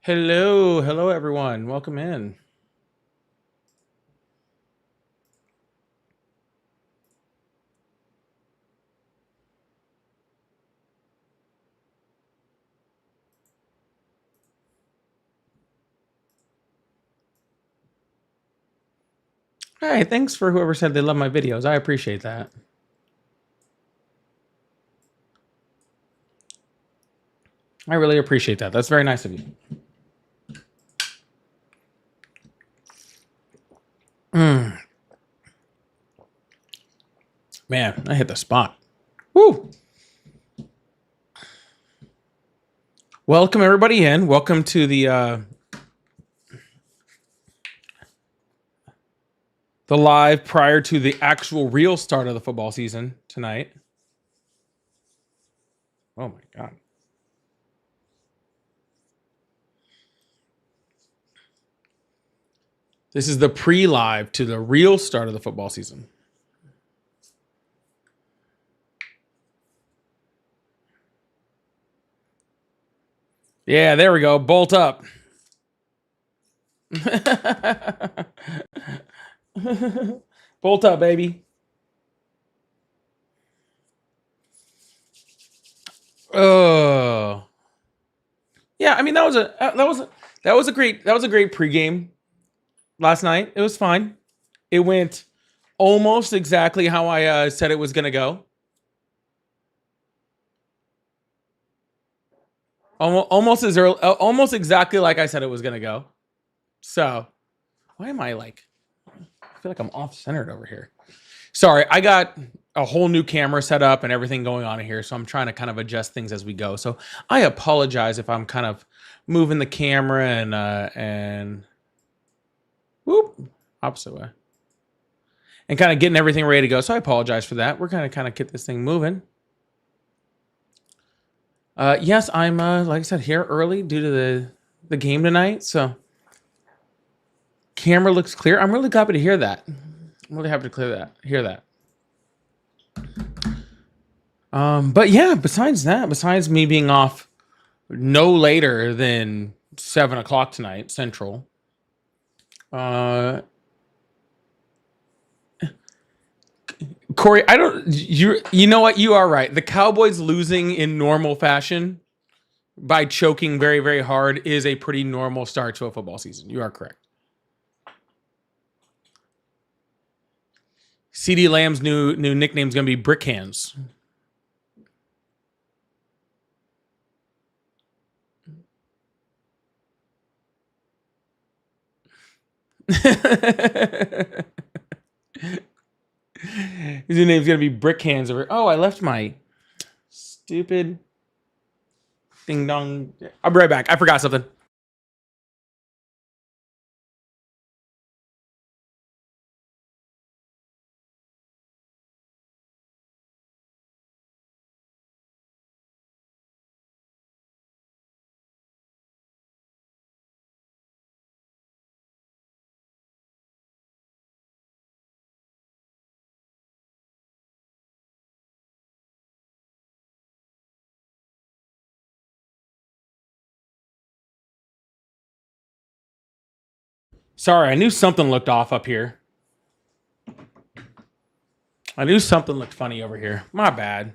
Hello everyone. Welcome in. Hey, thanks for whoever said they love my videos. I appreciate that. I really appreciate that. That's very nice of you. Man, I hit the spot. Woo! Welcome everybody in. Welcome to the live prior to the actual real start of the football season tonight. Oh my god. This is the pre-live to the real start of the football season. Yeah, there we go. Bolt up. Bolt up, baby. Oh. Yeah, I mean that was a great pregame last night. It was fine. It went almost exactly how I said it was going to go. Almost as early, almost exactly like I said it was going to go. So, why am I like? I feel like I'm off centered over here. Sorry, I got a whole new camera set up and everything going on in here, so I'm trying to kind of adjust things as we go. So I apologize if I'm kind of moving the camera and whoop opposite way and kind of getting everything ready to go. So I apologize for that. We're gonna kind of get this thing moving. Yes, I'm like I said here early due to the game tonight. So camera looks clear. I'm really happy to hear that. I'm really happy to hear that. But yeah, besides me being off no later than 7:00 tonight Central. Corey, you know what? You are right. The Cowboys losing in normal fashion by choking very, very hard is a pretty normal start to a football season. You are correct. CD Lamb's new nickname is going to be Brick Hands. His new name's going to be Brick Hands. Oh, I left my stupid ding dong. I'll be right back. I forgot something. Sorry, I knew something looked off up here. I knew something looked funny over here. My bad.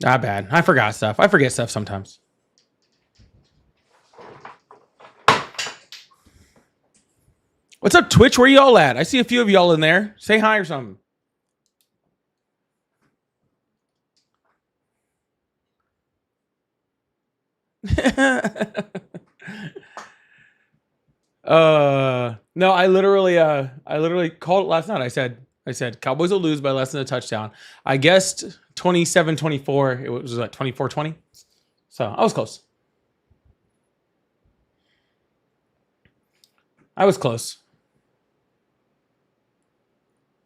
Not bad. I forgot stuff. I forget stuff sometimes. What's up, Twitch? Where y'all at? I see a few of y'all in there. Say hi or something. No, I literally called it last night. I said Cowboys will lose by less than a touchdown. I guessed 27-24. It was like 24-20. So I was close. I was close.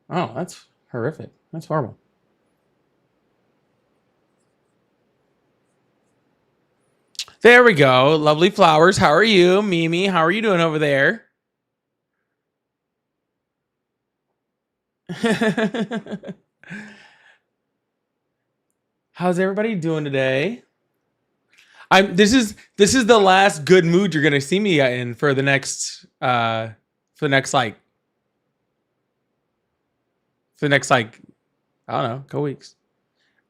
Oh, that's horrific. That's horrible. There we go. Lovely flowers. How are you, Mimi? How are you doing over there? How's everybody doing today? This is the last good mood you're gonna see me in for the next like I don't know, couple weeks.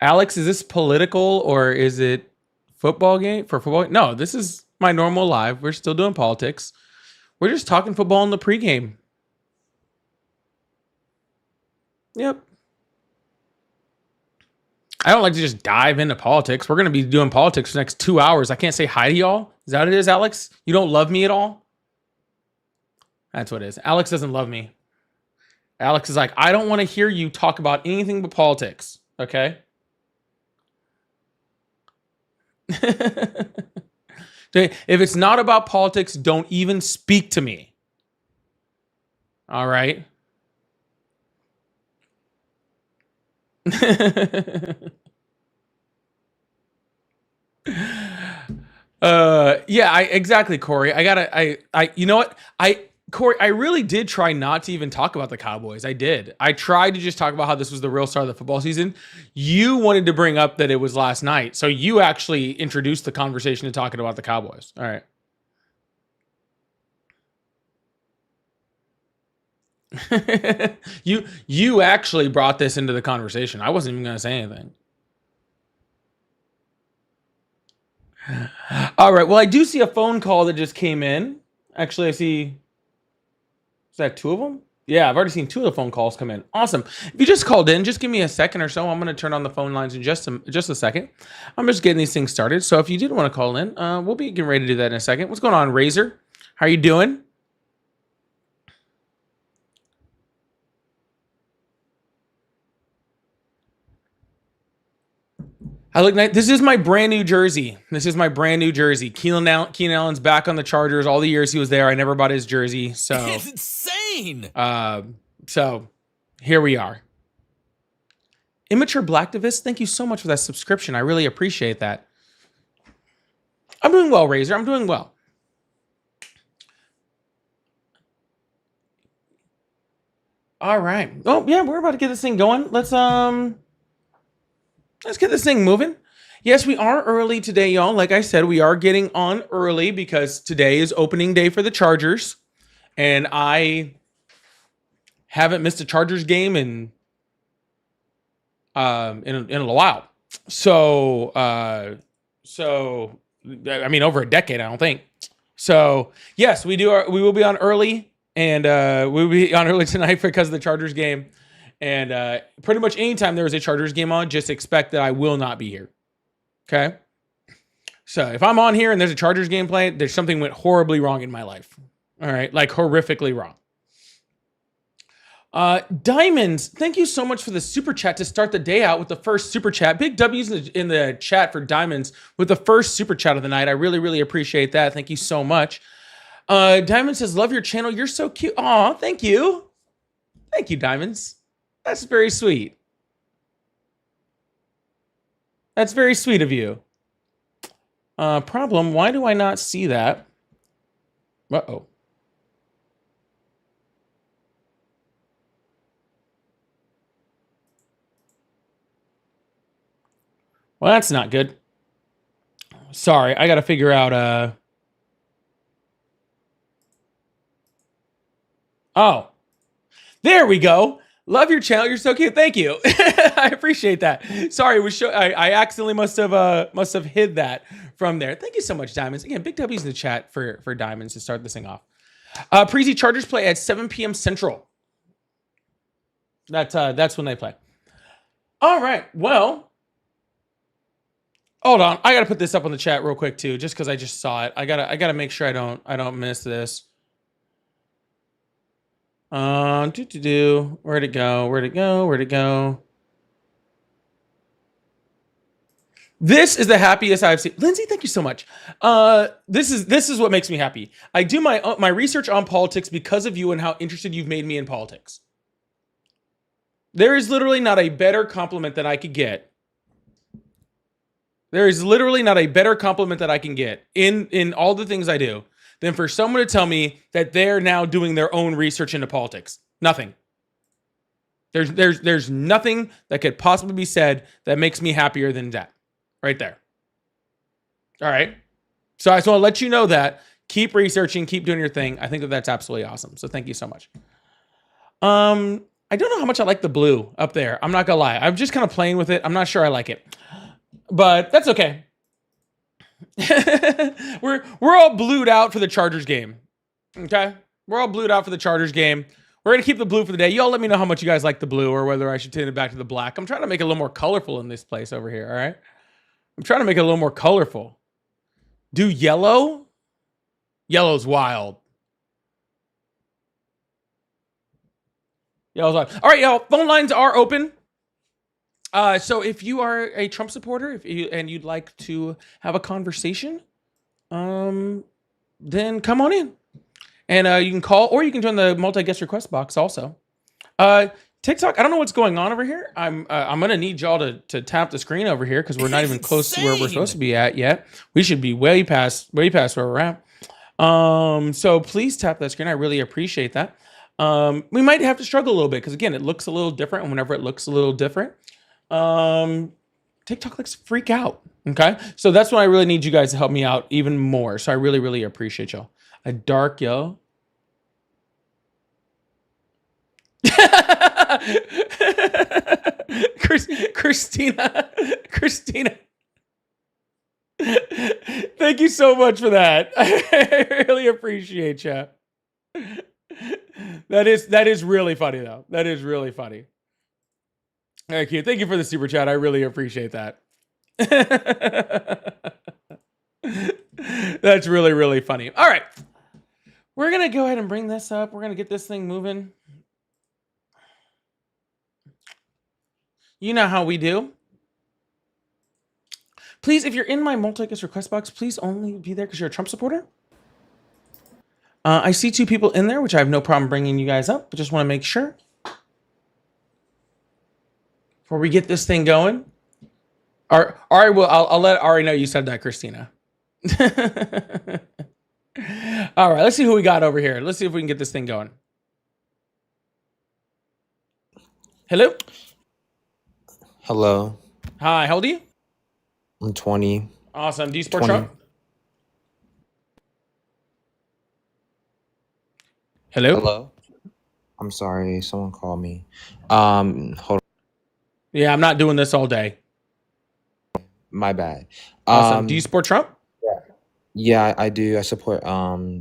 Alex, is this political or is it football game for football? No, this is my normal live. We're still doing politics. We're just talking football in the pregame. Yep. I don't like to just dive into politics. We're going to be doing politics for the next 2 hours. I can't say hi to y'all. Is that what it is, Alex? You don't love me at all? That's what it is. Alex doesn't love me. Alex is like, I don't want to hear you talk about anything but politics. Okay? If it's not about politics, don't even speak to me. All right? Yeah, exactly, Corey. You know what? Corey, I really did try not to even talk about the Cowboys. I did. I tried to just talk about how this was the real start of the football season. You wanted to bring up that it was last night. So you actually introduced the conversation to talking about the Cowboys. All right. You actually brought this into the conversation. I wasn't even going to say anything. All right. Well, I do see a phone call that just came in. Actually, I see. Is that two of them? Yeah, I've already seen two of the phone calls come in. Awesome. If you just called in, just give me a second or so. I'm going to turn on the phone lines in just a second. I'm just getting these things started. So if you did want to call in, we'll be getting ready to do that in a second. What's going on, Razor? How are you doing? I look nice. This is my brand new jersey. Keenan Allen's back on the Chargers. All the years he was there, I never bought his jersey. So it's insane. So here we are. Immature Blacktivist, thank you so much for that subscription. I really appreciate that. I'm doing well, Razor. I'm doing well. All right. Oh yeah, we're about to get this thing going. Let's get this thing moving. Yes, we are early today, y'all. Like I said, we are getting on early because today is opening day for the Chargers. And I haven't missed a Chargers game in a while. So I mean over a decade, I don't think. So yes, we will be on early, and we'll be on early tonight because of the Chargers game. And pretty much anytime there is a Chargers game on, just expect that I will not be here. Okay? So if I'm on here and there's a Chargers game playing, there's something went horribly wrong in my life. All right? Like horrifically wrong. Diamonds, thank you so much for the super chat to start the day out with the first super chat. Big W's in the chat for Diamonds with the first super chat of the night. I really, really appreciate that. Thank you so much. Diamond says, love your channel. You're so cute. Aw, thank you. Thank you, Diamonds. That's very sweet. That's very sweet of you. Problem, why do I not see that? Uh-oh. Well, that's not good. Sorry, I got to figure out... Oh. There we go. Love your channel. You're so cute. Thank you. I appreciate that. Sorry, I accidentally must have hid that from there. Thank you so much, Diamonds. Again, big W's in the chat for Diamonds to start this thing off. Preezy, Chargers play at 7 p.m. Central. That's when they play. All right. Well, hold on. I gotta put this up on the chat real quick too, just because I just saw it. I gotta make sure I don't miss this. Where'd it go? This is the happiest I've seen. Lindsay, thank you so much. This is what makes me happy. I do my research on politics because of you and how interested you've made me in politics. There is literally not a better compliment that I could get. There is literally not a better compliment that I can get in all the things I do than for someone to tell me that they're now doing their own research into politics. Nothing. There's nothing that could possibly be said that makes me happier than that. Right there. All right. So I just want to let you know that. Keep researching, keep doing your thing. I think that that's absolutely awesome. So thank you so much. I don't know how much I like the blue up there. I'm not gonna lie. I'm just kind of playing with it. I'm not sure I like it, but that's okay. we're all blued out for the Chargers game. Okay, we're all blued out for the Chargers game. We're gonna keep the blue for the day. Y'all let me know how much you guys like the blue, or whether I should turn it back to the black. I'm trying to make it a little more colorful in this place over here. All right, I'm trying to make it a little more colorful. Do yellow? Yellow's wild. Yellow's wild. All right, y'all. Phone lines are open. So if you are a Trump supporter, and you'd like to have a conversation, then come on in, and you can call, or you can join the multi-guest request box also. TikTok, I don't know what's going on over here. I'm gonna need y'all to tap the screen over here because we're not even close to where we're supposed to be at yet. We should be way past where we're at. So please tap that screen. I really appreciate that. We might have to struggle a little bit because again, it looks a little different, and whenever it looks a little different, TikTok likes to freak out. Okay, so that's when I really need you guys to help me out even more. So I really, really appreciate y'all. A dark yellow. Christina. Thank you so much for that. I really appreciate you. That is really funny though. That is really funny. Thank you. Thank you for the super chat. I really appreciate that. That's really, really funny. All right. We're going to go ahead and bring this up. We're going to get this thing moving. You know how we do. Please, if you're in my multi-guest request box, please only be there because you're a Trump supporter. I see 2 people in there, which I have no problem bringing you guys up, but just want to make sure before we get this thing going. Ari, I'll let Ari know you said that, Christina. All right, let's see who we got over here. Let's see if we can get this thing going. Hello? Hello. Hi, how old are you? I'm 20. Awesome. Do you support Trump? Hello? Hello? I'm sorry, someone called me. Hold on. Yeah, I'm not doing this all day. My bad. Awesome. Do you support Trump? Yeah, I do. I support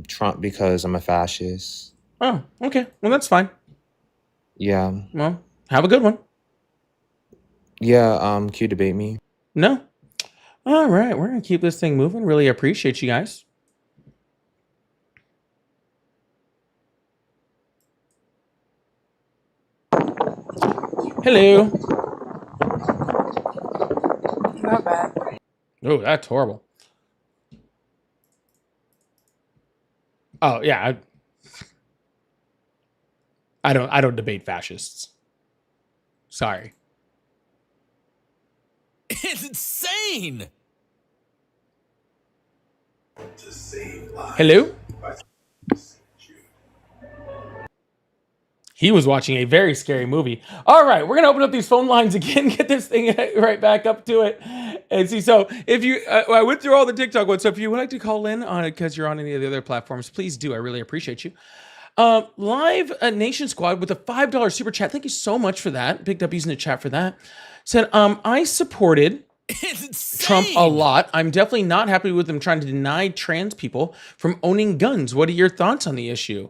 Trump because I'm a fascist. Oh, okay. Well, that's fine. Yeah. Well, have a good one. Yeah, can you debate me? No. All right, we're gonna keep this thing moving. Really appreciate you guys. Hello. Not bad. Oh, that's horrible. Oh yeah, I don't debate fascists. Sorry. It's insane. Hello? He was watching a very scary movie. All right, we're going to open up these phone lines again, get this thing right back up to it. And see, so if you, I went through all the TikTok ones. So if you would like to call in on it because you're on any of the other platforms, please do. I really appreciate you. Live Nation Squad with a $5 super chat. Thank you so much for that. Big W's in the chat for that. Said, I supported Trump a lot. I'm definitely not happy with them trying to deny trans people from owning guns. What are your thoughts on the issue?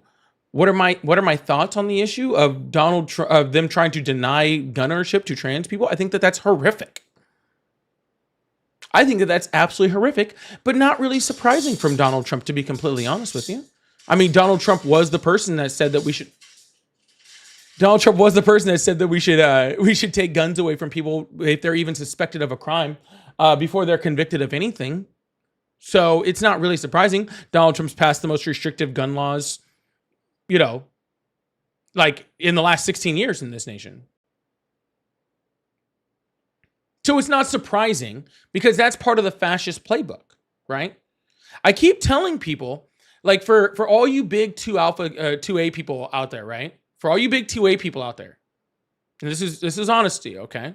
What are my thoughts on the issue of of them trying to deny gun ownership to trans people? I think that that's horrific. I think that that's absolutely horrific, but not really surprising from Donald Trump, to be completely honest with you. I mean, Donald Trump was the person that said that we should. Donald Trump was the person that said that we should take guns away from people if they're even suspected of a crime before they're convicted of anything. So it's not really surprising. Donald Trump's passed the most restrictive gun laws, you know, like in the last 16 years in this nation. So it's not surprising because that's part of the fascist playbook, right? I keep telling people, like for all you big 2A people out there, right? For all you big 2A people out there, and this is honesty, okay?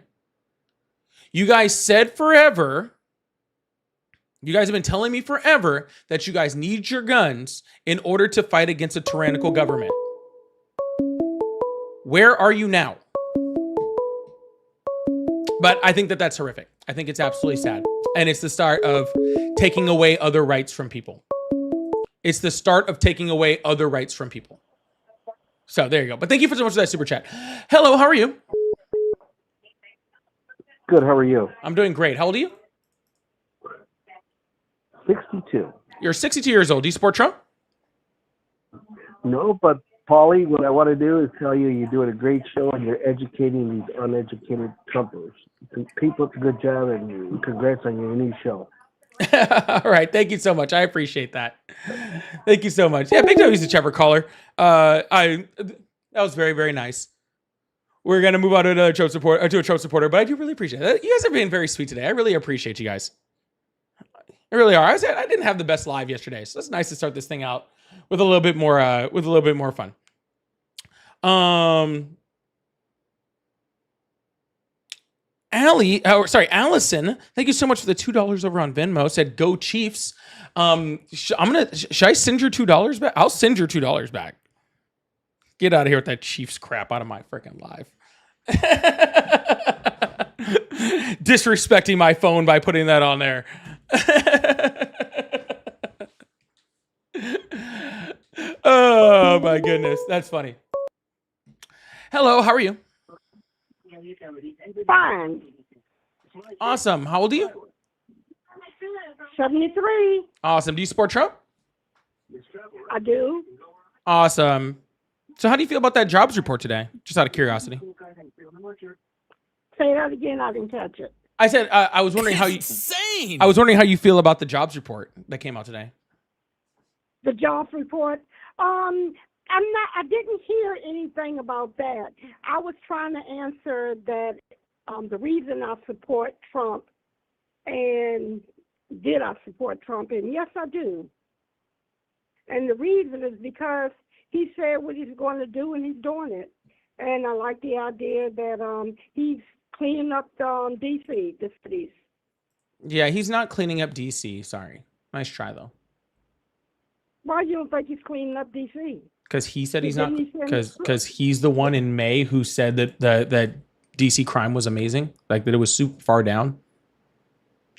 You guys said forever, you guys have been telling me forever that you guys need your guns in order to fight against a tyrannical government. Where are you now? But I think that that's horrific. I think it's absolutely sad. And it's the start of taking away other rights from people. It's the start of taking away other rights from people. So there you go. But thank you so much for that super chat. Hello, how are you? Good, how are you? I'm doing great. How old are you? 62. You're 62 years old. Do you support Trump? No, but Paulie, what I want to do is tell you you're doing a great show and you're educating these uneducated Trumpers. Keep up a good job and congrats on your new show. All right. Thank you so much. I appreciate that. Thank you so much. Yeah, big W's the Trevor caller. That was very, very nice. We're going to move on to another Trump supporter, to a Trump supporter, but I do really appreciate it. You guys are being very sweet today. I really appreciate you guys. I really are. I didn't have the best live yesterday, so it's nice to start this thing out with a little bit more fun. Allison, thank you so much for the $2 over on Venmo. Said go Chiefs. Should I send your $2 back? I'll send your $2 back. Get out of here with that Chiefs crap out of my freaking live. Disrespecting my phone by putting that on there. Oh my goodness, that's funny. Hello, how are you? Fine. Awesome. How old are you? 73. Awesome. Do you support Trump? I do. Awesome. So how do you feel about that jobs report today? Just out of curiosity. Say that again. I didn't catch it. I said I was wondering how you. Insane. I was wondering how you feel about the jobs report that came out today. The jobs report. I didn't hear anything about that. I was trying to answer that the reason I support Trump, and did I support Trump? And yes, I do. And the reason is because he said what he's going to do, and he's doing it. And I like the idea that he's cleaning up D.C., the cities. Yeah, he's not cleaning up DC. Sorry. Nice try though. Why you don't think he's cleaning up D.C.? Because he said he's not. Because he's the one in May who said that that DC crime was amazing, like that it was super far down,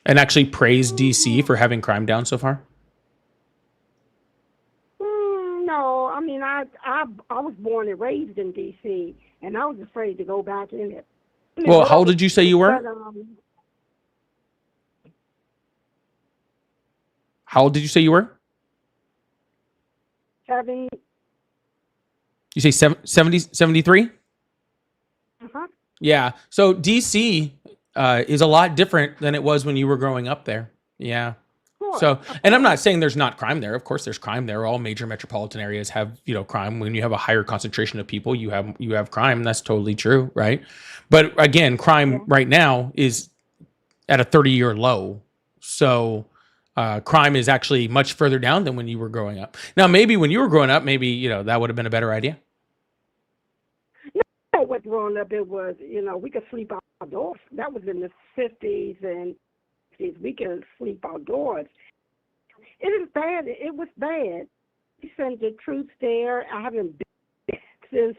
and actually praised DC for having crime down so far. No, I mean I was born and raised in D.C. and I was afraid to go back in it. Well, how old did you say you were? But, How old did you say you were? 7. You say 73? Uh-huh. Yeah. So DC is a lot different than it was when you were growing up there. Yeah. So, and I'm not saying there's not crime there. Of course, there's crime there. All major metropolitan areas have, crime. When you have a higher concentration of people, you have crime. That's totally true, right? But again, crime right now is at a 30-year low. So, crime is actually much further down than when you were growing up. Now, maybe when you were growing up, maybe that would have been a better idea. No, what growing up it was, we could sleep outdoors. That was in the 50s and 60s. We could sleep outdoors. It is bad. It was bad. We sent the troops there. I haven't been since,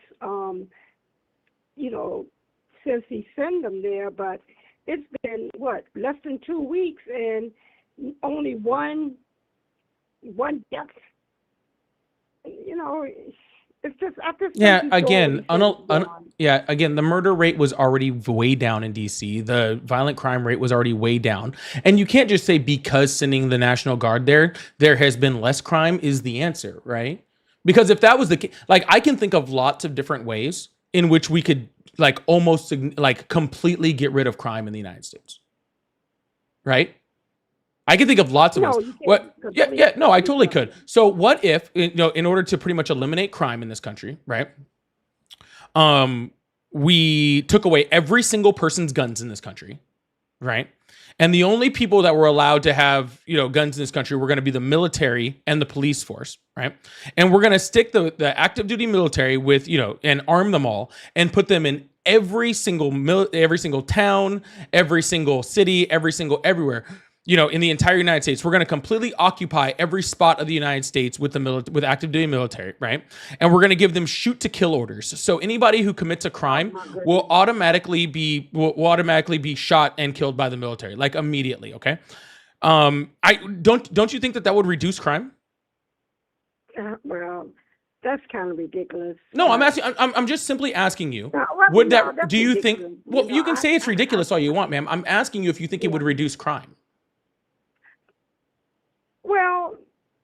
since he sent them there, but it's been, less than 2 weeks, and only one death. It's just after. Yeah, again, again, the murder rate was already way down in DC. The violent crime rate was already way down. And you can't just say because sending the National Guard there has been less crime is the answer, right? Because if that was the case, I can think of lots of different ways in which we could almost completely get rid of crime in the United States. Right? I can think of lots of ways. No, I totally could. So what if, in order to pretty much eliminate crime in this country, right? We took away every single person's guns in this country, right? And the only people that were allowed to have, guns in this country were going to be the military and the police force, right? And we're going to stick the active duty military with, and arm them all and put them in every single town, every single city, everywhere, in the entire United States. We're going to completely occupy every spot of the United States with with active duty military, right? And we're going to give them shoot to kill orders. So anybody who commits a crime will automatically be shot and killed by the military, like immediately. Okay. I don't you think that would reduce crime? Well, that's kind of ridiculous. No, I'm asking. I'm just simply asking you. Do you think? Well, you can say it's ridiculous all you want, ma'am. I'm asking you if you think it would reduce crime. Well,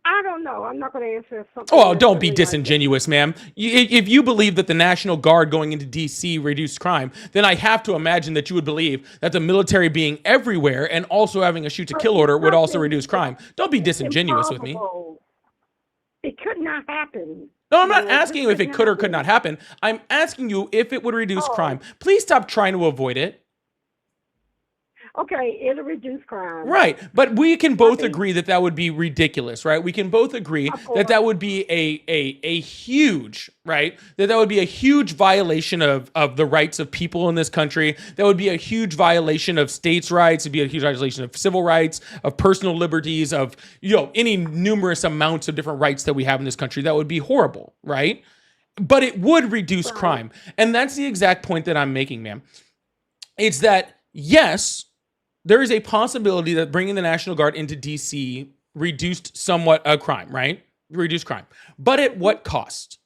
I don't know. I'm not going to answer something. Oh, don't be disingenuous, ma'am. If you believe that the National Guard going into D.C. reduced crime, then I have to imagine that you would believe that the military being everywhere and also having a shoot-to-kill order would also reduce crime. Don't be disingenuous with me. It could not happen. No, I'm not asking you if it could or could not happen. I'm asking you if it would reduce crime. Please stop trying to avoid it. Okay, it'll reduce crime. Right, but we can both agree that would be ridiculous, right? We can both agree that would be a huge, right? That would be a huge violation of the rights of people in this country. That would be a huge violation of states' rights. It'd be a huge violation of civil rights, of personal liberties, of any numerous amounts of different rights that we have in this country. That would be horrible, right? But it would reduce crime, and that's the exact point that I'm making, ma'am. It's that yes, there is a possibility that bringing the National Guard into D.C. reduced somewhat crime, right? Reduced crime. But at what cost,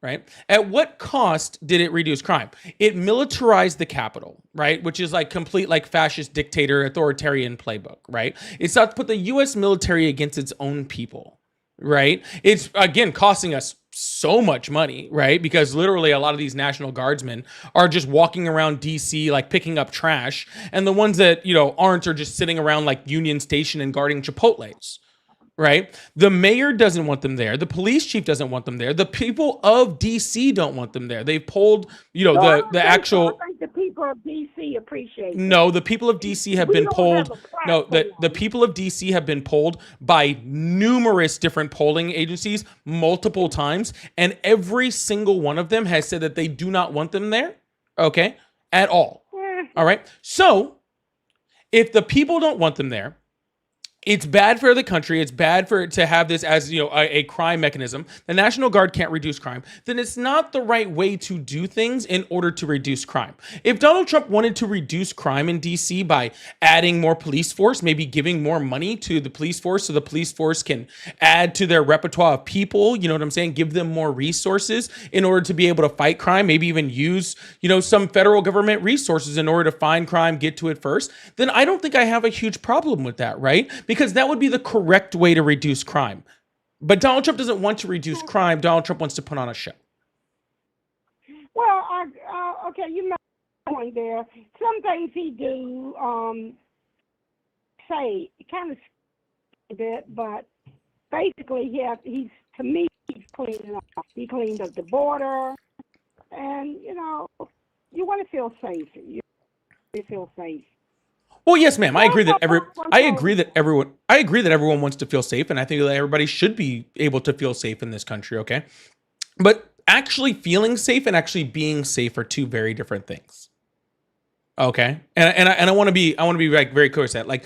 right? At what cost did it reduce crime? It militarized the Capitol, right? Which is like complete like fascist dictator authoritarian playbook, right? It's not to put the U.S. military against its own people, right? It's, again, costing us so much money, right? Because literally a lot of these National Guardsmen are just walking around DC like picking up trash, and the ones that aren't are just sitting around like Union Station and guarding Chipotle's, right? The mayor doesn't want them there. The police chief doesn't want them there. The people of DC don't want them there. They've pulled, the actual. I think the people of DC appreciate. No, the people of DC have been polled. No, the people of DC have been polled by numerous different polling agencies multiple times, and every single one of them has said that they do not want them there. Okay, at all. All right. So, if the people don't want them there, it's bad for the country. It's bad for it to have this as a crime mechanism. The National Guard can't reduce crime. Then it's not the right way to do things in order to reduce crime. If Donald Trump wanted to reduce crime in DC by adding more police force, maybe giving more money to the police force so the police force can add to their repertoire of people, you know what I'm saying? Give them more resources in order to be able to fight crime, maybe even use, some federal government resources in order to find crime, get to it first, then I don't think I have a huge problem with that, right? Because that would be the correct way to reduce crime. But Donald Trump doesn't want to reduce crime. Donald Trump wants to put on a show. Well, okay, you know point there. Some things he do say kind of a bit, but basically he's to me he's cleaning up. He cleaned up the border, and you want to feel safe. You feel safe. Well, yes, ma'am. I agree that everyone wants to feel safe, and I think that everybody should be able to feel safe in this country. Okay, but actually feeling safe and actually being safe are two very different things. Okay, and I want to be like very clear with that. Like,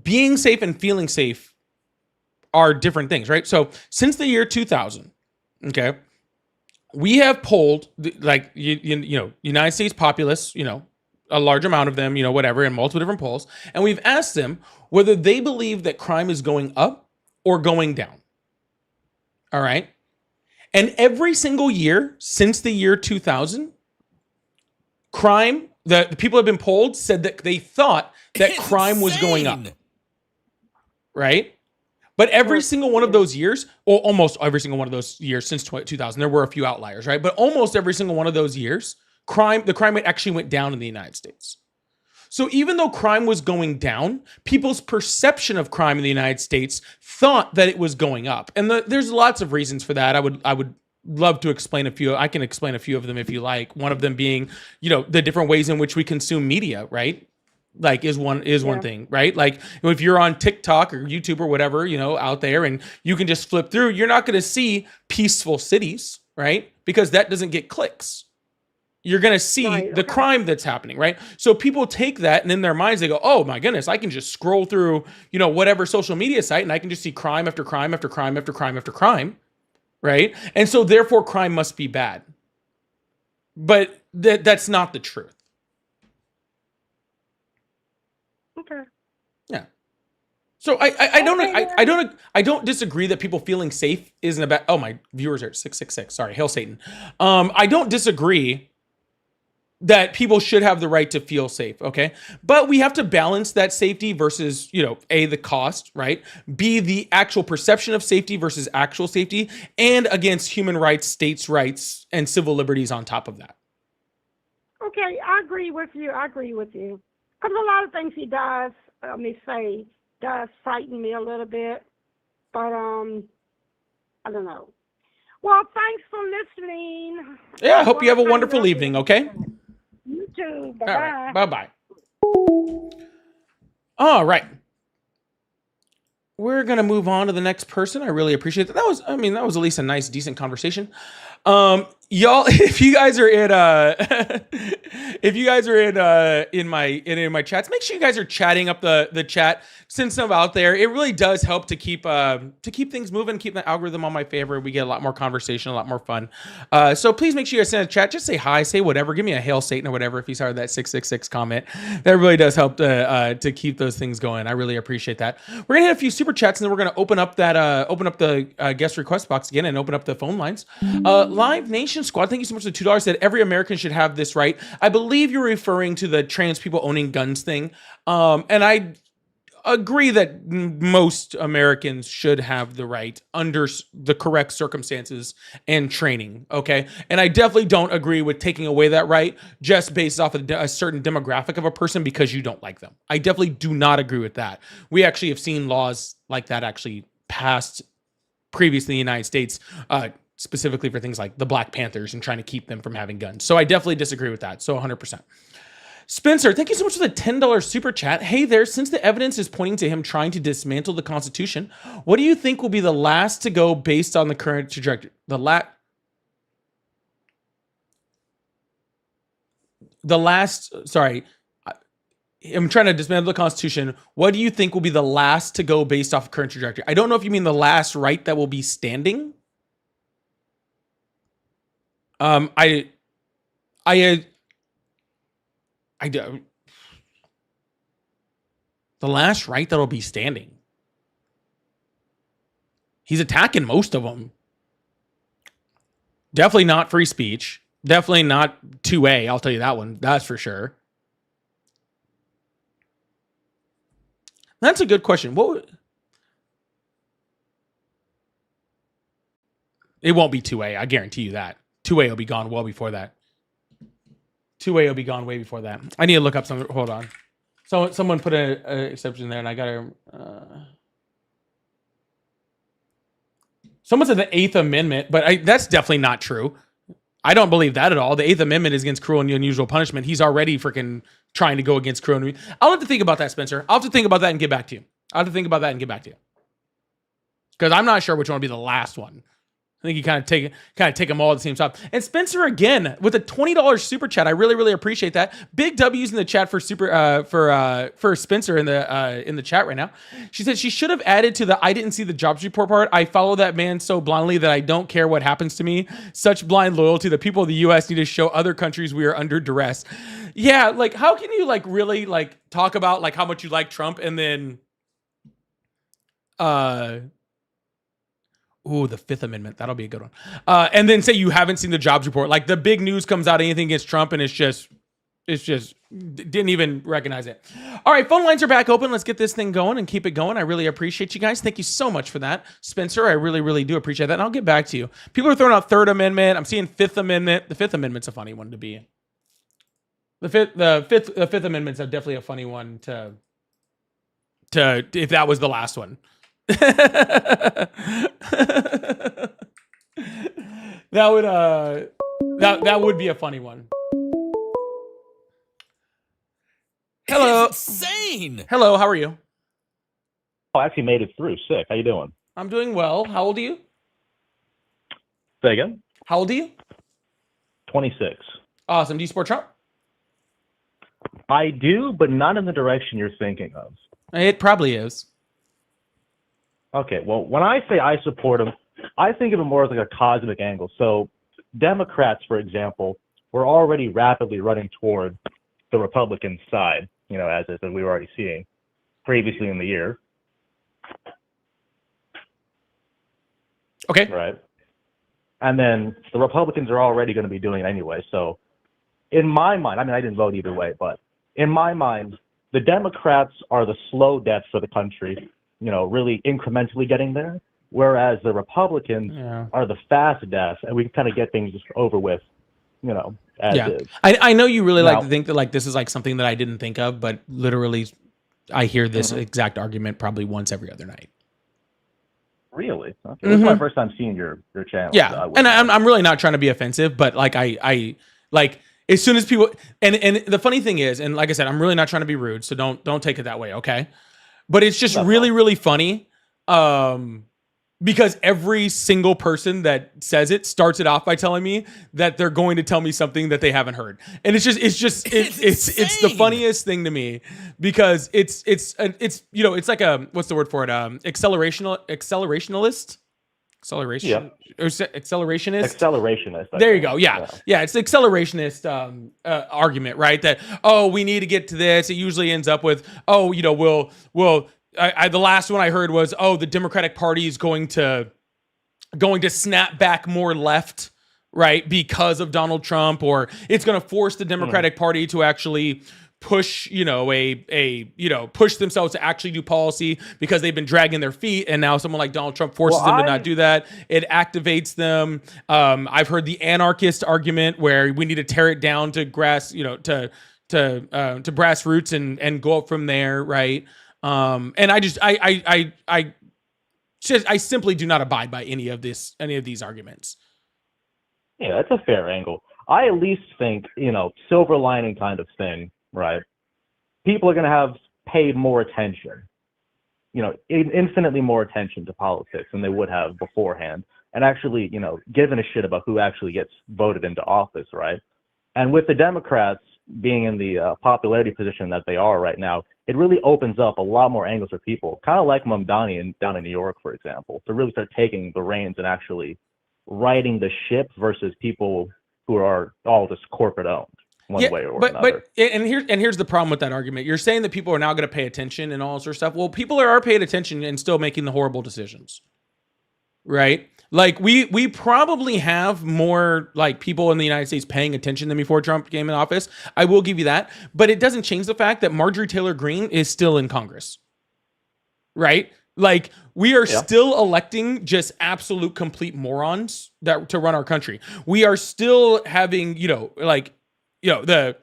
being safe and feeling safe are different things, right? So since the year 2000, okay, we have polled like United States populace, a large amount of them, whatever, in multiple different polls. And we've asked them whether they believe that crime is going up or going down. All right. And every single year since the year 2000, crime, the people have been polled said that they thought that crime was going up. Right. But every single one of those years, or almost every single one of those years since 2000, there were a few outliers, right? But almost every single one of those years, the crime rate actually went down in the United States. So even though crime was going down, people's perception of crime in the United States thought that it was going up. And there's lots of reasons for that. I would love to explain a few. I can explain a few of them if you like. One of them being, the different ways in which we consume media, right? Like is one thing, right? Like if you're on TikTok or YouTube or whatever, out there, and you can just flip through, you're not going to see peaceful cities, right? Because that doesn't get clicks. you're going to see Right, the okay. crime that's happening, right? So people take that and in their minds, they go, oh my goodness, I can just scroll through, whatever social media site and I can just see crime after crime after crime after crime after crime, right? And so therefore crime must be bad. But that's not the truth. Okay. Yeah. So I don't disagree that people feeling safe isn't a bad. Oh, my viewers are 666. Sorry, hail Satan. I don't disagree that people should have the right to feel safe. Okay, but we have to balance that safety versus A, the cost, right? B, the actual perception of safety versus actual safety, and against human rights, states' rights, and civil liberties on top of that. Okay, I agree with you. Because a lot of things he does, does frighten me a little bit. But, I don't know. Well, thanks for listening. Yeah, I hope you have a wonderful evening, okay? You too. Bye-bye. All right, bye-bye. All right. We're going to move on to the next person. I really appreciate that. That was at least a nice, decent conversation. Y'all, if you guys are in my chats, make sure you guys are chatting up the chat. Send some out there. It really does help to keep things moving, keep the algorithm on my favor. We get a lot more conversation, a lot more fun. So please make sure you guys send a chat. Just say hi, say whatever. Give me a hail Satan or whatever if you saw that 666 comment. That really does help to keep those things going. I really appreciate that. We're gonna hit a few super chats and then we're gonna open up the guest request box again and open up the phone lines. Live Nation Squad, thank you so much for the $2. Said every American should have this right. I believe you're referring to the trans people owning guns thing. And I agree that most Americans should have the right under the correct circumstances and training. Okay. And I definitely don't agree with taking away that right just based off of a certain demographic of a person because you don't like them. I definitely do not agree with that. We actually have seen laws like that actually passed previously in the United States, specifically for things like the Black Panthers and trying to keep them from having guns. So I definitely disagree with that. So 100%. Spencer, thank you so much for the $10 super chat. Hey there, since the evidence is pointing to him trying to dismantle the Constitution, what do you think will be the last to go based on the current trajectory? I'm trying to dismantle the Constitution. What do you think will be the last to go based off of current trajectory? I don't know if you mean the last right that will be standing. I do. The last right that'll be standing. He's attacking most of them. Definitely not free speech. Definitely not 2A. I'll tell you that one. That's for sure. That's a good question. It won't be 2A. I guarantee you that. 2A will be gone well before that. 2A will be gone way before that. I need to look up some. Hold on. So someone put an exception there, and I gotta. Someone said the 8th Amendment, but that's definitely not true. I don't believe that at all. The 8th Amendment is against cruel and unusual punishment. He's already freaking trying to go against cruel and unusual. I'll have to think about that, Spencer. I'll have to think about that and get back to you. Because I'm not sure which one will be the last one. I think you kind of take them all at the same time. And Spencer again with a $20 super chat. I really, really appreciate that. Big W's in the chat for for Spencer in the chat right now. She said she should have added to the I didn't see the jobs report part. I follow that man so blindly that I don't care what happens to me. Such blind loyalty. The people of the U.S. need to show other countries we are under duress. Yeah, like how can you like really like talk about like how much you like Trump and then ooh, the 5th Amendment. That'll be a good one. And then say you haven't seen the jobs report. Like the big news comes out anything against Trump and it's just didn't even recognize it. All right, phone lines are back open. Let's get this thing going and keep it going. I really appreciate you guys. Thank you so much for that. Spencer, I really, really do appreciate that. And I'll get back to you. People are throwing out 3rd Amendment. I'm seeing 5th Amendment. The 5th Amendment's a funny one to be in. The fifth Amendment's definitely a funny one to if that was the last one. that would be a funny one. Hello. It's insane. Hello, how are you? Oh, I actually made it through. Sick. How you doing? I'm doing well. How old are you? Say again? How old are you? 26. Awesome. Do you support Trump? I do, but not in the direction you're thinking of. It probably is. Okay, well, when I say I support him, I think of it more as like a cosmic angle. So Democrats, for example, were already rapidly running toward the Republican side, as we were already seeing previously in the year. Okay. Right. And then the Republicans are already going to be doing it anyway. So in my mind, I mean, I didn't vote either way, but in my mind, the Democrats are the slow deaths for the country, really incrementally getting there, whereas the Republicans are the fast deaths, and we can kind of get things just over with, as is. I know you really like to think that like this is like something that I didn't think of, but literally I hear this exact argument probably once every other night. Really? Okay. This is my first time seeing your channel. Yeah, so and I'm really not trying to be offensive, but like I like as soon as people and the funny thing is, and like I said, I'm really not trying to be rude, so don't take it that way, okay? But it's just really funny, because every single person that says it starts it off by telling me that they're going to tell me something that they haven't heard, and it's the funniest thing to me because it's like a what's the word for it accelerationalist. Accelerationist. There you go. Yeah. It's the accelerationist argument, right? That we need to get to this. It usually ends up with the last one I heard was the Democratic Party is going to snap back more left, right, because of Donald Trump, or it's going to force the Democratic Party to actually push push themselves to actually do policy because they've been dragging their feet, and now someone like Donald Trump forces them to not do that. It activates them. I've heard the anarchist argument where we need to tear it down to grassroots and go up from there, right? And I simply do not abide by any of these arguments. Yeah, that's a fair angle. I at least think, silver lining kind of thing, right? People are going to have paid more attention, infinitely more attention to politics than they would have beforehand. And actually, given a shit about who actually gets voted into office, right? And with the Democrats being in the popularity position that they are right now, it really opens up a lot more angles for people, kind of like Mamdani down in New York, for example, to really start taking the reins and actually riding the ship versus people who are all just corporate owned one way or another. But here's the problem with that argument. You're saying that people are now going to pay attention and all this sort of stuff. Well, people are paying attention and still making the horrible decisions, right? Like we probably have more like people in the United States paying attention than before Trump came in office. I will give you that, but it doesn't change the fact that Marjorie Taylor Greene is still in Congress, right? Like we are still electing just absolute complete morons to run our country. We are still having, the,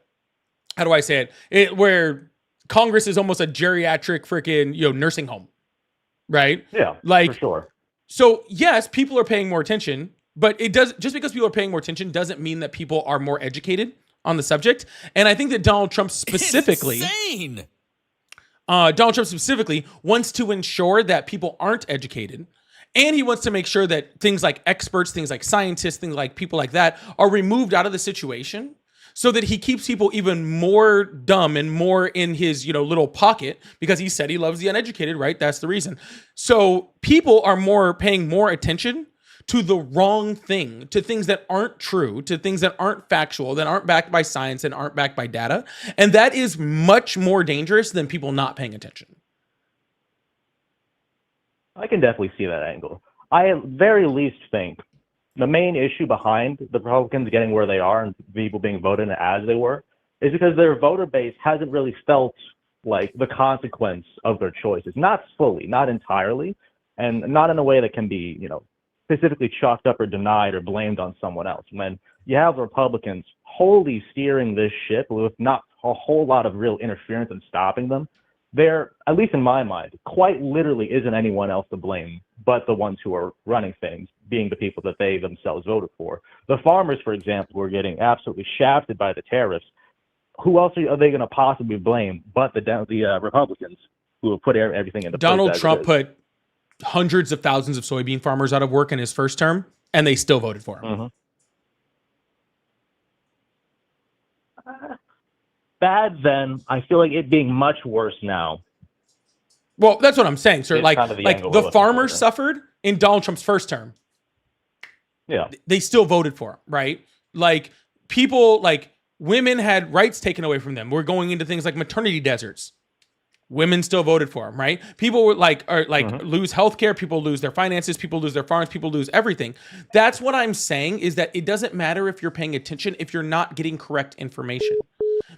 how do I say it? Where Congress is almost a geriatric freaking, nursing home, right? Yeah, like for sure. So yes, people are paying more attention, but just because people are paying more attention doesn't mean that people are more educated on the subject. And I think that Donald Trump specifically wants to ensure that people aren't educated. And he wants to make sure that things like experts, things like scientists, things like people like that are removed out of the situation so that he keeps people even more dumb and more in his, little pocket because he said he loves the uneducated, right? That's the reason. So people are paying more attention to the wrong thing, to things that aren't true, to things that aren't factual, that aren't backed by science and aren't backed by data. And that is much more dangerous than people not paying attention. I can definitely see that angle. I at very least think the main issue behind the Republicans getting where they are and people being voted in as they were is because their voter base hasn't really felt like the consequence of their choices. Not fully, not entirely, and not in a way that can be, specifically chalked up or denied or blamed on someone else. When you have Republicans wholly steering this ship with not a whole lot of real interference and stopping them, there, at least in my mind, quite literally isn't anyone else to blame but the ones who are running things, being the people that they themselves voted for. The farmers, for example, were getting absolutely shafted by the tariffs. Who else are they going to possibly blame but the Republicans who have put everything into place? Donald Trump put hundreds of thousands of soybean farmers out of work in his first term, and they still voted for him. bad then, I feel like it being much worse now. Well, that's what I'm saying, sir. It's Like, kind of the angle we're the looking farmers for. suffered in Donald Trump's first term. Yeah. They still voted for him, right? Like, people, like, women had rights taken away from them. We're going into things like maternity deserts. Women still voted for him, right? People were lose healthcare, people lose their finances, people lose their farms, people lose everything. That's what I'm saying, is that it doesn't matter if you're paying attention if you're not getting correct information.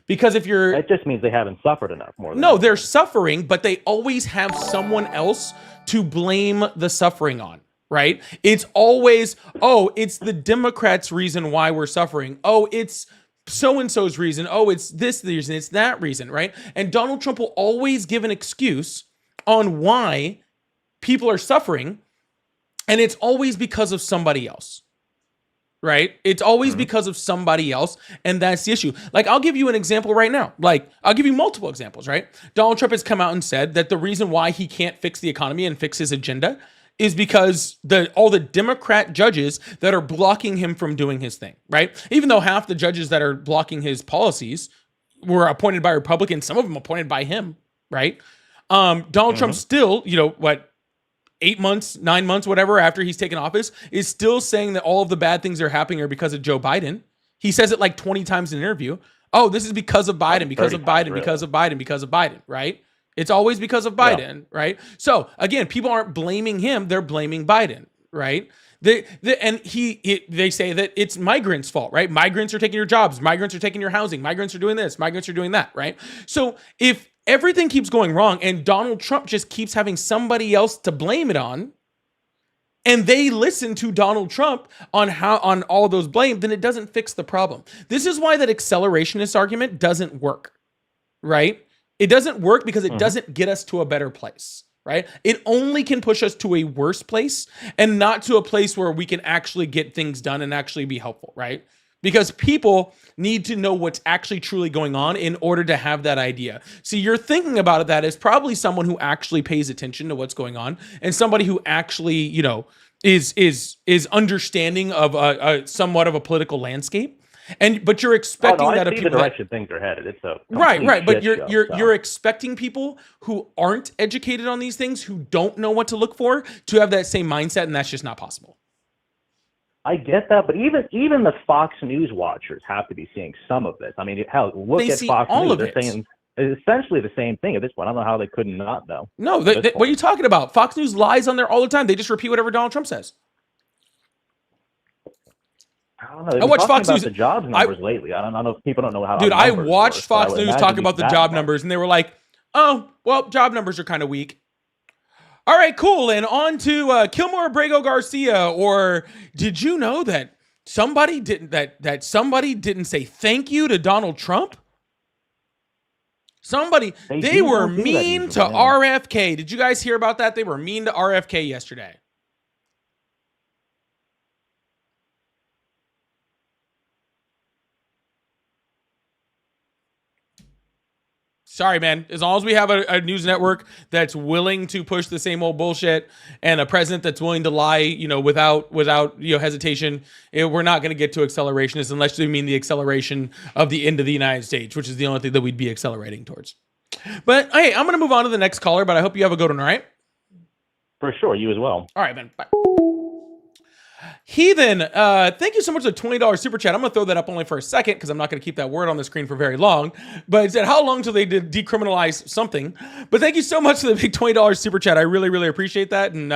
Because if you're... It just means they haven't suffered enough more than No, anything. they're suffering, but they always have someone else to blame the suffering on, right? It's always, oh, it's the Democrats' reason why we're suffering. Oh, it's so-and-so's reason. Oh, it's this reason, it's that reason, right? And Donald Trump will always give an excuse on why people are suffering, and it's always because of somebody else, right? It's always because of somebody else, and that's the issue. Like, I'll give you an example right now. Like, I'll give you multiple examples, right? Donald Trump has come out and said that the reason why he can't fix the economy and fix his agenda is because all the Democrat judges that are blocking him from doing his thing, right? Even though half the judges that are blocking his policies were appointed by Republicans, some of them appointed by him, right? Donald Trump still, 8 months, 9 months, whatever, after he's taken office, is still saying that all of the bad things that are happening are because of Joe Biden. He says it like 20 times in an interview. Oh, this is because of Biden, because of Biden, because of Biden, because of Biden, right? It's always because of Biden, right? So again, people aren't blaming him; they're blaming Biden, right? They say that it's migrants' fault, right? Migrants are taking your jobs, migrants are taking your housing, migrants are doing this, migrants are doing that, right? So if everything keeps going wrong and Donald Trump just keeps having somebody else to blame it on, and they listen to Donald Trump on all those blame, then it doesn't fix the problem. This is why that accelerationist argument doesn't work, right? It doesn't work because it doesn't get us to a better place, right? It only can push us to a worse place and not to a place where we can actually get things done and actually be helpful, right? Because people need to know what's actually truly going on in order to have that idea. See, you're thinking about it that as probably someone who actually pays attention to what's going on and somebody who actually, is understanding of a somewhat of a political landscape. But you're expecting that of people. The direction things are headed. It's a right. But shit you're expecting people who aren't educated on these things, who don't know what to look for, to have that same mindset, and that's just not possible. I get that, but even the Fox News watchers have to be seeing some of this. I mean, hell, look at Fox News. They're saying essentially the same thing at this point. I don't know how they couldn't not know. No, what are you talking about? Fox News lies on there all the time. They just repeat whatever Donald Trump says. I don't know. I watch Fox News. The jobs numbers lately. I don't know if people don't know how. Dude, I watched Fox News talk about the job numbers, and they were like, "Oh, well, job numbers are kind of weak." All right, cool. And on to Kilmore Abrego Garcia. Or did you know that somebody didn't say thank you to Donald Trump? They were mean to RFK. Did you guys hear about that? They were mean to RFK yesterday. Sorry, man. As long as we have a news network that's willing to push the same old bullshit and a president that's willing to lie, without hesitation, we're not going to get to accelerationism unless you mean the acceleration of the end of the United States, which is the only thing that we'd be accelerating towards. But hey, I'm going to move on to the next caller, but I hope you have a good one, all right? For sure, you as well. All right, man. Bye. Heathen, thank you so much for the $20 super chat. I'm going to throw that up only for a second because I'm not going to keep that word on the screen for very long. But it said, how long till they decriminalize something? But thank you so much for the big $20 super chat. I really, really appreciate that. And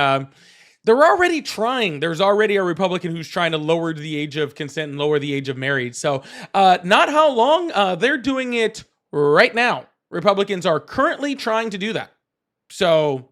they're already trying. There's already a Republican who's trying to lower the age of consent and lower the age of marriage. So not how long. They're doing it right now. Republicans are currently trying to do that. So,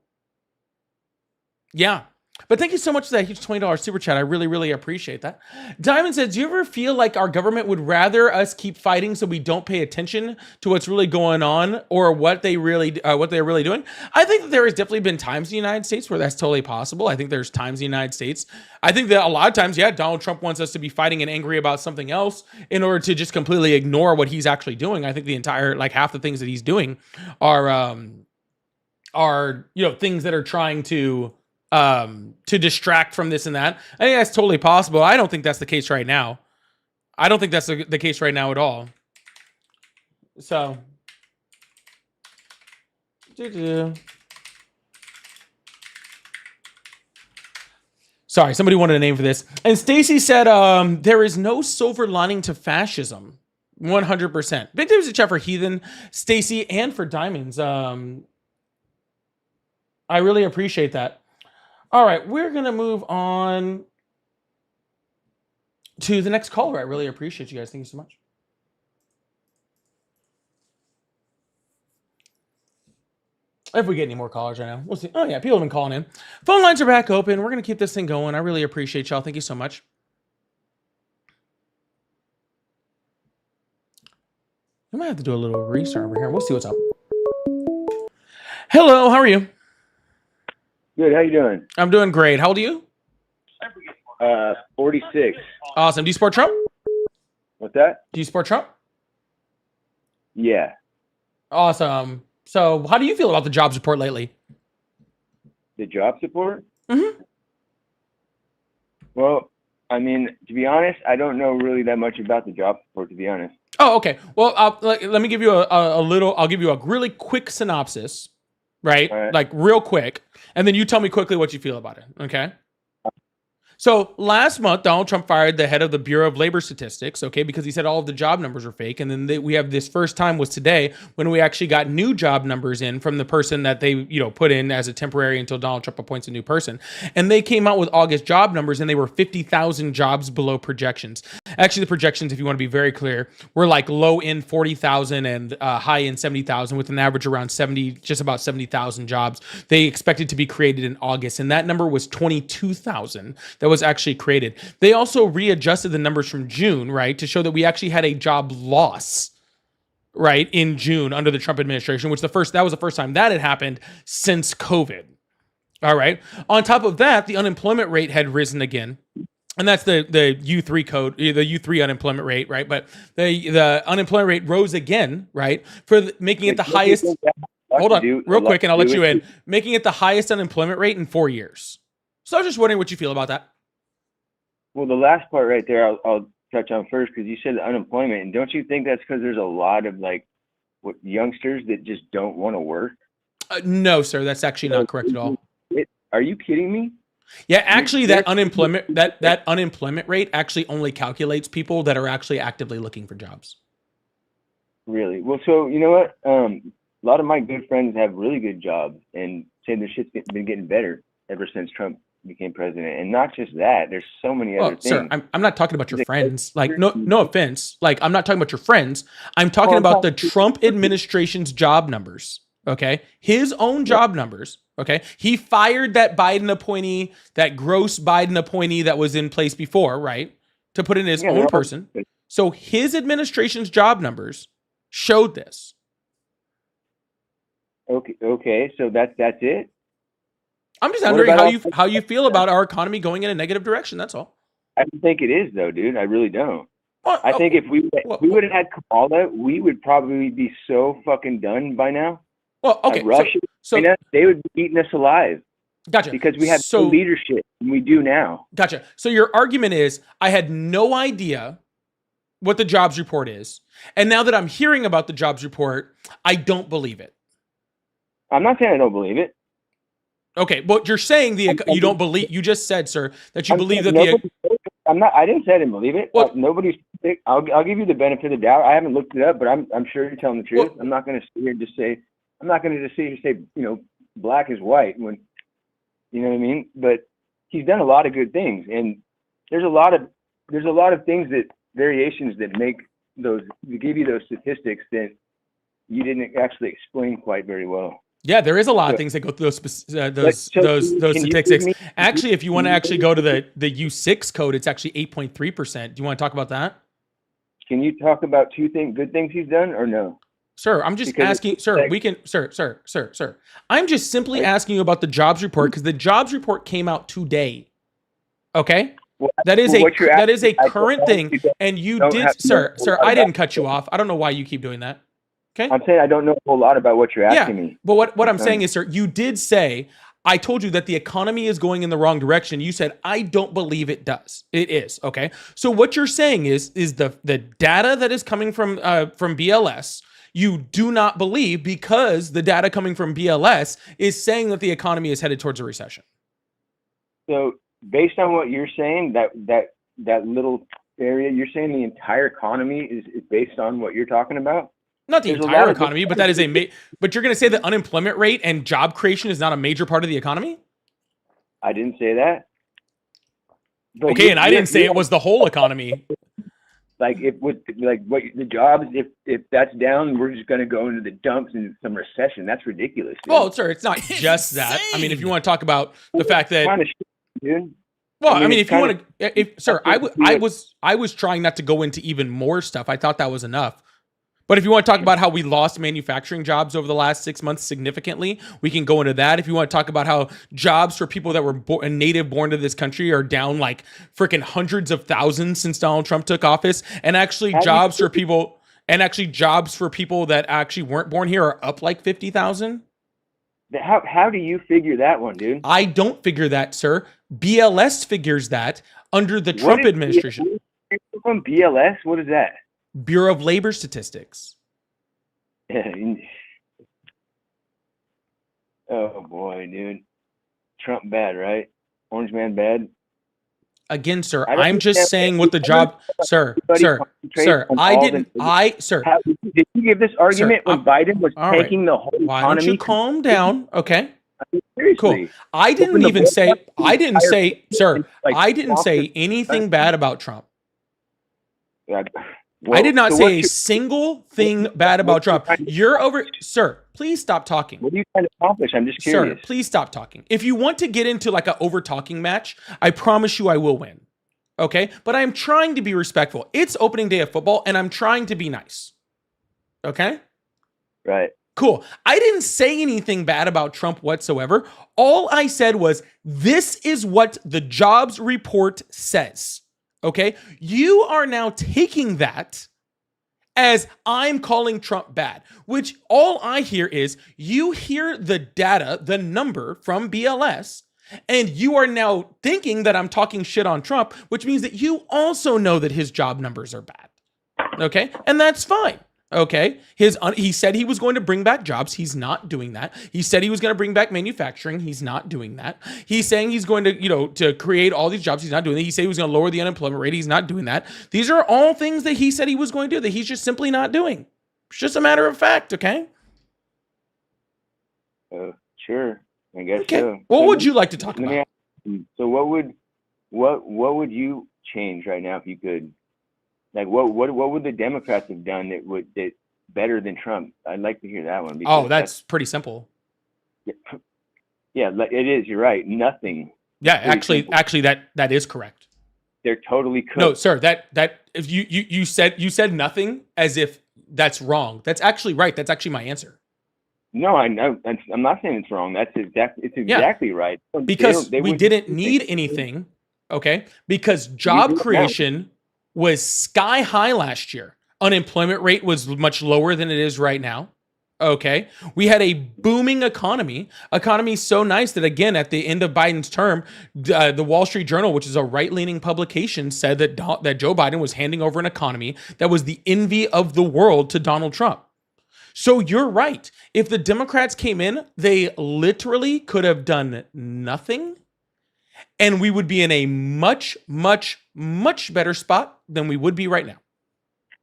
yeah. But thank you so much for that huge $20 super chat. I really, really appreciate that. Diamond says, do you ever feel like our government would rather us keep fighting so we don't pay attention to what's really going on or what they're really doing? I think that there has definitely been times in the United States where that's totally possible. I think there's times in the United States. I think that a lot of times, yeah, Donald Trump wants us to be fighting and angry about something else in order to just completely ignore what he's actually doing. I think the entire, half the things that he's doing are things that are trying to distract from this and that. I think that's totally possible. I don't think that's the case right now. I don't think that's the case right now at all. So, sorry, somebody wanted a name for this. And Stacy said, there is no silver lining to fascism. 100%. Big names in chat for Heathen, Stacy, and for Diamonds. I really appreciate that. All right, we're going to move on to the next caller. I really appreciate you guys. Thank you so much. If we get any more callers right now, we'll see. Oh, yeah, people have been calling in. Phone lines are back open. We're going to keep this thing going. I really appreciate y'all. Thank you so much. We might have to do a little research over here. We'll see what's up. Hello, how are you? Good. How you doing? I'm doing great. How old are you? 46. Awesome. Do you support Trump? What's that? Do you support Trump? Yeah. Awesome. So how do you feel about the jobs report lately? The job support? Mm-hmm. Well, I mean, to be honest, I don't know really that much about the job support, to be honest. Oh, okay. Well, let me give you a little, I'll give you a really quick synopsis, right? All right. Like real quick. And then you tell me quickly what you feel about it. Okay. So last month, Donald Trump fired the head of the Bureau of Labor Statistics, okay, because he said all of the job numbers were fake. And then we have this first time was today when we actually got new job numbers in from the person that they, put in as a temporary until Donald Trump appoints a new person. And they came out with August job numbers and they were 50,000 jobs below projections. Actually, the projections, if you want to be very clear, were like low in 40,000 and high in 70,000 with an average around 70, just about 70,000 jobs. They expected to be created in August. And that number was 22,000. That was actually created. They also readjusted the numbers from June, right, to show that we actually had a job loss, right, in June under the Trump administration, which that was the first time that had happened since COVID. All right. On top of that, the unemployment rate had risen again. And that's the U3 code, the U3 unemployment rate, right? But the unemployment rate rose again, right, for making it the highest. Hold on, real quick, and I'll let you in. Making it the highest unemployment rate in 4 years. So I was just wondering what you feel about that. Well, the last part right there, I'll touch on first because you said unemployment. And don't you think that's because there's a lot of youngsters that just don't want to work? No, sir, that's actually not correct at all. Are you kidding me? Yeah, actually, that unemployment rate actually only calculates people that are actually actively looking for jobs. Really? Well, so you know what? A lot of my good friends have really good jobs and say their shit's been getting better ever since Trump became president. And not just that, there's so many other things. Sir, I'm not talking about your friends. Like, no offense. Like, I'm not talking about your friends. I'm talking about the Trump administration's job numbers. Okay. His own job numbers. Okay. He fired that Biden appointee, that gross Biden appointee that was in place before, right? To put in his own person. So his administration's job numbers showed this. Okay. So that's it. I'm just wondering how you feel about our economy going in a negative direction. That's all. I don't think it is, though, dude. I really don't. I think if we would have had Kamala, we would probably be so fucking done by now. Well, okay. Russia, they would be eating us alive. Gotcha. Because we have no leadership, and we do now. Gotcha. So your argument is, I had no idea what the jobs report is, and now that I'm hearing about the jobs report, I don't believe it. I'm not saying I don't believe it. Okay, but you're saying you don't believe. You just said, sir, that you believe that I'm not. I didn't say I didn't believe it. Well, nobody's. I'll give you the benefit of the doubt. I haven't looked it up, but I'm sure you're telling the truth. Well, I'm not going to sit here and just say. I'm not going to just sit here and say black is white when, you know what I mean. But he's done a lot of good things, and there's a lot of things that variations that make those give you those statistics that you didn't actually explain quite very well. Yeah, there is a lot of things that go through those statistics. Actually, if you want to actually go to the U6 code, it's actually 8.3%. Do you want to talk about that? Can you talk about good things he's done or no? Sir, I'm just asking, sir, sir. I'm just simply asking you about the jobs report because the jobs report came out today. Okay? That is a current thing. And you did, sir, I didn't cut you off. I don't know why you keep doing that. Okay. I'm saying I don't know a whole lot about what you're asking me. But what I'm saying is, sir, you did say, I told you that the economy is going in the wrong direction. You said, I don't believe it does. It is. Okay. So what you're saying is the data that is coming from BLS you do not believe because the data coming from BLS is saying that the economy is headed towards a recession. So based on what you're saying, that little area, you're saying the entire economy is based on what you're talking about? Not the entire economy, but that is but you're going to say the unemployment rate and job creation is not a major part of the economy? I didn't say that. But okay, and I didn't say it was the whole economy. Like what the jobs, if that's down, we're just going to go into the dumps and some recession. That's ridiculous. Dude. Well, sir, it's not just that. I mean, if you want to talk about the fact that, dude. Well, I mean, if you want to, sir, I was trying not to go into even more stuff. I thought that was enough. But if you want to talk about how we lost manufacturing jobs over the last 6 months significantly, we can go into that. If you want to talk about how jobs for people that were native born to this country are down like freaking hundreds of thousands since Donald Trump took office, and actually jobs for people that actually weren't born here are up like 50,000. How do you figure that one, dude? I don't figure that, sir. BLS figures that under the Trump administration. From BLS? What is that? Bureau of Labor Statistics. Oh boy, dude. Trump bad, right? Orange man bad. Again, sir, I'm just saying what the job, sir. Did you give this argument when Biden was taking the whole economy? Why don't you calm down? Okay. Seriously. Cool. I didn't say anything bad about Trump. Well, I did not say a single thing bad about Trump. Sir, please stop talking. What are you trying to accomplish? I'm just curious. Sir, please stop talking. If you want to get into like an over-talking match, I promise you I will win. Okay? But I'm trying to be respectful. It's opening day of football, and I'm trying to be nice. Okay? Right. Cool. I didn't say anything bad about Trump whatsoever. All I said was, this is what the jobs report says. Okay, you are now taking that as I'm calling Trump bad, which all I hear is you hear the data, the number from BLS, and you are now thinking that I'm talking shit on Trump, which means that you also know that his job numbers are bad. Okay, and that's fine. Okay, he said he was going to bring back jobs. He's not doing that. He said he was going to bring back manufacturing. He's not doing that. He's saying he's going to, to create all these jobs. He's not doing that. He said he was going to lower the unemployment rate. He's not doing that. These are all things that he said he was going to do that he's just simply not doing. It's just a matter of fact, okay? Sure, I guess okay. so. What would you like to talk about? So what would you change right now if you could? Like what would the Democrats have done that better than Trump? I'd like to hear that one. Oh, that's pretty simple. Yeah, it is. You're right. Nothing. Yeah, actually, that is correct. They're totally cooked. No, sir. That if you said nothing as if that's wrong. That's actually right. That's actually my answer. No, I know. I'm not saying it's wrong. It's exactly right. Because we didn't need anything. Okay, because job creation was sky high last year. Unemployment rate was much lower than it is right now. Okay. We had a booming economy so nice that, again, at the end of Biden's term, the Wall Street Journal, which is a right-leaning publication, said that Joe Biden was handing over an economy that was the envy of the world to Donald Trump. So you're right. If the Democrats came in, they literally could have done nothing, and we would be in a much, much, much better spot than we would be right now.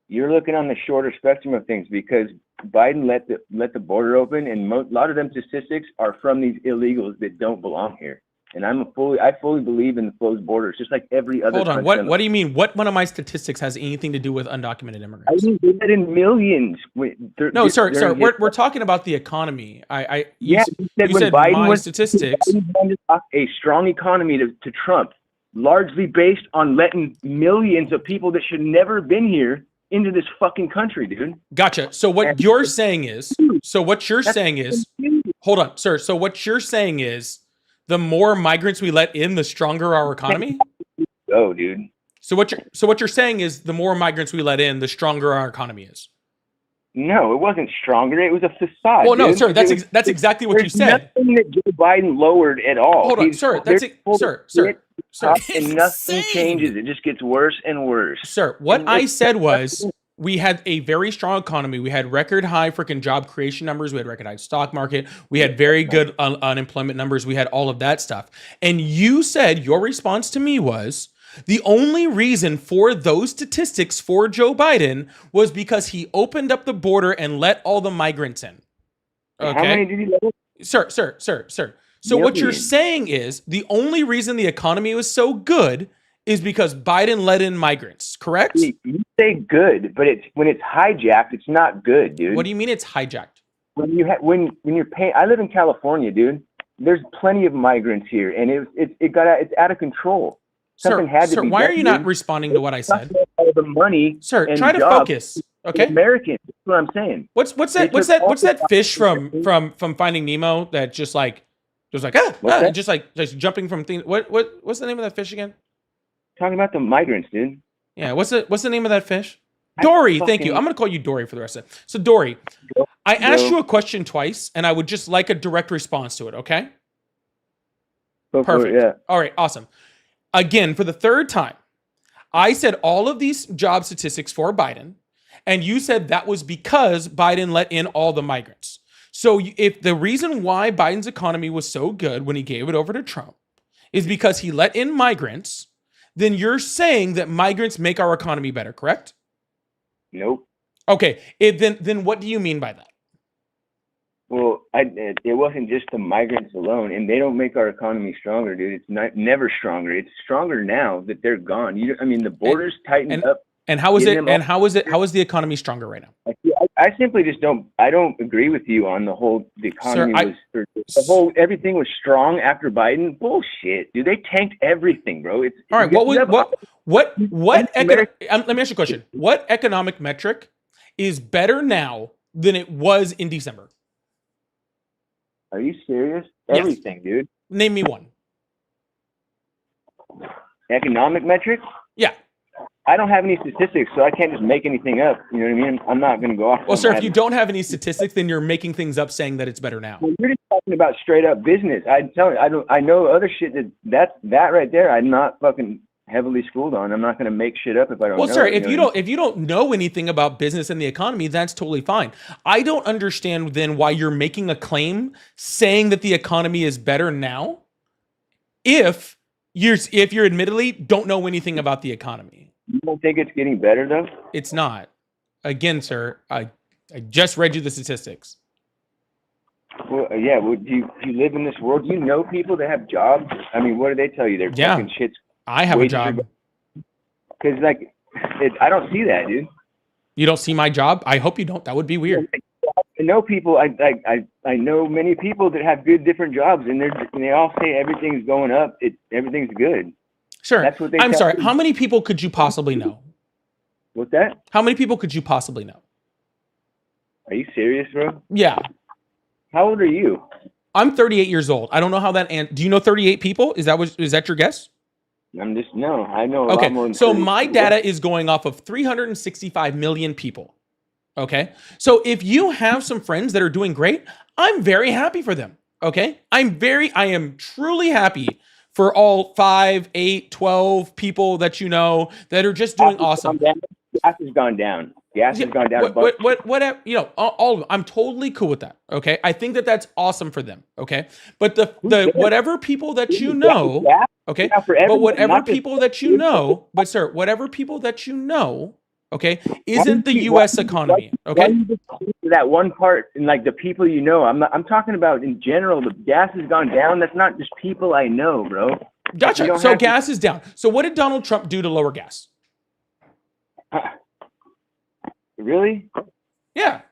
You're looking on the shorter spectrum of things because Biden let the border open, and a lot of them statistics are from these illegals that don't belong here. And I fully believe in the closed borders, just like every other. Hold on, what do you mean? What one of my statistics has anything to do with undocumented immigrants? I mean, they let in millions. No, sir, we're talking about the economy. You said Biden my was statistics. A strong economy to Trump, largely based on letting millions of people that should never have been here into this fucking country, dude. Gotcha. So what you're saying is, hold on, sir. So what you're saying is, the more migrants we let in, the stronger our economy? Oh, dude. So what you're saying is, the more migrants we let in, the stronger our economy is. No, it wasn't stronger. It was a facade. Well, no, dude. sir. That's exactly what you said. Nothing that Joe Biden lowered at all. Hold on, sir. And nothing changes. It just gets worse and worse. Sir, what I said was, we had a very strong economy. We had record high freaking job creation numbers. We had record high stock market. We had very good unemployment numbers. We had all of that stuff. And you said your response to me was the only reason for those statistics for Joe Biden was because he opened up the border and let all the migrants in. Okay. How many did you let? Sir. So what you're saying is the only reason the economy was so good is because Biden let in migrants, correct? You say good, but when it's hijacked, it's not good, dude. What do you mean it's hijacked? When you're paying, I live in California, dude. There's plenty of migrants here, and it's out of control. Sir, why are you not responding to what I said? All the money, sir, try to focus. Okay, Americans. That's what I'm saying. What's that fish from Finding Nemo that just jumping from things? What's the name of that fish again? Talking about the migrants, dude. Yeah, what's the name of that fish? Dory, thank you. I'm going to call you Dory for the rest of it. So Dory, I asked you a question twice, and I would just like a direct response to it, okay? Perfect. Yeah. All right, awesome. Again, for the third time, I said all of these job statistics for Biden, and you said that was because Biden let in all the migrants. So if the reason why Biden's economy was so good when he gave it over to Trump is because he let in migrants, then you're saying that migrants make our economy better, correct? Nope. Okay, then what do you mean by that? Well, it wasn't just the migrants alone, and they don't make our economy stronger, dude. It's never stronger. It's stronger now that they're gone. The borders tightened up. And how is it? And how is the economy stronger right now? I simply just don't. I don't agree with you on the economy. Sir, everything was strong after Biden. Bullshit, dude. They tanked everything, bro. It's all right. Let me ask you a question. What economic metric is better now than it was in December? Are you serious? Yes. Everything, dude. Name me one. Economic metric? Yeah. I don't have any statistics, so I can't just make anything up. You know what I mean? I'm not going to go off. Well, sir, if you don't have any statistics, then you're making things up saying that it's better now. Well, you're just talking about straight up business. I'm telling you, I know other shit that right there. I'm not fucking heavily schooled on. I'm not going to make shit up if I don't know. Well, sir, if you don't know anything about business and the economy, that's totally fine. I don't understand then why you're making a claim saying that the economy is better now if you're admittedly don't know anything about the economy. You don't think it's getting better though? It's not. Again, sir, I just read you the statistics. Well, yeah. Well, do you live in this world? Do you know people that have jobs? I mean, what do they tell you? They're fucking shit's. I have a job. Because I don't see that, dude. You don't see my job? I hope you don't. That would be weird. I know people. I know many people that have good different jobs, and they all say everything's going up. Everything's good. Sure. That's what they I'm sorry. me. How many people could you possibly know? What's that? How many people could you possibly know? Are you serious, bro? Yeah. How old are you? I'm 38 years old. I don't know how that. Do you know 38 people? Is that your guess? I know a okay, lot more than so 30 my people. data is going off of 365 million people. Okay, so if you have some friends that are doing great, I'm very happy for them. Okay, I am truly happy for all 5, 8, 12 people that you know that are just doing awesome. Gas has gone down. Gas has gone down. Whatever, all of them. I'm totally cool with that. Okay, I think that that's awesome for them. Okay, but the whatever people that you know. Okay, but whatever people that you know, sir, whatever people that you know, okay, isn't the U.S. economy, okay? That one part, and the people you know, I'm talking about in general. The gas has gone down. That's not just people I know, bro. Gotcha. So gas is down. So what did Donald Trump do to lower gas? Really? Yeah.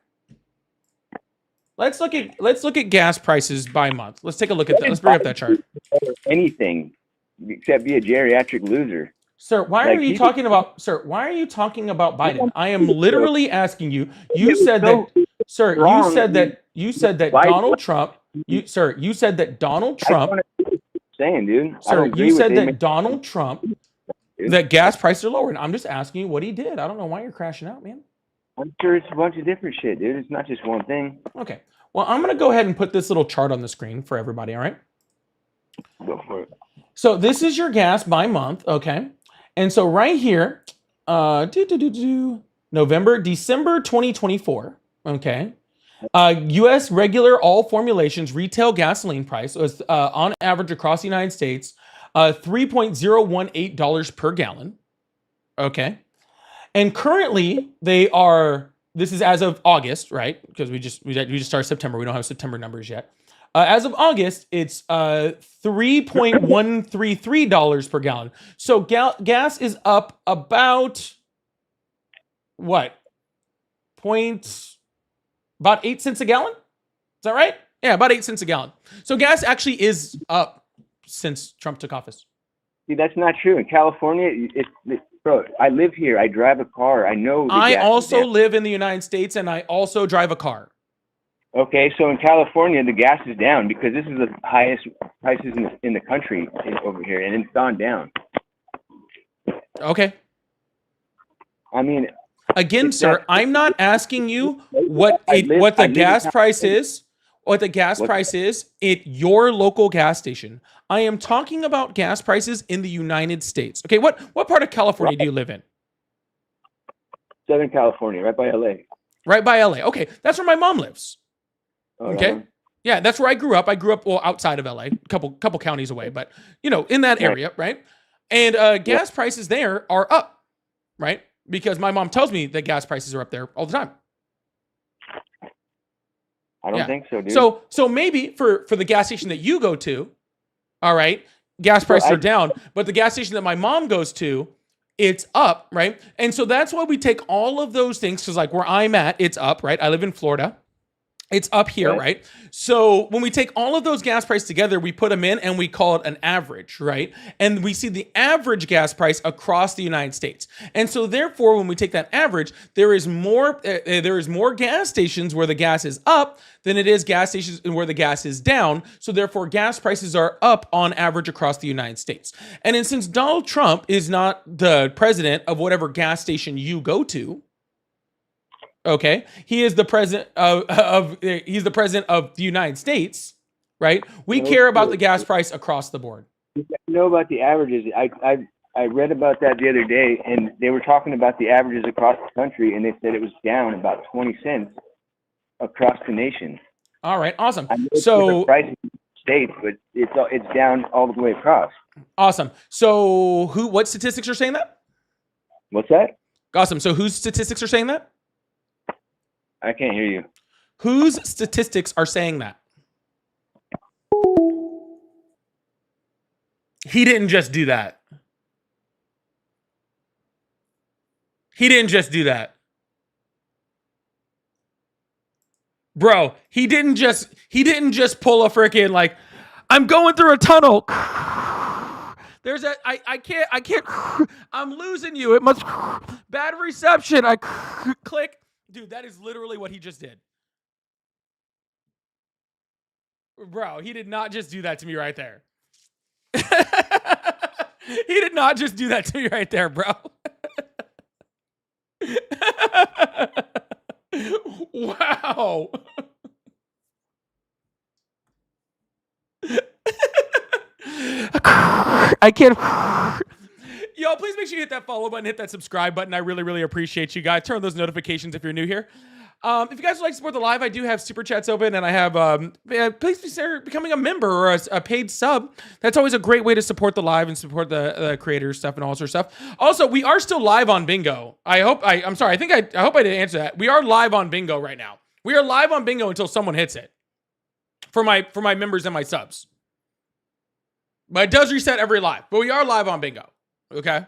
Let's look at gas prices by month. Let's take a look at that. Let's bring up that chart. Anything except be a geriatric loser. Sir, why are you talking about Biden? I am literally asking you. You said that Donald Trump. You said that Donald Trump. Saying, dude. Sir, you said that Donald Trump. That gas prices are lower, and I'm just asking you what he did. I don't know why you're crashing out, man. I'm sure it's a bunch of different shit, dude. It's not just one thing. Okay. Well, I'm gonna go ahead and put this little chart on the screen for everybody. All right. Go for it. So this is your gas by month, okay? And so right here, December 2024. Okay. U.S. regular all formulations retail gasoline price was on average across the United States $3.018 per gallon. Okay. And currently they are, this is as of August, right? Because we just started September. We don't have September numbers yet. As of August, it's $3.133 per gallon. So gas is up about what? About 8 cents a gallon? Is that right? Yeah, about 8 cents a gallon. So gas actually is up since Trump took office. See, that's not true. In California, bro, I live here. I drive a car. I know. I also live in the United States, and I also drive a car. Okay, so in California, the gas is down because this is the highest prices in the country over here, and it's gone down. Okay. I mean, again, sir, I'm not asking you what the gas price is. What the gas price is at your local gas station. I am talking about gas prices in the United States. Okay, what part of California do you live in? Southern California, right by LA. Right by LA. Okay, that's where my mom lives. Oh, okay. Yeah, that's where I grew up. I grew up outside of LA, a couple counties away, but in that area, right? And gas prices there are up, right? Because my mom tells me that gas prices are up there all the time. I don't think so, dude. So maybe for the gas station that you go to, all right, gas prices are down, but the gas station that my mom goes to, it's up, right? And so that's why we take all of those things, because like where I'm at, it's up, right? I live in Florida. It's up here, right? So when we take all of those gas prices together, we put them in and we call it an average, right? And we see the average gas price across the United States. And so therefore, when we take that average, there is more gas stations where the gas is up than it is gas stations where the gas is down. So therefore, gas prices are up on average across the United States. And then since Donald Trump is not the president of whatever gas station you go to, okay, he is the president he's the president of the United States, right? We care about the gas price across the board. You know about the averages. I read about that the other day, and they were talking about the averages across the country, and they said it was down about 20 cents across the nation. All right, awesome. So price states, but it's down all the way across. Awesome. So what statistics are saying that? What's that? Awesome. So whose statistics are saying that? I can't hear you. Whose statistics are saying that? He didn't just do that. He didn't just do that. Bro, he didn't just pull a freaking like, I'm going through a tunnel. There's I can't, I'm losing you. It must, bad reception. I click. Dude, that is literally what he just did. Bro, he did not just do that to me right there. He did not just do that to me right there, bro. Wow. I can't. Yo, please make sure you hit that follow button, hit that subscribe button. I really, really appreciate you guys. Turn on those notifications if you're new here. If you guys would like to support the live, I do have super chats open, and I have please consider becoming a member or a paid sub. That's always a great way to support the live and support the creators stuff and all sorts of stuff. Also, we are still live on Bingo. I hope I hope I didn't answer that. We are live on Bingo right now. We are live on Bingo until someone hits it for my members and my subs. But it does reset every live. But we are live on Bingo. Okay.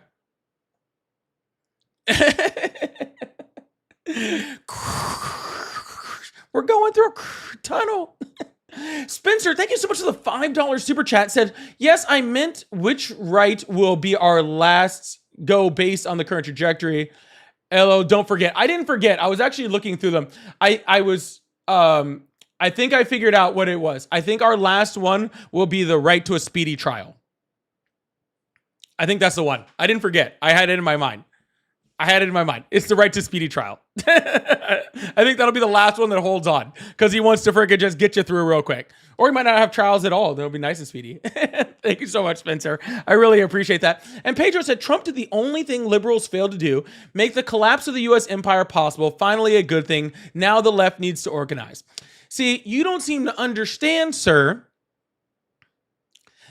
We're going through a tunnel. Spencer, thank you so much for the $5 super chat. Said, yes, I meant which right will be our last go based on the current trajectory. LO, don't forget. I didn't forget. I was actually looking through them. I think I figured out what it was. I think our last one will be the right to a speedy trial. I think that's the one. I didn't forget. I had it in my mind. I had it in my mind. It's the right to speedy trial. I think that'll be the last one that holds on because he wants to freaking just get you through real quick. Or he might not have trials at all. That'll be nice and speedy. Thank you so much, Spencer. I really appreciate that. And Pedro said, Trump did the only thing liberals failed to do, make the collapse of the U.S. empire possible. Finally, a good thing. Now the left needs to organize. See, you don't seem to understand, sir,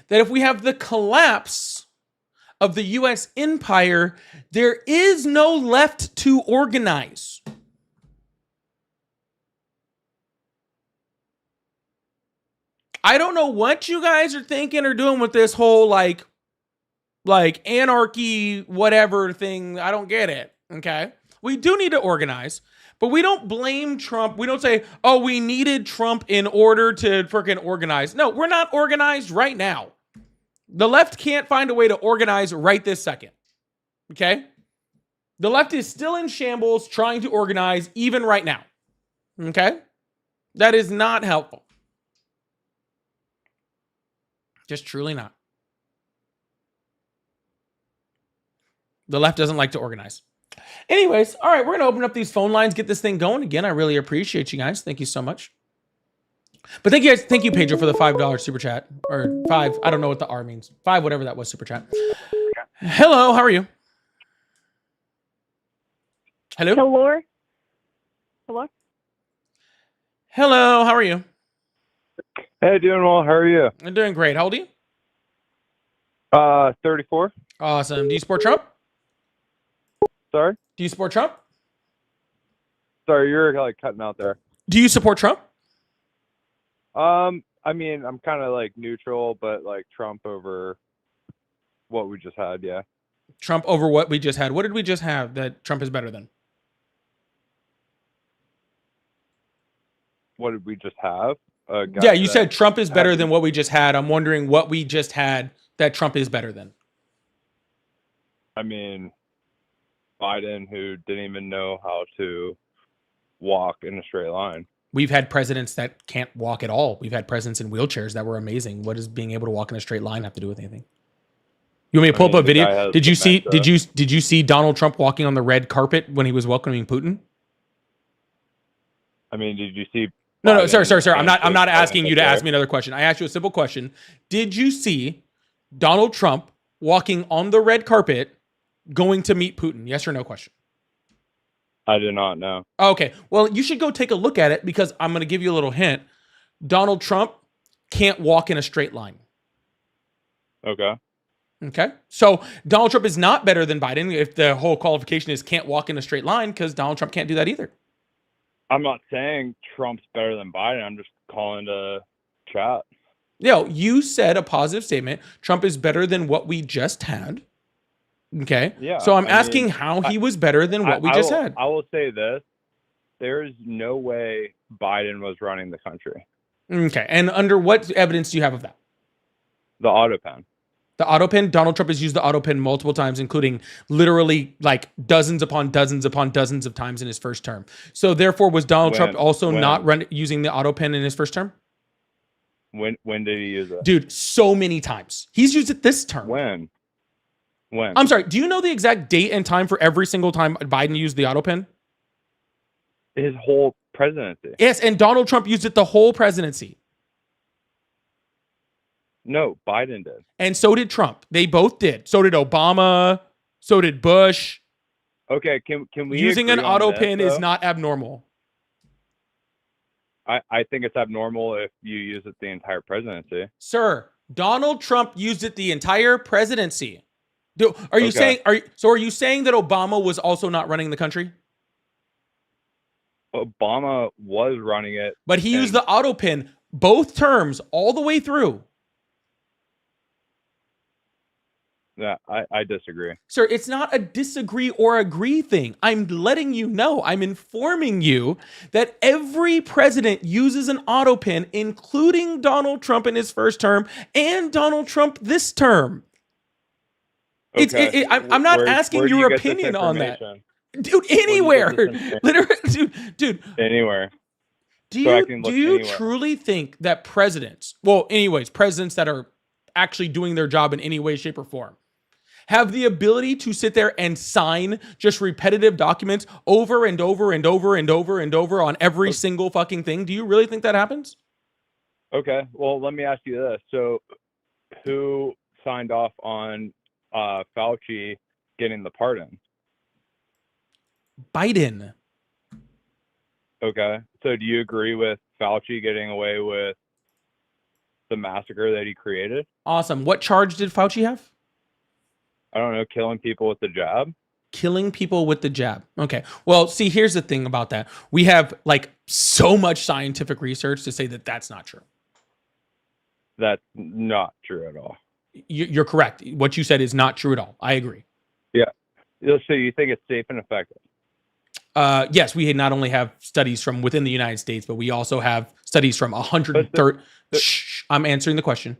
that if we have the collapse of the U.S. empire, there is no left to organize. I don't know what you guys are thinking or doing with this whole like anarchy, whatever thing. I don't get it. Okay. We do need to organize, but we don't blame Trump. We don't say, oh, we needed Trump in order to freaking organize. No, we're not organized right now. The left can't find a way to organize right this second. Okay? The left is still in shambles trying to organize even right now. Okay? That is not helpful. Just truly not. The left doesn't like to organize. Anyways, all right, we're going to open up these phone lines, get this thing going. Again, I really appreciate you guys. Thank you so much. But thank you guys. Thank you, Pedro, for the $5 super chat. Or 5. I don't know what the R means. 5, whatever that was, super chat. Hello, how are you? Hello? Hello? Hello? Hello, how are you? Hey, doing well. How are you? I'm doing great. How old are you? 34. Awesome. Do you support Trump? Sorry? Do you support Trump? Sorry, you're like cutting out there. Do you support Trump? I mean, I'm kind of like neutral, but like Trump over what we just had, yeah. Trump over what we just had. What did we just have that Trump is better than? What did we just have? Yeah, you said Trump is better than what we just had. I'm wondering what we just had that Trump is better than. I mean, Biden, who didn't even know how to walk in a straight line. We've had presidents that can't walk at all. We've had presidents in wheelchairs that were amazing. What does being able to walk in a straight line have to do with anything? You want me to pull up a video? Did you see Donald Trump walking on the red carpet when he was welcoming Putin? I mean, did you see? No, sorry. I'm not asking you to ask me another question. I asked you a simple question. Did you see Donald Trump walking on the red carpet going to meet Putin? Yes or no question? I did not know. Okay. Well, you should go take a look at it because I'm going to give you a little hint. Donald Trump can't walk in a straight line. Okay. Okay. So Donald Trump is not better than Biden if the whole qualification is can't walk in a straight line, because Donald Trump can't do that either. I'm not saying Trump's better than Biden. I'm just calling to chat. You said a positive statement. Trump is better than what we just had. Okay. Yeah. So I'm asking how he was better than what we just had. I will say this. There's no way Biden was running the country. Okay. And under what evidence do you have of that? The auto pen. The auto pen, Donald Trump has used the auto pen multiple times, including literally like dozens upon dozens upon dozens of times in his first term. So therefore, was Donald Trump also not using the auto pen in his first term? When did he use it? Dude, so many times. He's used it this term. When? I'm sorry. Do you know the exact date and time for every single time Biden used the auto pen? His whole presidency. Yes, and Donald Trump used it the whole presidency. No, Biden did. And so did Trump. They both did. So did Obama. So did Bush. Okay, can we using an auto pen though? is not abnormal. I think it's abnormal if you use it the entire presidency. Sir, Donald Trump used it the entire presidency. Are you saying are you saying that Obama was also not running the country? Obama was running it. But he used the auto pen both terms all the way through. Yeah, I disagree. Sir, it's not a disagree or agree thing. I'm letting you know, I'm informing you that every president uses an auto pen, including Donald Trump in his first term and Donald Trump this term. Okay. I'm not asking your opinion on that. Dude, anywhere. Literally, dude. Anywhere. Do you truly think that presidents that are actually doing their job in any way, shape, or form have the ability to sit there and sign just repetitive documents over and over and over and over and over on every single fucking thing? Do you really think that happens? Okay. Well, let me ask you this. So who signed off on Fauci getting the pardon? Biden. Okay. So do you agree with Fauci getting away with the massacre that he created? Awesome. What charge did Fauci have? I don't know, killing people with the jab? Killing people with the jab. Okay. Well, see, here's the thing about that. We have like so much scientific research to say that that's not true. That's not true at all. You're correct. What you said is not true at all. I agree. Yeah. So you think it's safe and effective? Yes, we not only have studies from within the United States, but we also have studies from 130. I'm answering the question.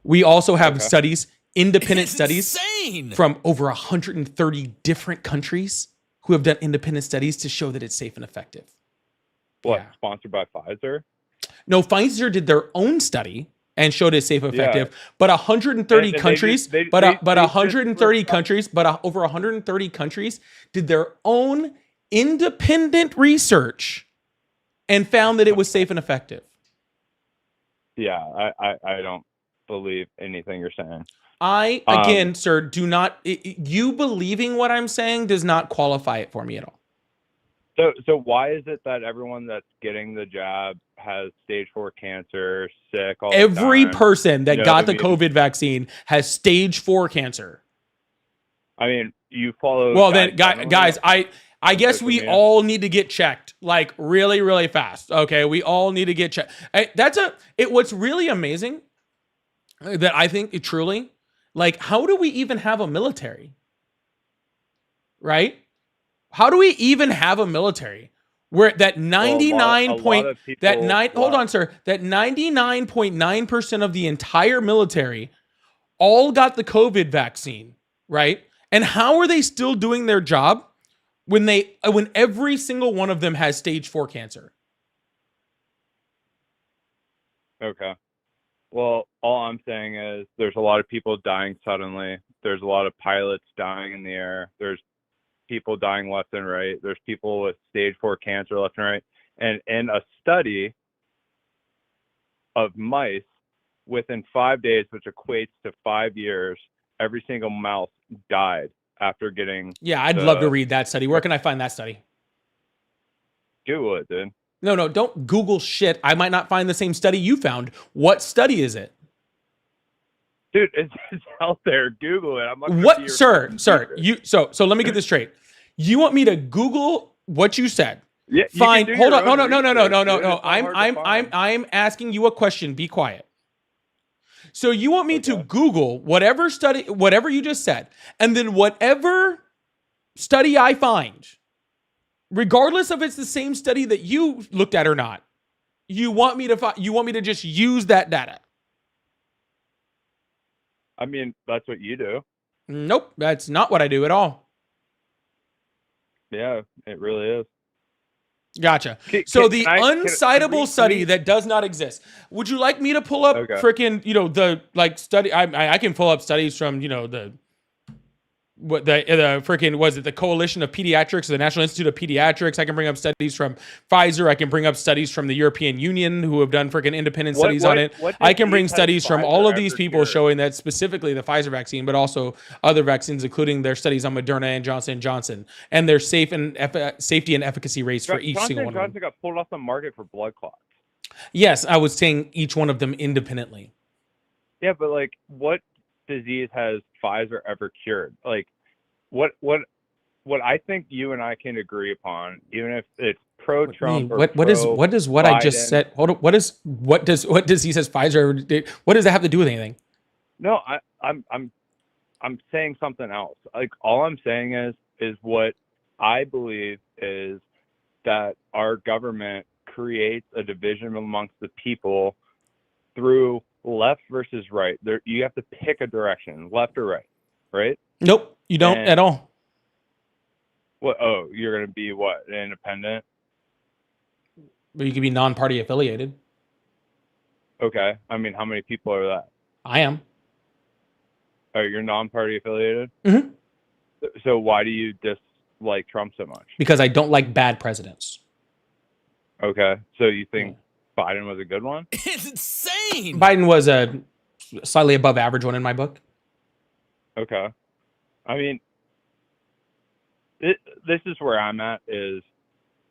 We also have studies, independent studies from over 130 different countries who have done independent studies to show that it's safe and effective. What, sponsored by Pfizer? No, Pfizer did their own study and showed it's safe and effective, but 130 countries, over 130 countries did their own independent research and found that it was safe and effective. Yeah, I don't believe anything you're saying. Again, sir, do not, you believing what I'm saying does not qualify it for me at all. So why is it that everyone that's getting the jab has stage 4 cancer, sick all the time? Every person that got the COVID vaccine has stage 4 cancer. I mean, you follow. Well, then, guys, I guess we all need to get checked, like really, really fast. Okay, we all need to get checked. What's really amazing that I think it truly, like, how do we even have a military? Right? How do we even have a military where that 99.9% of the entire military all got the COVID vaccine, right? And how are they still doing their job when every single one of them has stage 4 cancer? Okay. Well, all I'm saying is there's a lot of people dying suddenly. There's a lot of pilots dying in the air. There's people dying left and right. There's people with stage 4 cancer left and right. And in a study of mice, within 5 days, which equates to 5 years, every single mouse died after getting. Yeah, I'd love to read that study. Where can I find that study? Google it, dude. No, don't Google shit. I might not find the same study you found. What study is it? Dude, it's out there. Google it. I'm not what, sir? So let me get this straight. You want me to Google what you said? Yeah. Fine. Hold on. No. I'm asking you a question. Be quiet. So you want me to Google whatever study, whatever you just said, and then whatever study I find, regardless if it's the same study that you looked at or not, you want me to just use that data? I mean, that's what you do. Nope, that's not what I do at all. Yeah, it really is. Gotcha. So the uncitable study that does not exist. Would you like me to pull up freaking, the like study? I can pull up studies from, the freaking, was it the Coalition of Pediatrics, the National Institute of Pediatrics? I can bring up studies from Pfizer. I can bring up studies from the European Union who have done freaking independent studies on it. I can bring studies from all of these people showing that specifically the Pfizer vaccine, but also other vaccines, including their studies on Moderna and Johnson & Johnson, and their safety and efficacy rates for each single one of them. Johnson got pulled off the market for blood clots. Yes, I was saying each one of them independently. Yeah, but like, what disease has Pfizer ever cured? Like, what I think you and I can agree upon, even if it's pro-Trump or what does what I just said? Hold on. What disease has Pfizer ever did? What does that have to do with anything? No, I'm saying something else. Like, all I'm saying is what I believe is that our government creates a division amongst the people through left versus right. You have to pick a direction, left or right, right? Nope, you don't at all. What? Oh, you're going to be what? An independent? But you can be non-party affiliated. Okay. I mean, how many people are that? I am. Oh, you're non-party affiliated? Mhm. So why do you dislike Trump so much? Because I don't like bad presidents. Okay. So you think Biden was a good one? It's insane. Biden was a slightly above average one in my book. Okay. I mean, this is where I'm at. Is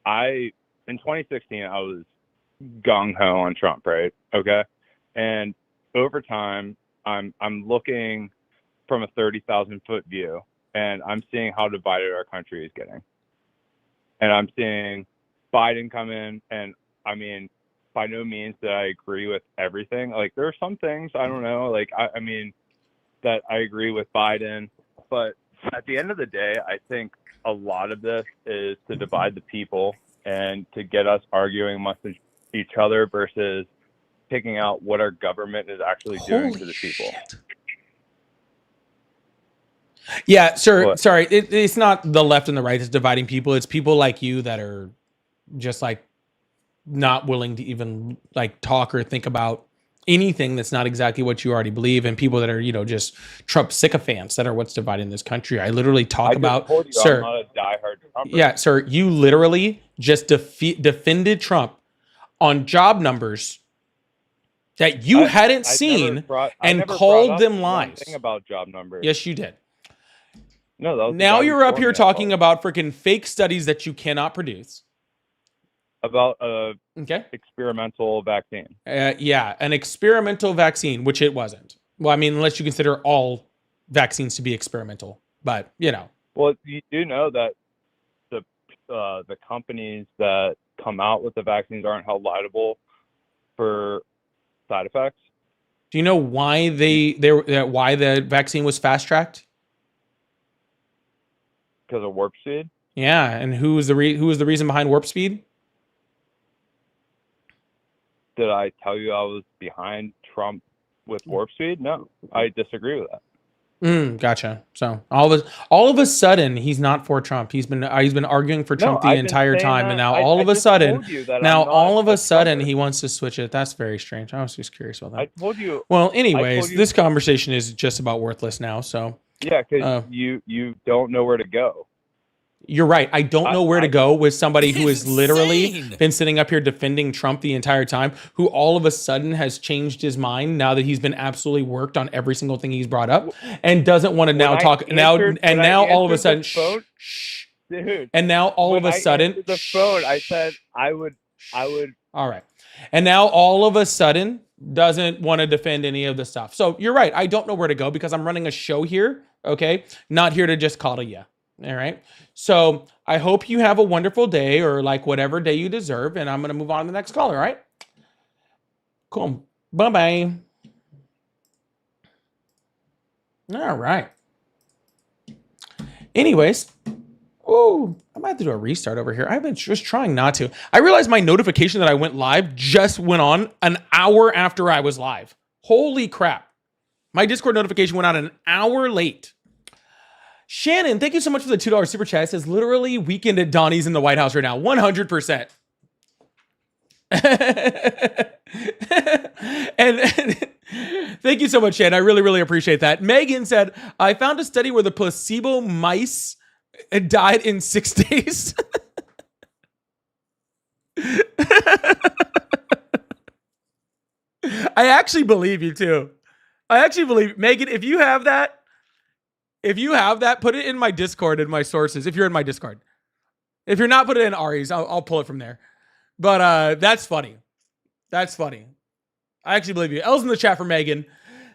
in 2016 I was gung ho on Trump, right? Okay, and over time I'm looking from a 30,000 foot view, and I'm seeing how divided our country is getting, and I'm seeing Biden come in, and I mean, by no means that I agree with everything. Like there are some things I don't know, like I mean that I agree with Biden, but at the end of the day, I think a lot of this is to divide the people and to get us arguing amongst each other versus picking out what our government is actually doing to the people. Shit. Yeah, sir. What? Sorry, it's not the left and the right that's dividing people. It's people like you that are just like not willing to even like talk or think about anything that's not exactly what you already believe, and people that are, you know, just Trump sycophants that are what's dividing this country. I literally talk about, told you sir. I'm not a diehard Trumper. Yeah, sir. You literally just defended Trump on job numbers that you hadn't seen and called them lies. Thing about job numbers. Yes, you did. No, that was now you're up here talking about freaking fake studies that you cannot produce. About experimental vaccine. Yeah, an experimental vaccine, which it wasn't. Well, I mean, unless you consider all vaccines to be experimental, but you know. Well, you do know that the companies that come out with the vaccines aren't held liable for side effects. Do you know why why the vaccine was fast tracked? Because of warp speed. Yeah, and who was the reason behind warp speed? Did I tell you I was behind Trump with warp speed? No, I disagree with that. Gotcha. So all of a sudden he's not for Trump. He's been arguing for Trump the entire time, and now all of a sudden he wants to switch it. That's very strange. I was just curious about that. I told you. Well, anyways, this conversation is just about worthless now. So yeah, because you don't know where to go. You're right. I don't know where to go with somebody who has literally been sitting up here defending Trump the entire time, who all of a sudden has changed his mind now that he's been absolutely worked on every single thing he's brought up, and doesn't want to now talk now all of a sudden dude. And now all of a sudden the phone, I said I would. All right. And now all of a sudden doesn't want to defend any of the stuff. So you're right. I don't know where to go because I'm running a show here. Okay. Not here to just coddle you. All right. So I hope you have a wonderful day, or like whatever day you deserve. And I'm going to move on to the next caller. All right. Cool. Bye-bye. All right. Anyways. Oh, I might have to do a restart over here. I've been just trying not to. I realized my notification that I went live just went on an hour after I was live. Holy crap. My Discord notification went out an hour late. Shannon, thank you so much for the $2 super chat. It says literally weekend at Donnie's in the White House right now. 100%. and thank you so much, Shannon. I really, really appreciate that. Megan said, I found a study where the placebo mice died in 6 days. I actually believe you too. I actually believe, Megan, if you have that, put it in my Discord in my sources. If you're in my Discord, if you're not, put it in Ari's. I'll pull it from there. But that's funny. That's funny. I actually believe you. L's in the chat for Megan.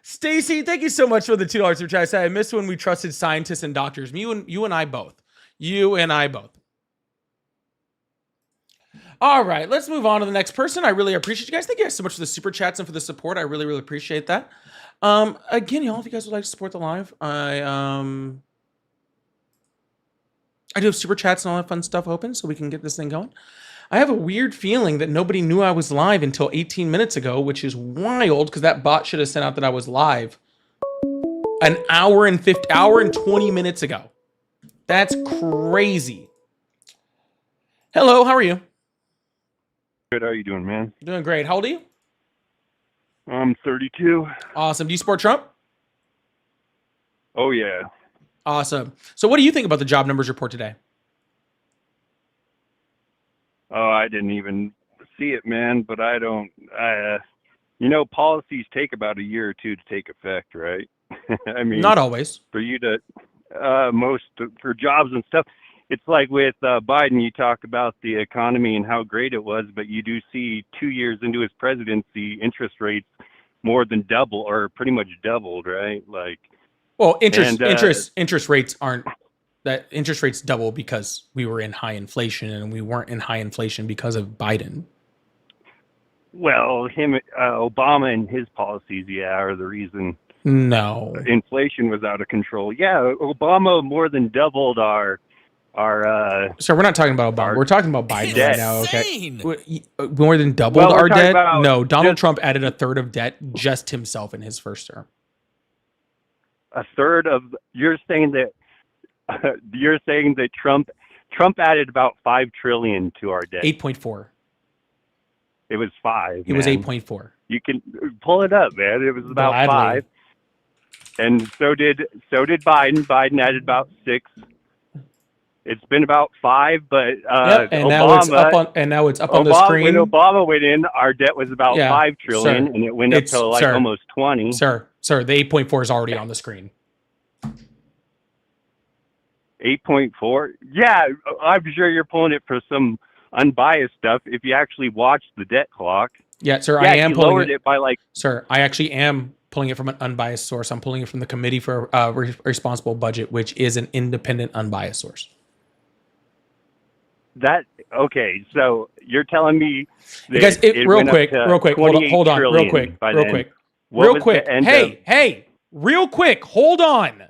Stacy, thank you so much for the $2 super chat. I said I missed when we trusted scientists and doctors. You and I both. You and I both. All right, let's move on to the next person. I really appreciate you guys. Thank you guys so much for the super chats and for the support. I really, really appreciate that. Again, y'all, if you guys would like to support the live, I do have super chats and all that fun stuff open so we can get this thing going. I have a weird feeling that nobody knew I was live until 18 minutes ago, which is wild because that bot should have sent out that I was live an hour and 20 minutes ago. That's crazy. Hello, how are you? Good. How you doing, man? Doing great. How old are you? I'm 32. Awesome. Do you support Trump? Oh yeah. Awesome. So what do you think about the job numbers report today? Oh, I didn't even see it, man. But I don't. Policies take about a year or two to take effect, right? I mean, Not always. for you to for jobs and stuff. It's like with Biden, you talk about the economy and how great it was, but you do see 2 years into his presidency, interest rates more than double or pretty much doubled, right? Like, well, interest rates aren't that interest rates double because we were in high inflation, and we weren't in high inflation because of Biden. Well, Obama and his policies, are the reason. No, inflation was out of control. Yeah, Obama more than doubled our. So we're not talking about Obama. We're talking about Biden right now. Okay, more than doubled Well, our debt. about No, Donald Trump added a third of debt just himself in his first term. A third of you're saying that Trump added about $5 trillion to our debt. 8.4. It was 5. It was 8.4. You can pull it up, man. It was about Gladly. 5. And so did Biden. Biden added about 6. It's been about 5, but and Obama, now it's up on the screen. When Obama went in, our debt was about $5 trillion, and it went up to almost 20. Sir, the 8.4 is already on the screen. 8.4? Yeah, I'm sure you're pulling it for some unbiased stuff. If you actually watch the debt clock. Yeah, sir, I am pulling lowered it by like. Sir, I actually am pulling it from an unbiased source. I'm pulling it from the Committee for Responsible Budget, which is an independent, unbiased source. Okay, so you're telling me that because real quick, hold on, real quick. Hey, real quick, hold on.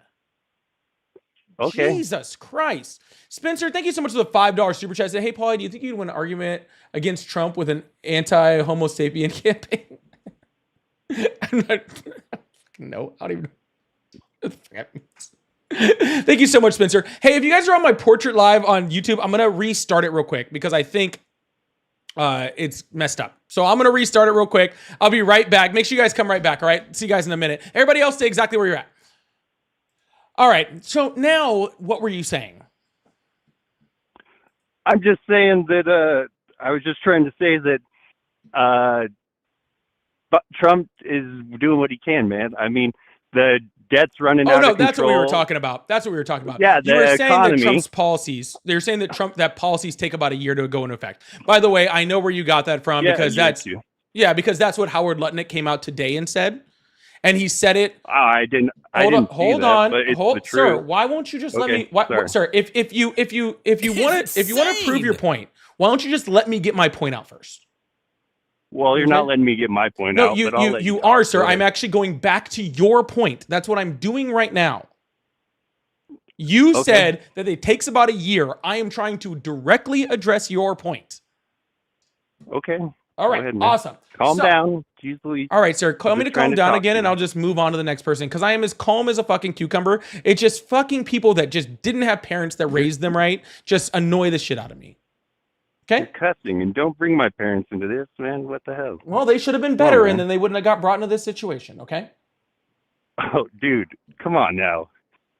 Okay. Jesus Christ. Spencer, thank you so much for the $5 super chat. Say, hey, Paulie, do you think you'd win an argument against Trump with an anti-Homo sapien campaign? No, I don't even know. Thank you so much, Spencer. Hey, if you guys are on my portrait live on YouTube, I'm going to restart it real quick because I think it's messed up. So I'm going to restart it real quick. I'll be right back. Make sure you guys come right back. All right. See you guys in a minute. Everybody else stay exactly where you're at. All right. So now what were you saying? I'm just saying that I was just trying to say that but Trump is doing what he can, man. I mean, the debt's running out of control. That's what we were talking about. Yeah, you were saying economy. that Trump's policies. They're saying that policies take about a year to go into effect. By the way, I know where you got that from because that's what Howard Lutnick came out today and said. And he said it. I didn't. Hold on, sir. Why won't you just let me? Sir, if you want to prove your point, why don't you just let me get my point out first? Well, you're not letting me get my point out. No, you are, sir. I'm actually going back to your point. That's what I'm doing right now. You said that it takes about a year. I am trying to directly address your point. Okay. All right. Ahead, awesome. Calm down. All right, sir. Tell me to calm down again, and I'll just move on to the next person because I am as calm as a fucking cucumber. It's just fucking people that just didn't have parents that raised them right just annoy the shit out of me. Okay? You're cussing, and don't bring my parents into this, man. What the hell? Well, they should have been better, and then they wouldn't have got brought into this situation, okay? Oh, dude. Come on now.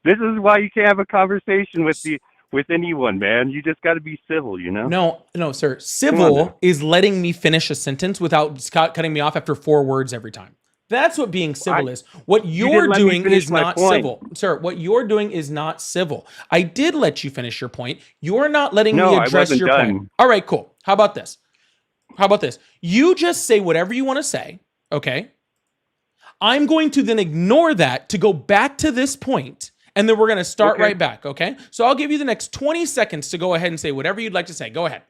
This is why you can't have a conversation with anyone, man. You just got to be civil, you know? No, sir. Civil is letting me finish a sentence without cutting me off after 4 words every time. That's what being civil is. What you're doing is not civil. Sir, what you're doing is not civil. I did let you finish your point. You're not letting me address your point. All right, cool. How about this? You just say whatever you want to say, okay? I'm going to then ignore that to go back to this point, and then we're going to start right back, okay? So I'll give you the next 20 seconds to go ahead and say whatever you'd like to say. Go ahead.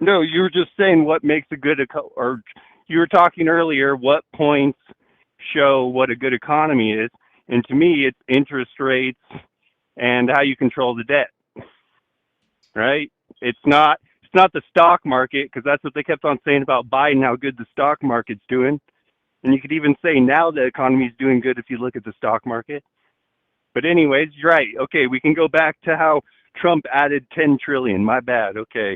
No, you were just saying what makes a good, or you were talking earlier, what points show what a good economy is. And to me, it's interest rates and how you control the debt, right? It's not the stock market, because that's what they kept on saying about Biden, how good the stock market's doing. And you could even say now the economy is doing good if you look at the stock market. But anyways, you're right. Okay, we can go back to how Trump added 10 trillion. My bad. Okay.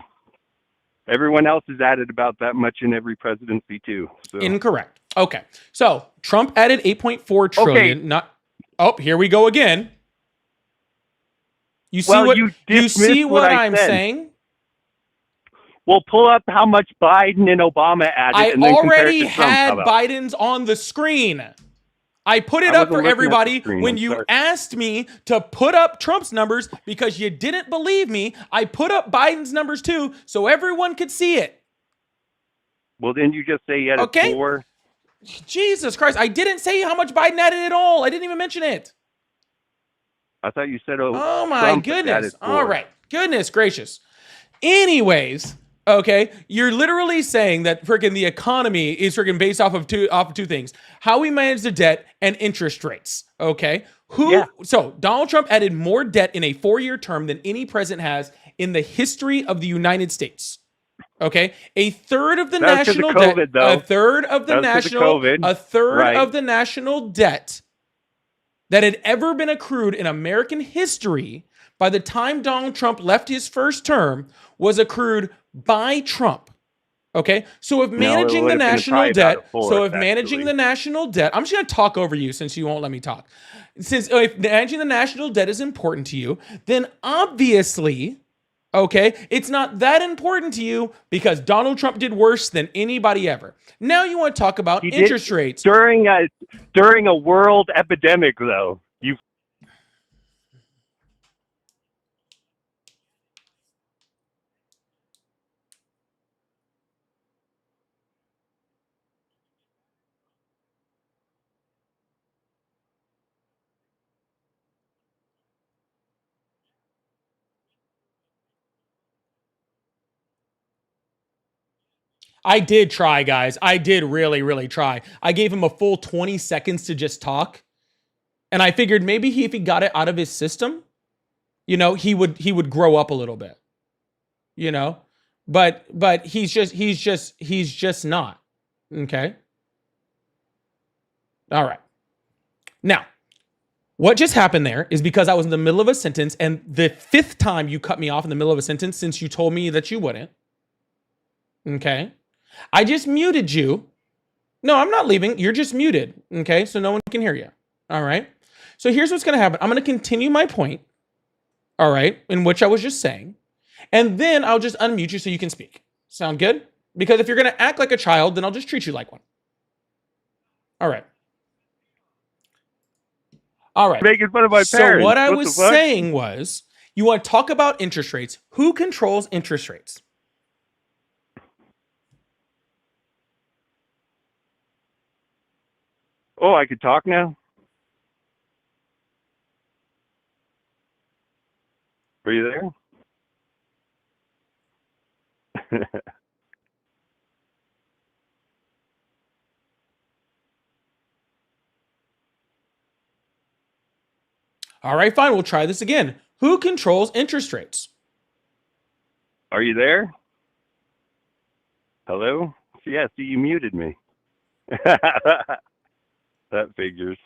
Everyone else has added about that much in every presidency too. So. Incorrect. Okay. So Trump added 8.4 trillion. Oh, here we go again. You see Well, what you you see dismissed what what I I'm said. saying? Well, pull up how much Biden and Obama added, I and then compare it already to Trump. How had about? Biden's on the screen. I put it I up wasn't for looking at the everybody screen, when I'm you sorry. asked me to put up Trump's numbers because you didn't believe me. I put up Biden's numbers too so everyone could see it. Well, didn't you just say you had Okay. a 4? Jesus Christ. I didn't say how much Biden added at all. I didn't even mention it. I thought you said Oh my Trump goodness. added 4. All right. Goodness gracious. Anyways, okay, you're literally saying that freaking the economy is freaking based off of two things: how we manage the debt and interest rates. Okay, So Donald Trump added more debt in a 4-year term than any president has in the history of the United States. Okay, a third of the That was 'cause of national COVID, debt, though. a third of the That was 'cause of national, COVID. a third Right. of the national debt that had ever been accrued in American history by the time Donald Trump left his first term was accrued by Trump. Okay, so if managing the national debt, I'm just going to talk over you since you won't let me talk. Since if managing the national debt is important to you, then obviously, okay, it's not that important to you because Donald Trump did worse than anybody ever. Now you want to talk about interest rates during a world epidemic, though. I did try, guys. I did really, really try. I gave him a full 20 seconds to just talk. And I figured maybe if he got it out of his system, he would grow up a little bit. But he's just not. Okay? All right. Now, what just happened there is because I was in the middle of a sentence, and the 5th time you cut me off in the middle of a sentence since you told me that you wouldn't. Okay? I just muted you. No, I'm not leaving. You're just muted. Okay? So no one can hear you. All right? So here's what's going to happen. I'm going to continue my point. All right? In which I was just saying. And then I'll just unmute you so you can speak. Sound good? Because if you're going to act like a child, then I'll just treat you like one. All right. All right. Making fun of my parents. So what I was saying was, you want to talk about interest rates. Who controls interest rates? Oh, I could talk now? Are you there? All right, fine. We'll try this again. Who controls interest rates? Are you there? Hello? Yeah, see, you muted me. That figures.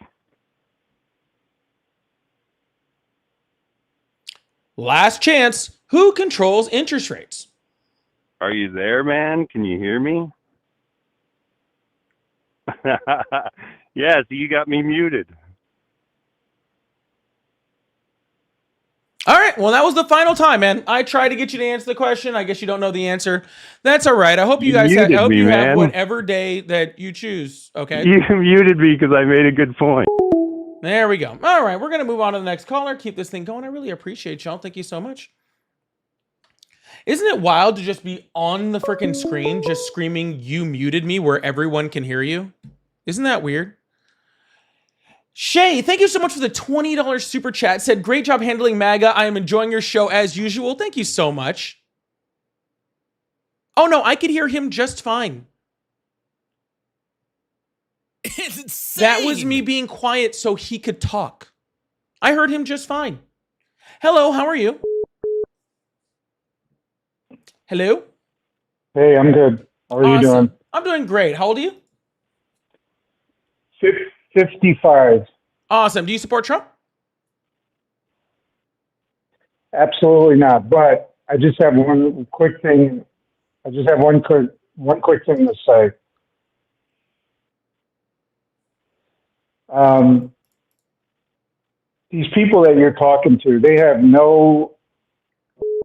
Last chance. Who controls interest rates? Are you there, man? Can you hear me? Yeah, so you got me muted. All right. Well, that was the final time, man. I tried to get you to answer the question. I guess you don't know the answer. That's all right. I hope you guys have whatever day that you choose. Okay. You muted me because I made a good point. There we go. All right. We're going to move on to the next caller. Keep this thing going. I really appreciate y'all. Thank you so much. Isn't it wild to just be on the freaking screen, just screaming, "You muted me," where everyone can hear you? Isn't that weird? Shay, thank you so much for the $20 super chat. Said, great job handling MAGA. I am enjoying your show as usual. Thank you so much. Oh, no, I could hear him just fine. It's insane. That was me being quiet so he could talk. I heard him just fine. Hello, how are you? Hello? Hey, I'm good. How are you doing? I'm doing great. How old are you? 55. Awesome. Do you support Trump? Absolutely not. But I just have one quick thing. I just have one quick thing to say. these people that you're talking to, they have no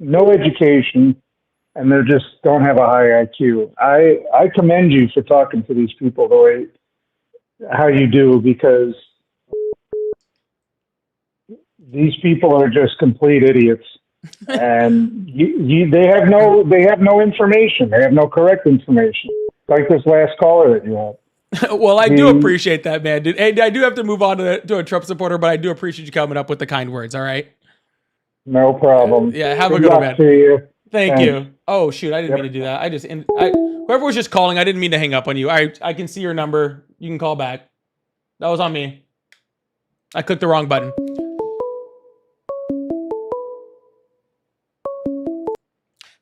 education, and they just don't have a high IQ. I commend you for talking to these people the way how you do, because these people are just complete idiots, and they have no information. They have no correct information, like this last caller that you had. Well, I do appreciate that, man, dude. And I do have to move on to a Trump supporter, but I do appreciate you coming up with the kind words. All right. No problem. Yeah, have a good one, man. To you. Thank you. Oh shoot, I didn't mean to do that. Whoever was just calling, I didn't mean to hang up on you. I can see your number. You can call back. That was on me. I clicked the wrong button.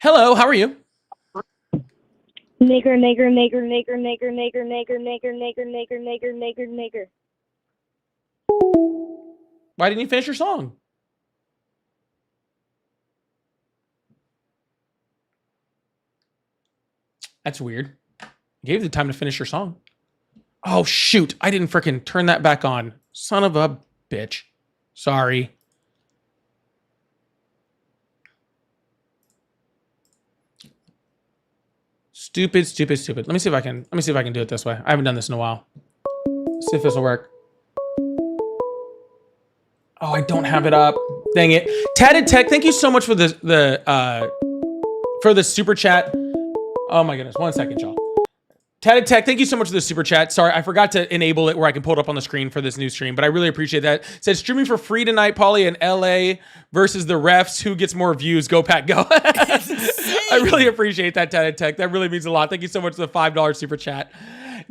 Hello, how are you? Nigger, nigger, nigger, nigger, nigger, nigger, nigger, nigger, nigger, nigger, nigger, nigger, nigger. Why didn't you finish your song? That's weird. I gave you the time to finish your song. Oh, shoot. I didn't freaking turn that back on. Son of a bitch. Sorry. Stupid, stupid, stupid. Let me see if I can do it this way. I haven't done this in a while. Let's see if this will work. Oh, I don't have it up. Dang it. Tatted Tech, thank you so much for the super chat. Oh my goodness. 1 second, y'all. Tatted Tech, thank you so much for the super chat. Sorry, I forgot to enable it where I can pull it up on the screen for this new stream, but I really appreciate that. It says streaming for free tonight, Paulie, in LA versus the refs. Who gets more views? Go Pack, go. I really appreciate that, Tatted Tech. That really means a lot. Thank you so much for the $5 super chat.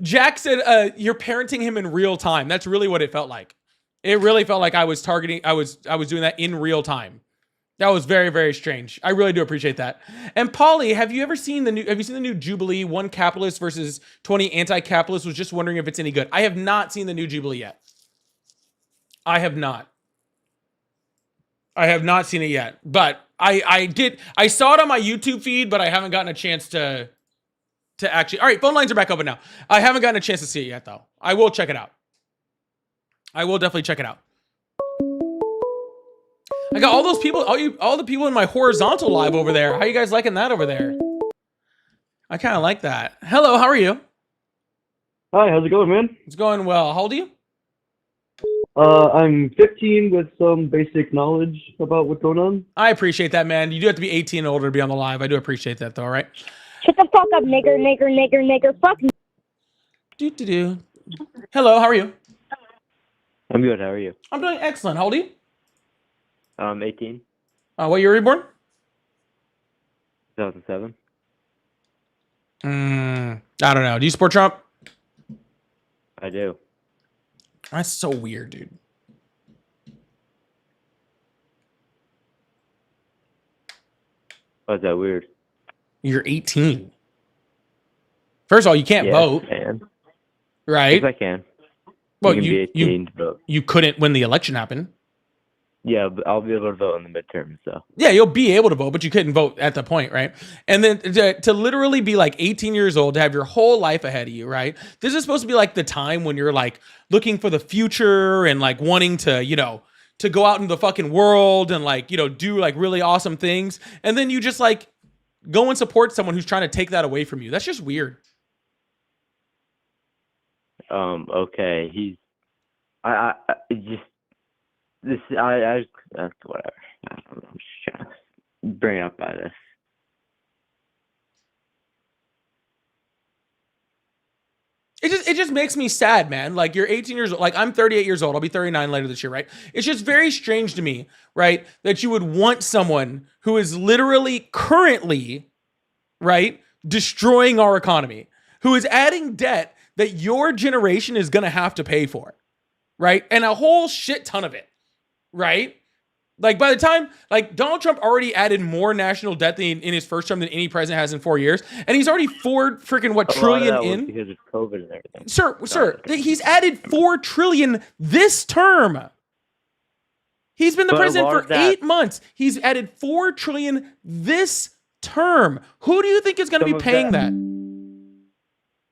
Jack said, you're parenting him in real time. That's really what it felt like. It really felt like I was doing that in real time. That was very, very strange. I really do appreciate that. And Paulie, have you seen the new Jubilee? 1 capitalist versus 20 anti-capitalist. Was just wondering if it's any good. I have not seen the new Jubilee yet. I have not seen it yet. But I saw it on my YouTube feed, but I haven't gotten a chance to actually. All right, phone lines are back open now. I haven't gotten a chance to see it yet, though. I will check it out. I will definitely check it out. I got all those people, all the people in my horizontal live over there. How you guys liking that over there? I kind of like that. Hello, how are you? Hi, how's it going, man? It's going well. How old are you? I'm 15 with some basic knowledge about what's going on. I appreciate that, man. You do have to be 18 and older to be on the live. I do appreciate that, though, all right? Shut the fuck up, nigger, nigger, nigger, nigger, fuck. Do. Hello, how are you? I'm good, how are you? I'm doing excellent. How old are you? 18. What year were you born? 2007. I don't know. Do you support Trump? I do. That's so weird, dude. Why's that weird? You're 18. First of all, you can't vote. I can. Right? Yes, I can. Well, you can be 18 to vote. You couldn't when the election happened. Yeah, but I'll be able to vote in the midterms, so. Yeah, you'll be able to vote, but you couldn't vote at the point, right? And then to literally be like 18 years old, to have your whole life ahead of you, right? This is supposed to be like the time when you're like looking for the future and like wanting to, to go out in the fucking world and like, do like really awesome things. And then you just like go and support someone who's trying to take that away from you. That's just weird. Okay. That's whatever. I'm just trying to bring it up by this. It just makes me sad, man. Like, you're 18 years old. Like, I'm 38 years old. I'll be 39 later this year, right? It's just very strange to me, right, that you would want someone who is literally currently, right, destroying our economy, who is adding debt that your generation is going to have to pay for, right? And a whole shit ton of it, right? Like, by the time, like, Donald Trump already added more national debt in his first term than any president has in 4 years. And he's already trillion in. Because of COVID and everything. Sir, he's added $4 trillion this term. He's been the president for 8 months. He's added $4 trillion this term. Who do you think is going to be paying that?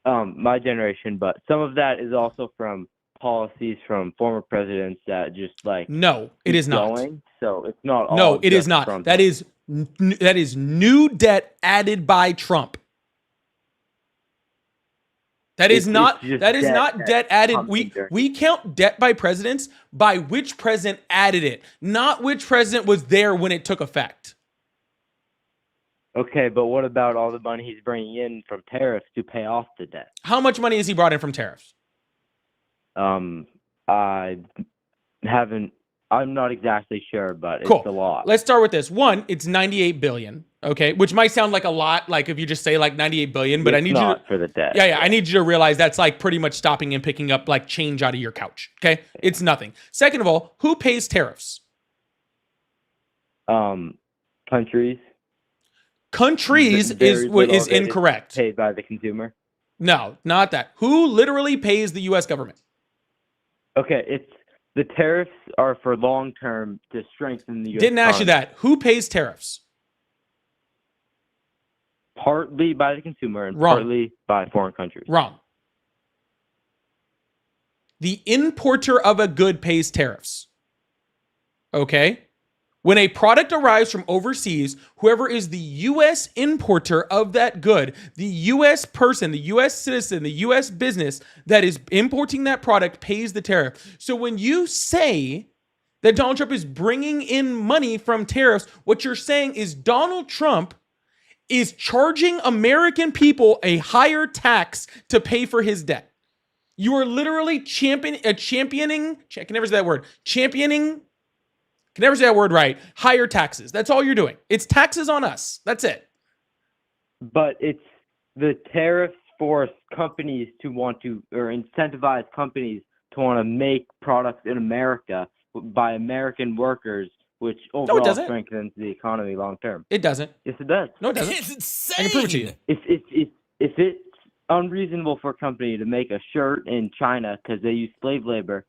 My generation, but some of that is also from policies from former presidents that just like No, it keep is not. going. So it's not all. No, it is just not. Trump. That is new debt added by Trump. That is not debt added. We count debt by presidents by which president added it, not which president was there when it took effect. Okay, but what about all the money he's bringing in from tariffs to pay off the debt? How much money has he brought in from tariffs? I haven't. I'm not exactly sure, but Cool. it's a lot. Let's start with this. One, it's 98 billion. Okay, which might sound like a lot, like if you just say like 98 billion, but It's I need not you to, for the debt. Yeah, I need you to realize that's like pretty much stopping and picking up like change out of your couch. Okay, it's nothing. Second of all, who pays tariffs? Countries. Countries is incorrect. Paid by the consumer. No, not that. Who literally pays the U.S. government? Okay, it's the tariffs are for long term to strengthen the U.S. Didn't ask you economy. that. Who pays tariffs? Partly by the consumer and Wrong. partly by foreign countries. Wrong. The importer of a good pays tariffs. Okay? When a product arrives from overseas, whoever is the U.S. importer of that good, the U.S. person, the U.S. citizen, the U.S. business that is importing that product pays the tariff. So when you say that Donald Trump is bringing in money from tariffs, what you're saying is Donald Trump is charging American people a higher tax to pay for his debt. You are literally championing, I can never say that word, can never say that word right. Higher taxes. That's all you're doing. It's taxes on us. That's it. But it's the tariffs force companies to want to, or incentivize companies to want to make products in America by American workers, which overall doesn't. strengthens the economy long term. It doesn't. Yes, it does. No, it doesn't. It's insane. I can prove it to you. If it's unreasonable for a company to make a shirt in China because they use slave labor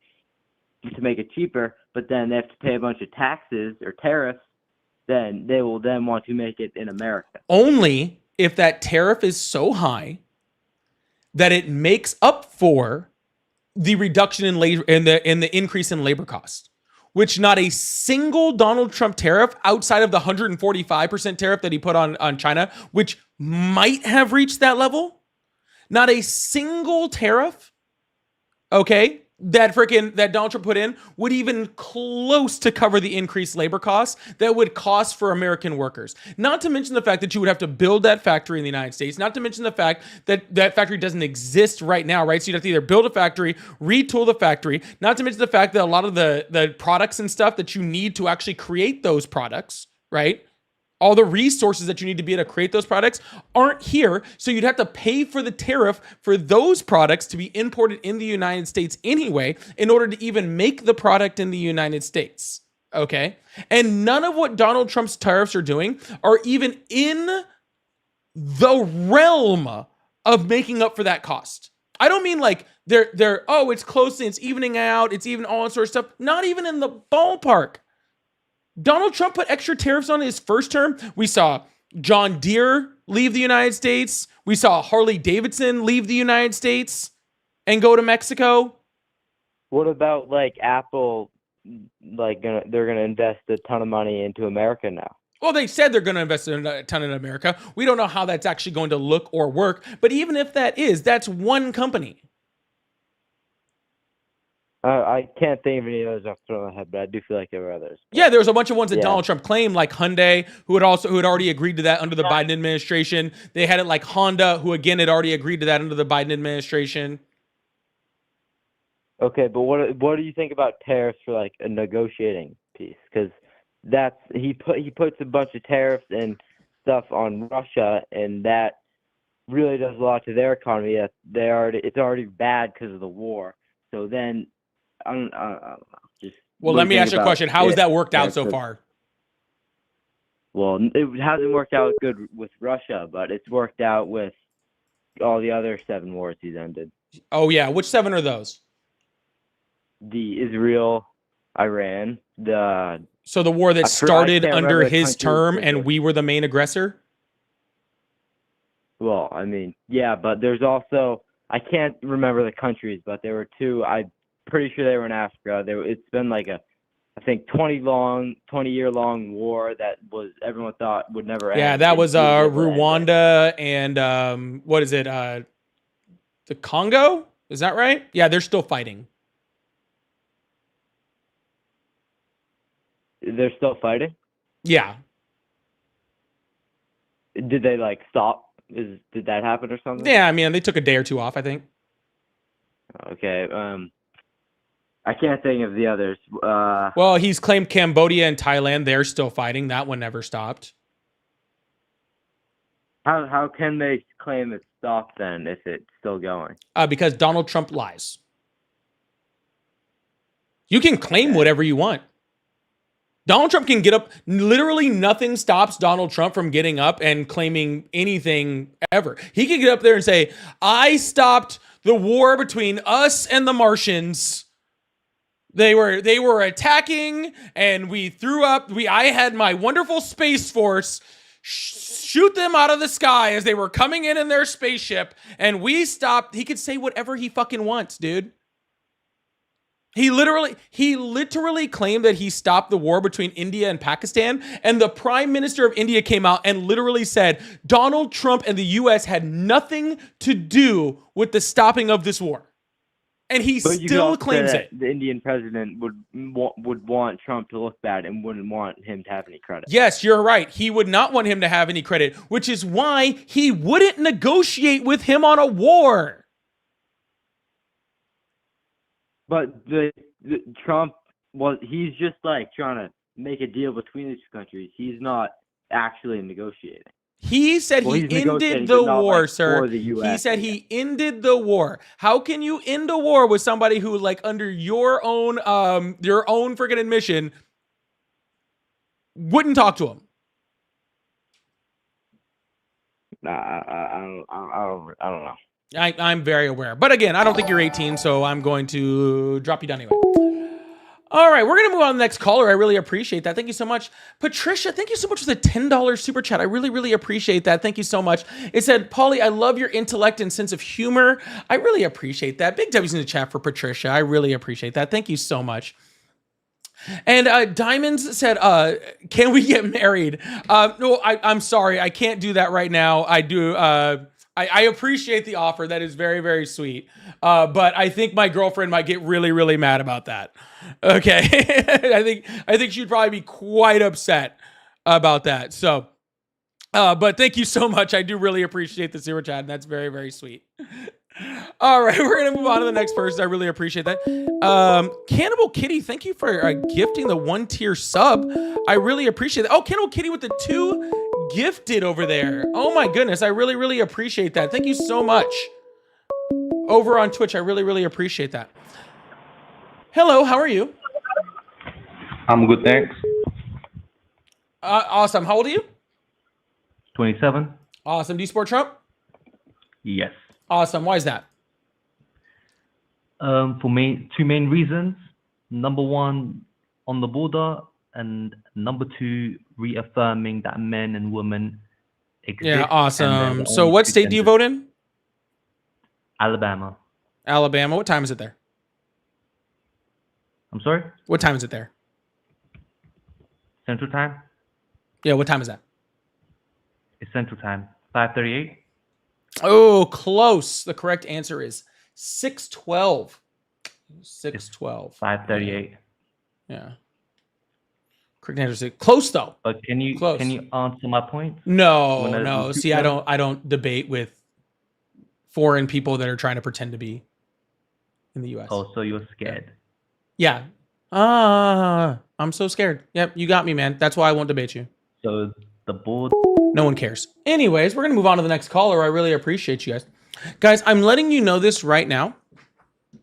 to make it cheaper, but then they have to pay a bunch of taxes or tariffs, then they will then want to make it in America. Only if that tariff is so high that it makes up for the reduction in labor and the increase in labor cost, which not a single Donald Trump tariff outside of the 145% tariff that he put on China, which might have reached that level, not a single tariff, okay, that Donald Trump put in would even close to cover the increased labor costs that would cost for American workers. Not to mention the fact that you would have to build that factory in the United States. Not to mention the fact that that factory doesn't exist right now, right? So you'd have to either build a factory, retool the factory. Not to mention the fact that a lot of the products and stuff that you need to actually create those products, right? All the resources that you need to be able to create those products aren't here. So you'd have to pay for the tariff for those products to be imported in the United States anyway, in order to even make the product in the United States. Okay. And none of what Donald Trump's tariffs are doing are even in the realm of making up for that cost. I don't mean like they're oh, it's close and it's evening out, it's even all that sort of stuff. Not even in the ballpark. Donald Trump put extra tariffs on his first term. We saw John Deere leave the United States. We saw Harley Davidson leave the United States and go to Mexico. What about like Apple? Like they're gonna invest a ton of money into America now. Well, they said they're going to invest in a ton in America. We don't know how that's actually going to look or work. But even if that is, that's one company. I can't think of any others off the top of my head, but I do feel like there were others. Yeah, there was a bunch of ones that Donald Trump claimed, like Hyundai, who had already agreed to that under the Biden administration. They had it like Honda, who again had already agreed to that under the Biden administration. Okay, but what do you think about tariffs for like a negotiating piece? Because he puts a bunch of tariffs and stuff on Russia, and that really does a lot to their economy. It's already bad because of the war. So then. I don't know. Well, let me ask you a question. How has that worked out so far? Well, it hasn't worked out good with Russia, but it's worked out with all the other 7 wars he's ended. Oh, yeah. Which 7 are those? The Israel, Iran, So the war that started under his term and we were the main aggressor? Well, I mean, yeah, but there's also, I can't remember the countries, but there were 2. pretty sure they were in Africa. It's been like I think 20-year long war that everyone thought would never end. Yeah, that was It never ended. Rwanda and what is it? The Congo? Is that right? Yeah, they're still fighting. They're still fighting? Yeah. Did they like stop? Did that happen or something? Yeah, I mean, they took a day or two off, I think. Okay. I can't think of the others. Well, he's claimed Cambodia and Thailand, they're still fighting. That one never stopped. How can they claim it stopped then if it's still going? Because Donald Trump lies. You can claim whatever you want. Donald Trump can get up. Literally nothing stops Donald Trump from getting up and claiming anything ever. He can get up there and say, I stopped the war between us and the Martians. They were attacking and we threw up. I had my wonderful Space Force shoot them out of the sky as they were coming in their spaceship, and we stopped. He could say whatever he fucking wants, dude. He literally claimed that he stopped the war between India and Pakistan, and the Prime Minister of India came out and literally said Donald Trump and the US had nothing to do with the stopping of this war. And he still claims it. The Indian president would want Trump to look bad and wouldn't want him to have any credit. Yes, you're right. He would not want him to have any credit, which is why he wouldn't negotiate with him on a war. But Trump he's just like trying to make a deal between these two countries. He's not actually negotiating. He said he ended the war, sir. He said he ended the war. How can you end a war with somebody who, like, under your own freaking admission, wouldn't talk to him? I don't know. I'm very aware. But again, I don't think you're 18, so I'm going to drop you down anyway. All right, we're going to move on to the next caller. I really appreciate that. Thank you so much. Patricia, thank you so much for the $10 super chat. I really, really appreciate that. Thank you so much. It said, Paulie, I love your intellect and sense of humor. I really appreciate that. Big W's in the chat for Patricia. I really appreciate that. Thank you so much. And Diamonds said, can we get married? No, I'm sorry. I can't do that right now. I do. I appreciate the offer. That is very, very sweet. But I think my girlfriend might get really, really mad about that. Okay. I think she'd probably be quite upset about that. So, but thank you so much. I do really appreciate the super chat. And that's very, very sweet. All right, we're going to move on to the next person. I really appreciate that. Cannibal Kitty, thank you for gifting the 1-tier sub. I really appreciate that. Oh, Cannibal Kitty with the 2 gifted over there. Oh my goodness, I really, really appreciate that. Thank you so much. Over on Twitch, I really, really appreciate that. Hello, how are you? I'm good, thanks. Awesome. How old are you? 27. Awesome. Do you support Trump? Yes. Awesome. Why is that? For two main reasons. Number one, on the border, and number two, reaffirming that men and women exist. Yeah, awesome. So what state do you vote in? Alabama. Alabama. What time is it there? I'm sorry? What time is it there? Central Time? Yeah, what time is that? It's Central Time. 5:38. Oh, close. The correct answer is 6:12. 6:12. 5:38. Yeah. Correct answer is close though. But can you answer my point? No. See, I don't debate with foreign people that are trying to pretend to be in the US. Oh, so you're scared. Yeah. I'm so scared. Yep, you got me, man. That's why I won't debate you. So the board. No one cares. Anyways, we're going to move on to the next caller. I really appreciate you guys. Guys, I'm letting you know this right now.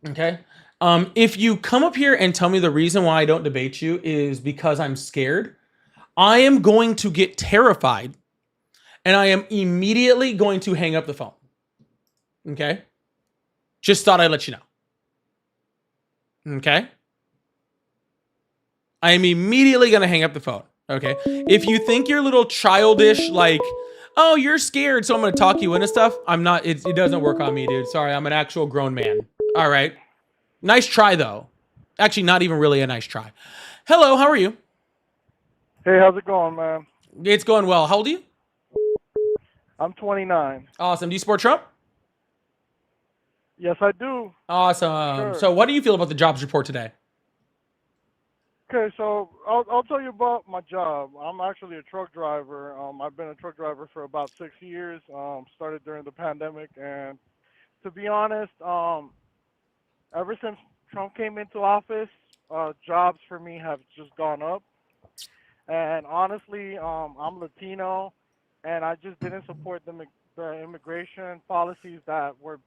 Okay? If you come up here and tell me the reason why I don't debate you is because I'm scared, I am going to get terrified and I am immediately going to hang up the phone. Okay? Just thought I'd let you know. Okay? I am immediately going to hang up the phone. Okay. If you think you're a little childish, like, oh, you're scared, so I'm going to talk you into stuff. I'm not. It doesn't work on me, dude. Sorry. I'm an actual grown man. All right. Nice try, though. Actually, not even really a nice try. Hello, how are you? Hey, how's it going, man? It's going well. How old are you? I'm 29. Awesome. Do you support Trump? Yes, I do. Awesome. Sure. So what do you feel about the jobs report today? Okay, so I'll tell you about my job. I'm actually a truck driver. I've been a truck driver for about 6 years. Started during the pandemic, and to be honest, ever since Trump came into office, jobs for me have just gone up. And honestly, I'm Latino, and I just didn't support the immigration policies that were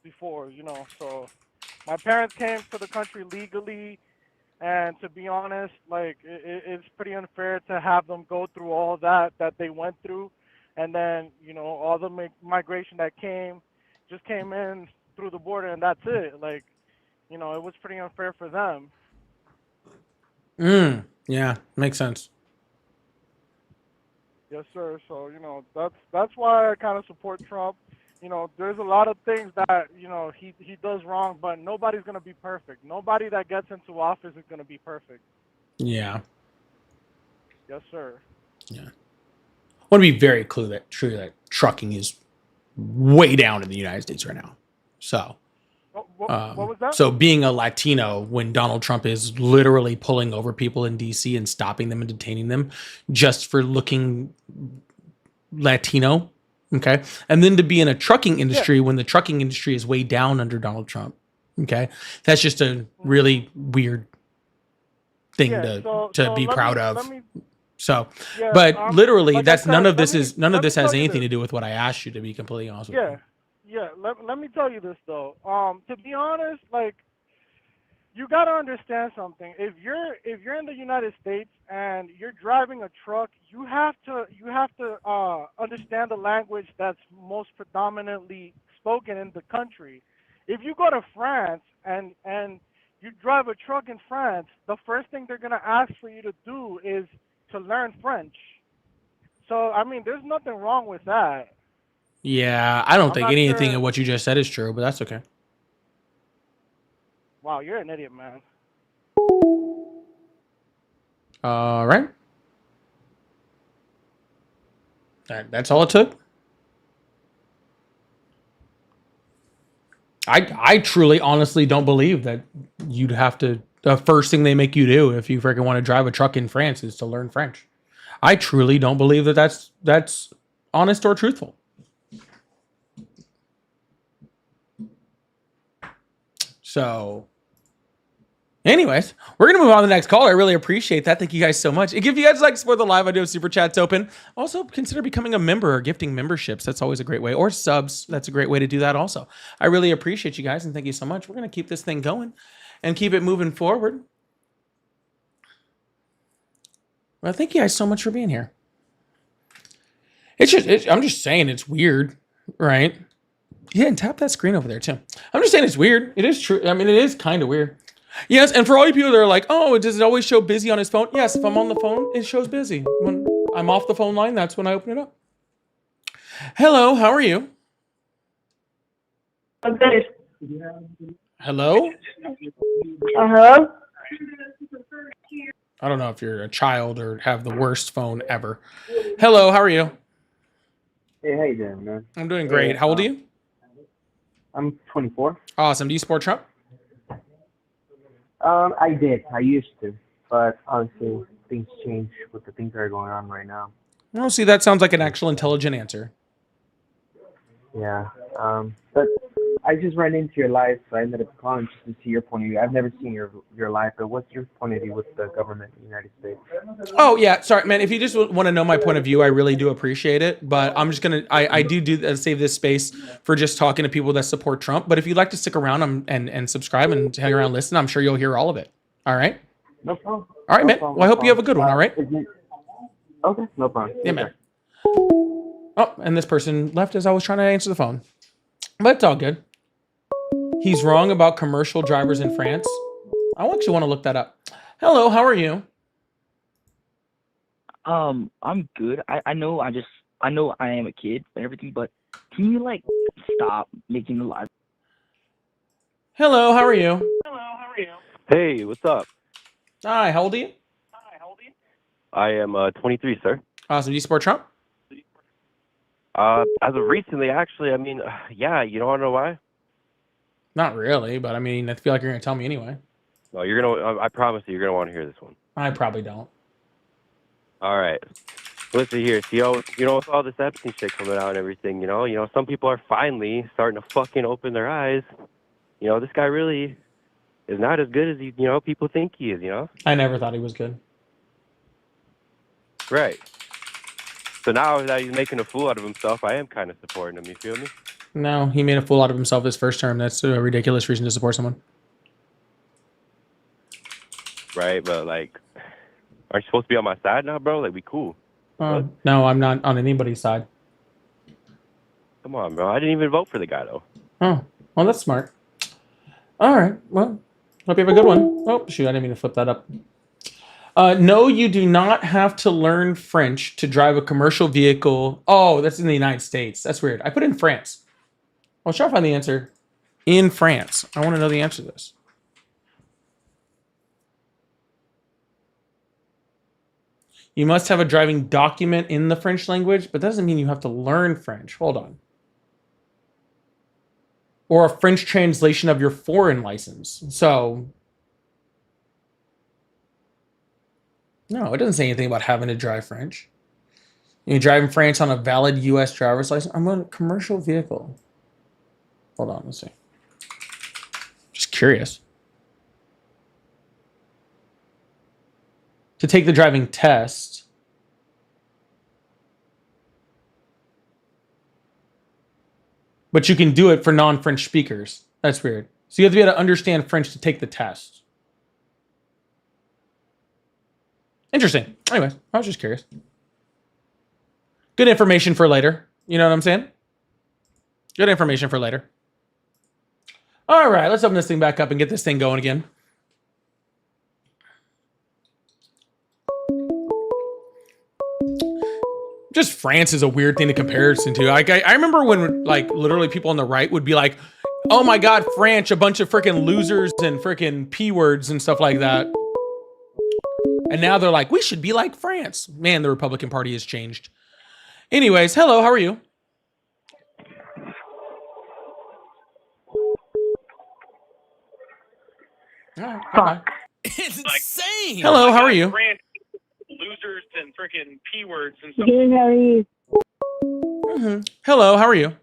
before, So my parents came to the country legally, and to be honest, like it's pretty unfair to have them go through all that they went through, and then all the migration that just came in through the border, and that's it. Like, it was pretty unfair for them. Yeah, makes sense. Yes, sir. So that's why I kind of support Trump. There's a lot of things that he does wrong, but nobody's gonna be perfect. Nobody that gets into office is gonna be perfect. Yeah. Yes, sir. Yeah. I want to be very true that trucking is way down in the United States right now. So, What was that? so being a Latino when Donald Trump is literally pulling over people in DC and stopping them and detaining them just for looking Latino. Okay. And then to be in a trucking industry when the trucking industry is way down under Donald Trump. Okay. That's just a really weird thing to be proud of. But literally like that's I none said, of this is none of this has anything this. to do with what I asked you, to be completely honest with you. Yeah. Let me tell you this though. To be honest, like, you gotta understand something. If you're in the United States and you're driving a truck, you have to understand the language that's most predominantly spoken in the country. If you go to France and you drive a truck in France, the first thing they're gonna ask for you to do is to learn French. So I mean, there's nothing wrong with that. Yeah, I don't I'm think not anything sure. of what you just said is true, but that's okay. Wow, you're an idiot, man. All right. That's all it took. I truly, honestly don't believe that you'd have to. The first thing they make you do if you freaking want to drive a truck in France is to learn French. I truly don't believe that that's honest or truthful. So, anyways, we're gonna move on to the next caller. I really appreciate that. Thank you guys so much. If you guys like to support the live, I do have super chats open. Also, consider becoming a member or gifting memberships. That's always a great way. Or subs. That's a great way to do that also. I really appreciate you guys and thank you so much. We're gonna keep this thing going and keep it moving forward. Well, thank you guys so much for being here. I'm just saying it's weird, right? Yeah, and tap that screen over there too. I'm just saying it's weird. It is true. I mean, it is kind of weird. Yes, and for all you people that are like, oh, does it always show busy on his phone? Yes, if I'm on the phone, it shows busy. When I'm off the phone line, that's when I open it up. Hello, how are you? Okay. Hello? Uh-huh. I don't know if you're a child or have the worst phone ever. Hello, how are you? Hey, how you doing, man? I'm doing great. How old are you? I'm 24. Awesome. Do you support Trump? I did. I used to. But honestly, things change with the things that are going on right now. Well, see, that sounds like an actual intelligent answer. Yeah. But I just ran into your live, so I ended up calling just to see your point of view. I've never seen your live, but what's your point of view with the government in the United States? Oh, yeah. Sorry, man. If you just want to know my point of view, I really do appreciate it. But I'm just going to, I do save this space for just talking to people that support Trump. But if you'd like to stick around and subscribe and hang around and listen, I'm sure you'll hear all of it. All right? No problem. All right, no man. Problem, well, I hope no you have a good one. All right? Okay, no problem. Yeah, man. Oh, and this person left as I was trying to answer the phone. But it's all good. He's wrong about commercial drivers in France. I actually want to look that up. Hello, how are you? I'm good. I know I am a kid and everything, but can you like stop making the live? Hello, how are you? Hey, what's up? Hi, how old are you? I am 23, sir. Awesome. Do you support Trump? As of recently, actually, I mean, yeah, you don't want to know why? Not really, but I mean, I feel like you're going to tell me anyway. No, you're gonna. I promise you're gonna want to hear this one. I probably don't. All right. Listen here. See, with all this Epstein shit coming out and everything, some people are finally starting to fucking open their eyes. This guy really is not as good as people think he is. I never thought he was good. Right. So now that he's making a fool out of himself, I am kind of supporting him. You feel me? No, he made a fool out of himself his first term. That's a ridiculous reason to support someone. Right, but like, aren't you supposed to be on my side now, bro? Like, we cool. No, I'm not on anybody's side. Come on, bro. I didn't even vote for the guy, though. Oh, well, that's smart. All right. Well, hope you have a good one. Oh, shoot. I didn't mean to flip that up. No, you do not have to learn French to drive a commercial vehicle. Oh, that's in the United States. That's weird. I put in France. I'll try to find the answer in France. I want to know the answer to this. You must have a driving document in the French language, but that doesn't mean you have to learn French. Hold on. Or a French translation of your foreign license. So, no, it doesn't say anything about having to drive French. You drive in France on a valid U.S. driver's license. I'm on a commercial vehicle. Hold on, let's see. Just curious. To take the driving test. But you can do it for non-French speakers. That's weird. So you have to be able to understand French to take the test. Interesting. Anyways, I was just curious. Good information for later. You know what I'm saying? Good information for later. All right, let's open this thing back up and get this thing going again. Just France is a weird thing to comparison to. Like, I remember when, like, literally people on the right would be like, oh my God, French, a bunch of freaking losers and freaking P words and stuff like that. And now they're like, we should be like France. Man, the Republican Party has changed. Anyways, hello, how are you? All right, bye-bye. It's insane. Hello, how are you? Losers and freaking P words and stuff. Good, how are you? Mm-hmm. Hello, how are you?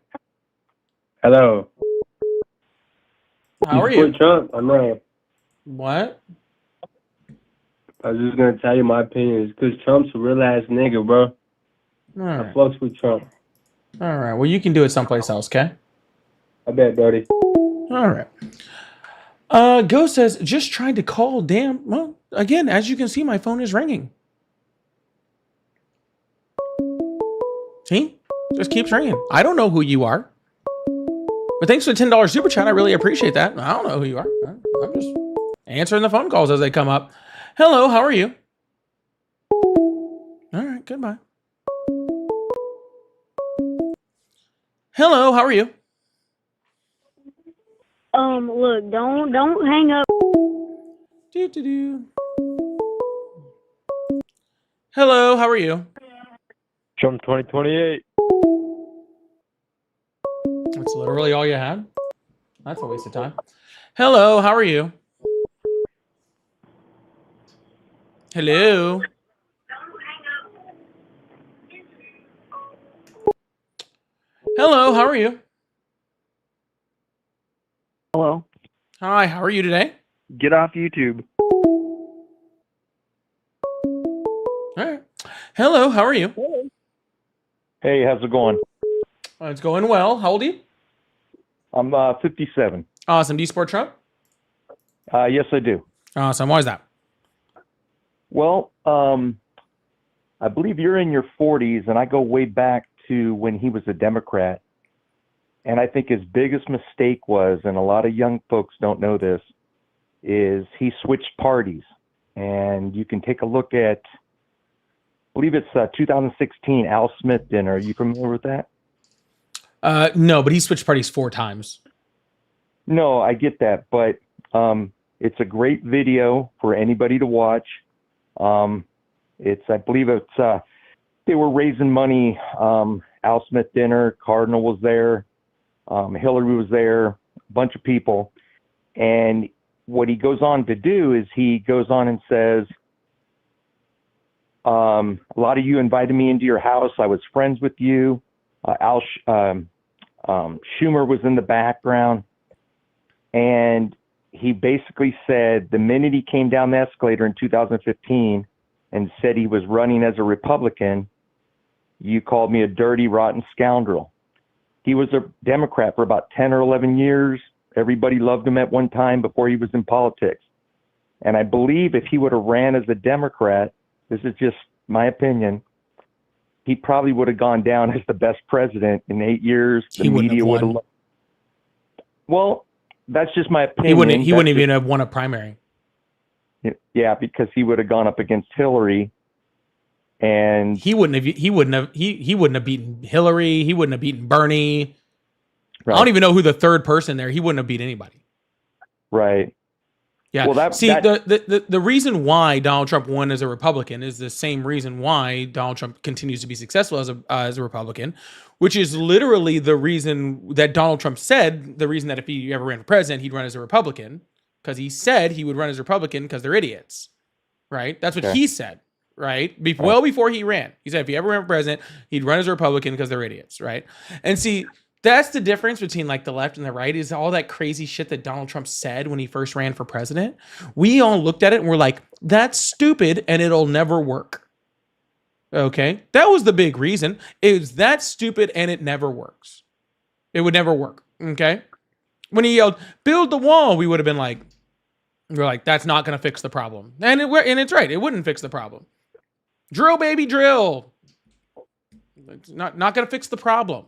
Hello. How are you? Trump? I know. What? I was just gonna tell you my opinion. It's because Trump's a real ass nigga, bro. All right. I fucks with Trump. All right. Well, you can do it someplace else, okay? I bet, Brody. All right. Go says, just trying to call. Damn. Well, again, as you can see, my phone is ringing. See? Just keeps ringing. I don't know who you are. But thanks for the $10 super chat. I really appreciate that. I don't know who you are. I'm just answering the phone calls as they come up. Hello, how are you? All right, goodbye. Hello, how are you? Look, don't hang up. Hello, how are you? Trump 2028. That's literally all you had? That's a waste of time. Hello, how are you? Hello. Hello, how are you? Hello. Hi, how are you today? Get off YouTube. All right. Hello, how are you? Hey, how's it going? It's going well. How old are you? I'm 57. Awesome. Do you support Trump? Yes, I do. Awesome. Why is that? Well, I believe you're in your 40s, and I go way back to when he was a Democrat. And I think his biggest mistake was, and a lot of young folks don't know this, is he switched parties. And you can take a look at, I believe it's 2016 Al Smith dinner. Are you familiar with that? No, but he switched parties 4 times. No, I get that, but it's a great video for anybody to watch. I believe they were raising money. Al Smith dinner, Cardinal was there, Hillary was there, a bunch of people. And what he goes on to do is he goes on and says, a lot of you invited me into your house. I was friends with you. Schumer was in the background. And he basically said the minute he came down the escalator in 2015 and said he was running as a Republican, you called me a dirty, rotten scoundrel. He was a Democrat for about 10 or 11 years. Everybody loved him at one time before he was in politics. And I believe if he would have ran as a Democrat, this is just my opinion, he probably would have gone down as the best president in 8 years. The media would have. Well, that's just my opinion. He wouldn't even have won a primary. Yeah, because he would have gone up against Hillary, and he wouldn't have beaten Hillary. He wouldn't have beaten Bernie. Right. I don't even know who the third person there. He wouldn't have beat anybody. Right. Yeah. Well, the reason why Donald Trump won as a Republican is the same reason why Donald Trump continues to be successful as a Republican, which is literally the reason that Donald Trump said the reason that if he ever ran for president, he'd run as a Republican, because he said he would run as a Republican because they're idiots, right? That's what he said, right? Well before he ran. He said if he ever ran for president, he'd run as a Republican because they're idiots, right? And see, that's the difference between like the left and the right, is all that crazy shit that Donald Trump said when he first ran for president. We all looked at it and we're like, that's stupid and it'll never work. Okay? That was the big reason. It was that stupid and it never works. It would never work. Okay? When he yelled, build the wall, we would have been like, that's not going to fix the problem. And it's right. It wouldn't fix the problem. Drill, baby, drill. It's not going to fix the problem.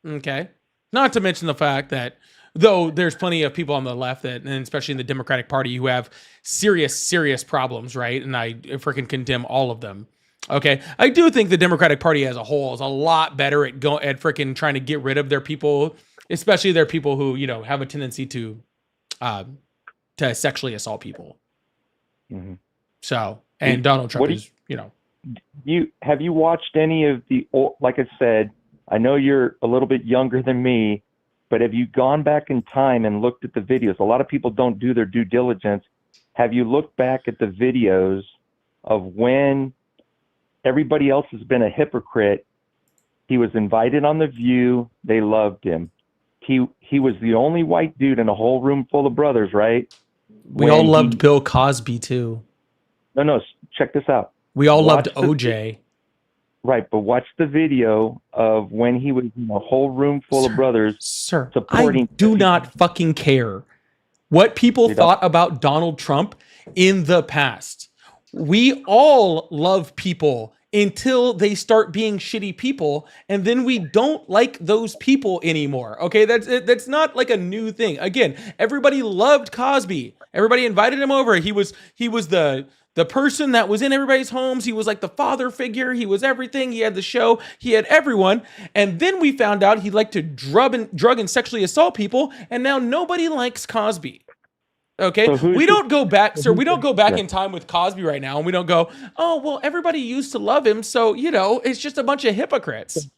Okay. Not to mention the fact that though there's plenty of people on the left that, and especially in the Democratic Party, who have serious problems, right? And I freaking condemn all of them. Okay. I do think the Democratic Party as a whole is a lot better at freaking trying to get rid of their people, especially their people who, have a tendency to sexually assault people. Mm-hmm. So, and Donald Trump is, have you watched any of the, like I said, I know you're a little bit younger than me, but have you gone back in time and looked at the videos? A lot of people don't do their due diligence. Have you looked back at the videos of when everybody else has been a hypocrite? He was invited on The View. They loved him. He was the only white dude in a whole room full of brothers, right? We all loved Bill Cosby too. No, check this out. We all loved OJ. Right, but watch the video of when he was in a whole room full of brothers supporting. I do not fucking care what people thought about Donald Trump in the past. We all love people until they start being shitty people, and then we don't like those people anymore. Okay, that's not like a new thing. Again, everybody loved Cosby. Everybody invited him over. He was the person that was in everybody's homes. He was like the father figure. He was everything. He had the show. He had everyone. And then we found out he liked to drug and sexually assault people. And now nobody likes Cosby. Okay. So we don't go back, sir. We don't go back in time with Cosby right now. And we don't go, oh, well, everybody used to love him. So, it's just a bunch of hypocrites.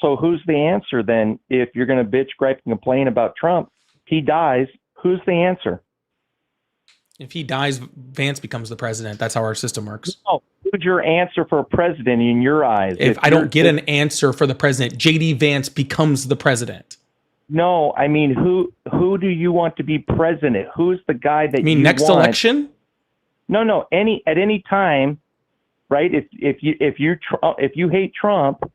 So who's the answer then? If you're going to bitch, gripe, and complain about Trump, he dies. Who's the answer? If he dies, Vance becomes the president. That's how our system works. Oh, who's your answer for a president in your eyes? If I don't get an answer for the president, J.D. Vance becomes the president. No, I mean, who do you want to be president? Who's the guy that you mean next want? Election? No, at any time, right? If you hate Trump,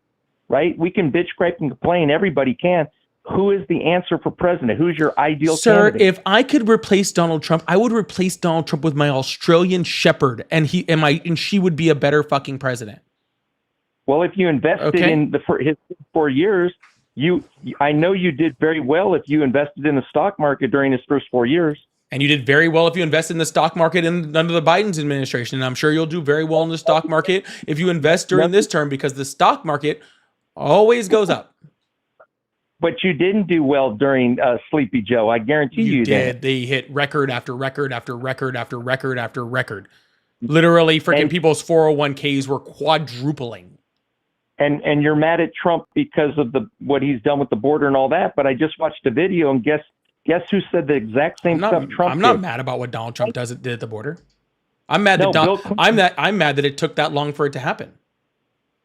right? We can bitch, gripe, and complain. Everybody can. Who is the answer for president? Who's your ideal candidate? Sir, if I could replace Donald Trump, I would replace Donald Trump with my Australian Shepherd, and she would be a better fucking president. Well, if you invested in his 4 years, I know you did very well if you invested in the stock market during his first 4 years. And you did very well if you invested in the stock market under the Biden's administration. And I'm sure you'll do very well in the stock market if you invest during this term, because the stock market always goes up. But you didn't do well during Sleepy Joe. I guarantee you did. They hit record after record after record after record after record. Literally, freaking people's 401ks were quadrupling. And you're mad at Trump because of what he's done with the border and all that. But I just watched a video, and guess who said the exact same stuff Trump I'm not did? mad about what Donald Trump did at the border. I'm mad that I'm mad that it took that long for it to happen.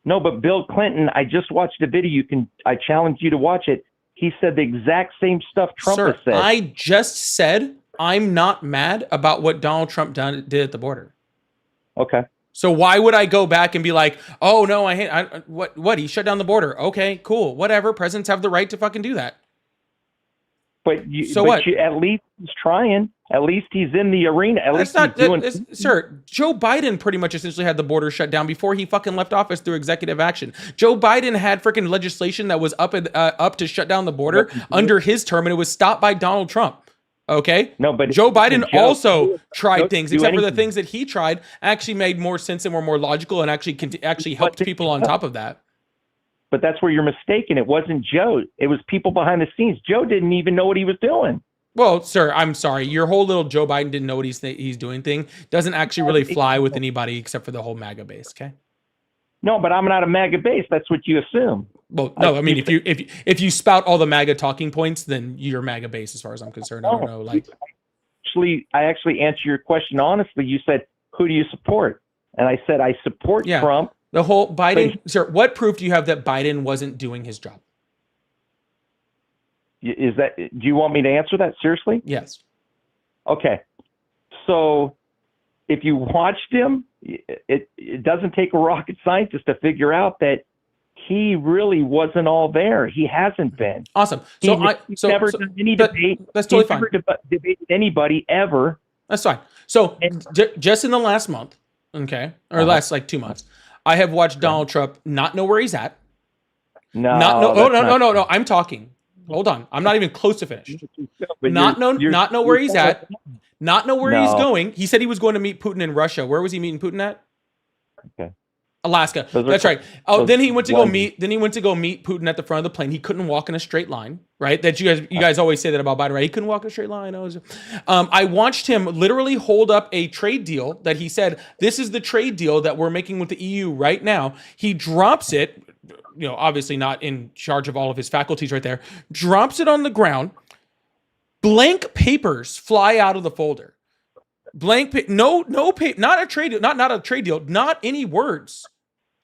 No, but Bill Clinton, I just watched a video. I challenge you to watch it. He said the exact same stuff Trump has said. I just said I'm not mad about what Donald Trump did at the border. Okay. So why would I go back and be like, oh no, what? He shut down the border. Okay, cool, whatever. Presidents have the right to fucking do that. But at least he's trying. At least he's in the arena. At least he's doing. Sir, Joe Biden pretty much essentially had the border shut down before he fucking left office through executive action. Joe Biden had freaking legislation that was up to shut down the border under his term, and it was stopped by Donald Trump. Okay? No, but Joe Biden also tried things, except for the things that he tried actually made more sense and were more logical and actually helped people on top of that. But that's where you're mistaken. It wasn't Joe. It was people behind the scenes. Joe didn't even know what he was doing. Well, sir, I'm sorry. Your whole little Joe Biden didn't know what he's doing thing doesn't actually really fly with anybody except for the whole MAGA base, okay? No, but I'm not a MAGA base. That's what you assume. Well, no, I mean, if you spout all the MAGA talking points, then you're MAGA base as far as I'm concerned. I don't know, like. I actually answered your question honestly. You said, who do you support? And I said, I support Trump. The whole Biden, sir, what proof do you have that Biden wasn't doing his job? Do you want me to answer that seriously? Yes. Okay. So if you watched him, it doesn't take a rocket scientist to figure out that he really wasn't all there. He hasn't been. Awesome. He's never done any debate. That's totally fine. He's never debated anybody ever. That's fine. So just in the last month, okay, or last like 2 months, I have watched Donald Trump not know where he's at. No. I'm talking. Hold on. I'm not even close to finished. Not know where he's at. Not know where he's going. He said he was going to meet Putin in Russia. Where was he meeting Putin at? Okay. Alaska. That's right. Oh, then he went to go meet Putin at the front of the plane. He couldn't walk in a straight line, right? That you guys always say that about Biden, right? He couldn't walk in a straight line. I watched him literally hold up a trade deal that he said, this is the trade deal that we're making with the EU right now. He drops it, obviously not in charge of all of his faculties right there, drops it on the ground. Blank papers fly out of the folder. No paper, not a trade deal, not a trade deal, not any words.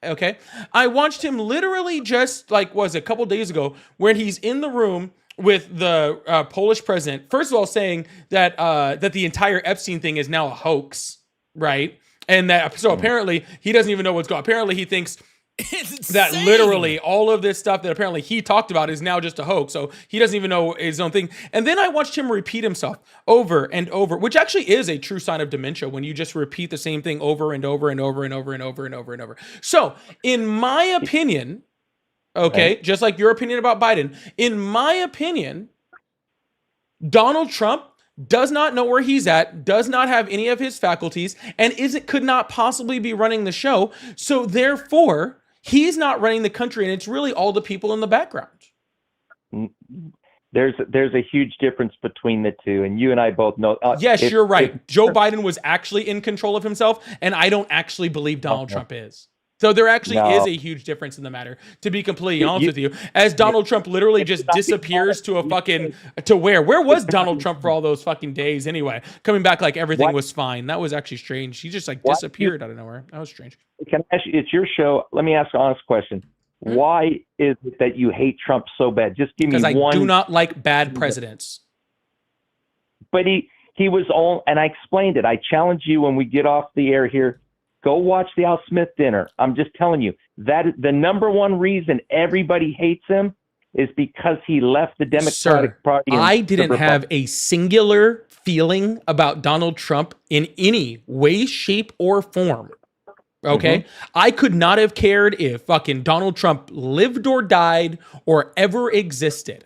Okay. I watched him literally just a couple days ago when he's in the room with the Polish president, first of all saying that that the entire Epstein thing is now a hoax, right? And that so apparently he doesn't even know what's going on. Apparently he thinks that literally all of this stuff that apparently he talked about is now just a hoax. So he doesn't even know his own thing. And then I watched him repeat himself over and over, which actually is a true sign of dementia when you just repeat the same thing over and over and over and over and over and over and over. So in my opinion, okay, just like your opinion about Biden, in my opinion, Donald Trump does not know where he's at, does not have any of his faculties, and could not possibly be running the show. So therefore, he's not running the country, and it's really all the people in the background. There's a huge difference between the two, and you and I both know. Yes, you're right. Joe Biden was actually in control of himself, and I don't actually believe Donald Trump is. So there actually is a huge difference in the matter, to be completely honest with you. As Donald Trump literally just disappears to where was Donald Trump for all those fucking days anyway? Coming back like everything was fine. That was actually strange. He just disappeared out of nowhere. That was strange. Can I ask you, it's your show. Let me ask an honest question. Why is it that you hate Trump so bad? Just give me one. Because I do not like bad presidents. But he was all, and I explained it. I challenge you when we get off the air here. Go watch the Al Smith dinner. I'm just telling you that the number one reason everybody hates him is because he left the Democratic Party. I didn't have a singular feeling about Donald Trump in any way, shape, or form. Okay? I could not have cared if fucking Donald Trump lived or died or ever existed.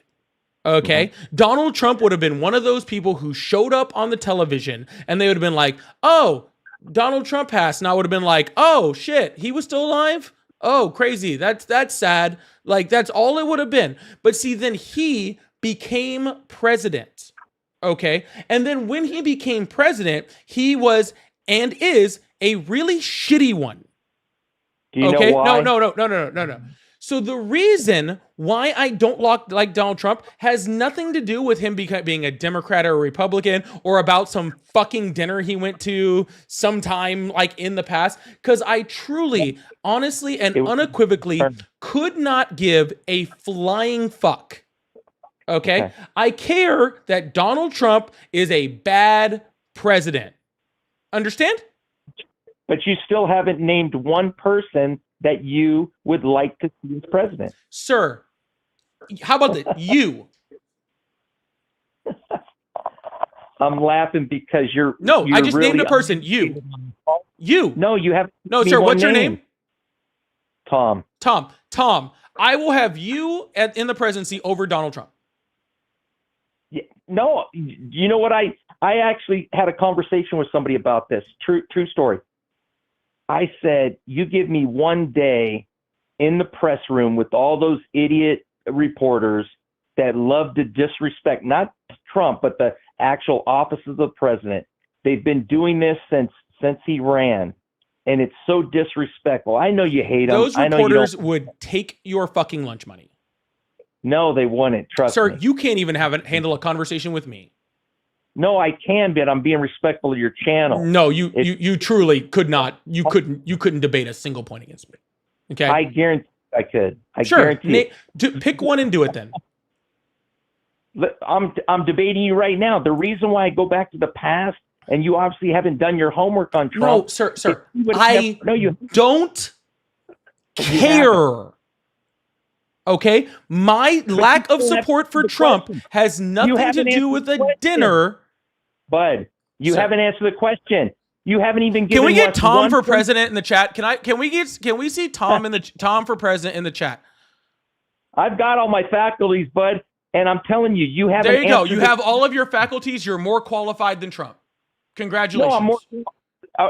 Okay? Donald Trump would have been one of those people who showed up on the television and they would have been like, oh, Donald Trump passed. And I would have been like, oh, shit, he was still alive? Oh, crazy. That's sad. Like, that's all it would have been. But see, then he became president. Okay. And then when he became president, he was and is a really shitty one. Do you Okay. know why? No. So the reason why I don't like Donald Trump has nothing to do with him being a Democrat or a Republican or about some fucking dinner he went to sometime like in the past. Because I truly, honestly, and unequivocally could not give a flying fuck. Okay? I care that Donald Trump is a bad president. Understand? But you still haven't named one person that you would like to see as president. Sir, how about this? You. I'm laughing because you're I just really named a person. You. No, you have. No, sir. What's your name? Tom. Tom. I will have you in the presidency over Donald Trump. Yeah, no, you know what? I actually had a conversation with somebody about this. True story. I said, you give me one day in the press room with all those idiot reporters that love to disrespect, not Trump, but the actual office of the president. They've been doing this since he ran, and it's so disrespectful. I know you hate them. Those reporters would take your fucking lunch money. No, they wouldn't. Trust me. Sir, you can't even handle a conversation with me. No, I can, but I'm being respectful of your channel. No, you truly could not. You couldn't debate a single point against me. Okay. I guarantee I could. Sure. Guarantee. Pick one and do it then. I'm debating you right now. The reason why I go back to the past, and you obviously haven't done your homework on Trump. No, sir. I don't care. Okay? My lack of support for Trump has nothing to do with a dinner. Bud, you haven't answered the question. You haven't even given. Can we get us Tom one for president in the chat? Can we see Tom Tom for president in the chat? I've got all my faculties, bud, and I'm telling you, you haven't. There you go. You have all of your faculties. You're more qualified than Trump. Congratulations. No, I'm more.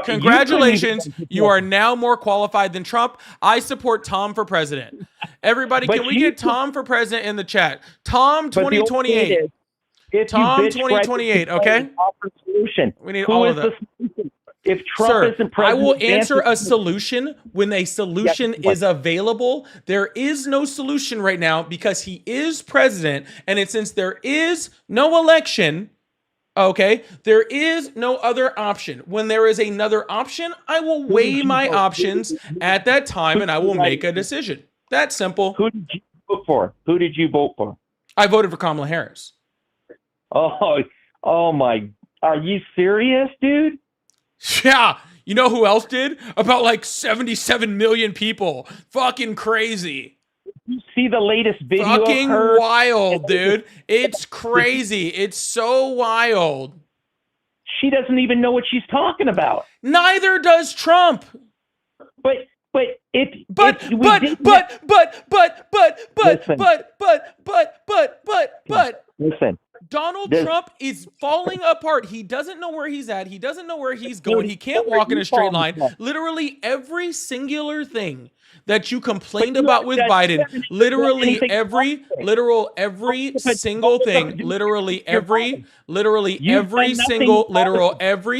Congratulations. You are now more qualified than Trump. I support Tom for president. Everybody, can we get Tom for president in the chat? Tom 2028. Tom 2028, okay? We need all of that. If Trump isn't president, I will answer a solution when a solution is available. There is no solution right now because he is president, and since there is no election, okay, there is no other option. When there is another option, I will weigh my options at that time, and I will make a decision. That's simple. Who did you vote for? Who did you vote for? I voted for Kamala Harris. Oh my! Are you serious, dude? Yeah. You know who else did? About like 77 million people. Fucking crazy. You see the latest video? Fucking wild, dude. It's crazy. It's so wild. She doesn't even know what she's talking about. Neither does Trump. But listen. Donald Trump is falling apart. He doesn't know where he's at. He doesn't know where he's going. He can't walk in a straight line. Literally every singular thing that you complained about with Biden, literally every single thing, literally every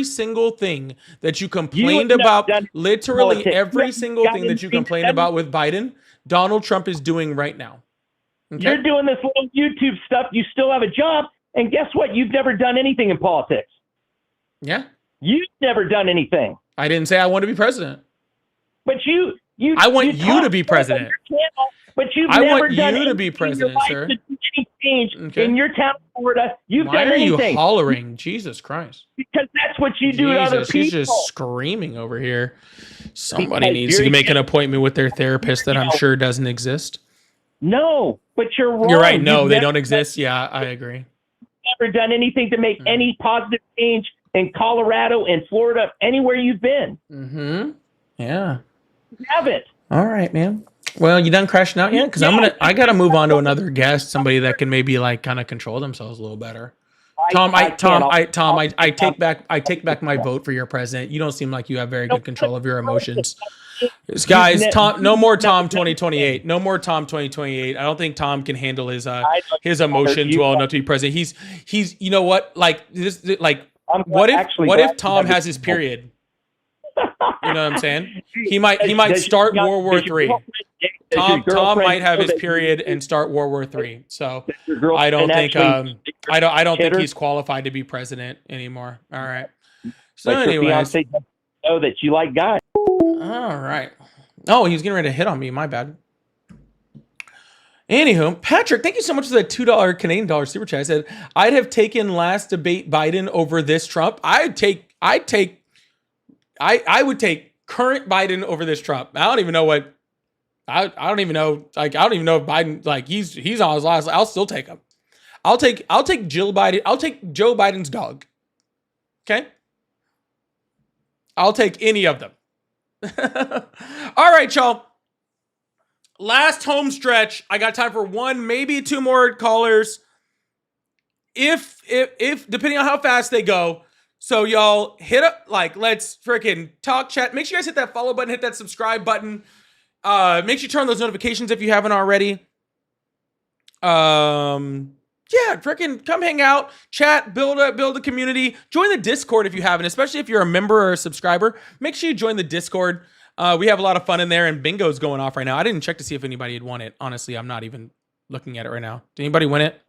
single thing that you complained about, literally every single thing that you complained about with Biden, Donald Trump is doing right now. Okay? You're doing this little YouTube stuff. You still have a job. And guess what? You've never done anything in politics. Yeah. You've never done anything. I didn't say I want to be president. But I want you to be president. But you've I never want done you to be president, sir. To do any change in your town, Florida. You've Why done are anything. you hollering? Jesus Christ. Because that's what you do to other people. He's just screaming over here. Somebody needs to make an appointment with their therapist that I'm sure doesn't exist. No, but you're wrong. You're right. No, they don't exist. Yeah, I agree. Never done anything to make any positive change in Colorado and Florida, anywhere you've been. Mm-hmm. Yeah. You haven't. All right, man. Well, you done crashing out yet? Because I gotta move on to another guest, somebody that can maybe like kind of control themselves a little better. I take back my vote for your president. You don't seem like you have very good control of your emotions. Guys, Tom, no more Tom 2028. No more Tom 2028. I don't think Tom can handle his emotions well enough to be president. He's you know what? Like this like what if Tom has his period? You know what I'm saying? He might start World War III. Tom might have his period and start World War III. So I don't think I don't think he's qualified to be president anymore. All right. So anyways, know that you like guys. All right. Oh, he was getting ready to hit on me. My bad. Anywho, Patrick, thank you so much for that $2 Canadian dollar super chat. I said I'd have taken last debate Biden over this Trump. I would take current Biden over this Trump. I don't even know what. I don't even know. Like I don't even know if Biden like he's on his last. I'll still take him. I'll take Jill Biden. I'll take Joe Biden's dog. Okay. I'll take any of them. All right, y'all. Last home stretch. I got time for one, maybe two more callers. If depending on how fast they go. So y'all hit up, like, let's freaking talk chat. Make sure you guys hit that follow button, hit that subscribe button. Make sure you turn on those notifications if you haven't already. Yeah, freaking come hang out, chat, build a community. Join the Discord if you haven't, especially if you're a member or a subscriber. Make sure you join the Discord. We have a lot of fun in there, and bingo's going off right now. I didn't check to see if anybody had won it. Honestly, I'm not even looking at it right now. Did anybody win it?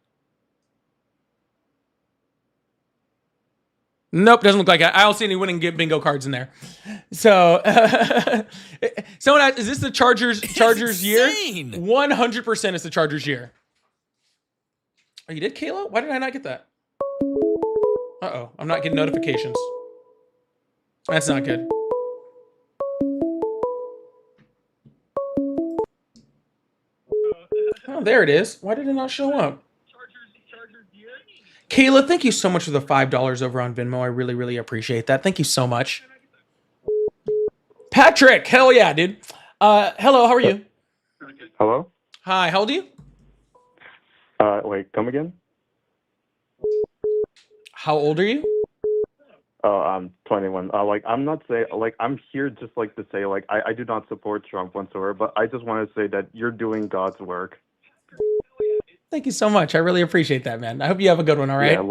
Nope, doesn't look like it. I don't see any winning bingo cards in there. So, someone asked, is this the Chargers year? 100% it's the Chargers year. Oh, you did, Kayla? Why did I not get that? Uh-oh, I'm not getting notifications. That's not good. Oh, there it is. Why did it not show up? Kayla, thank you so much for the $5 over on Venmo. I really, really appreciate that. Thank you so much. Patrick, hell yeah, dude. Hello, how are you? Hello? Hi, how old are you? Wait, come again? How old are you? I'm 21. I'm not saying, I'm here just, to say, I do not support Trump whatsoever, but I just want to say that you're doing God's work. Thank you so much. I really appreciate that, man. I hope you have a good one, all right? I'm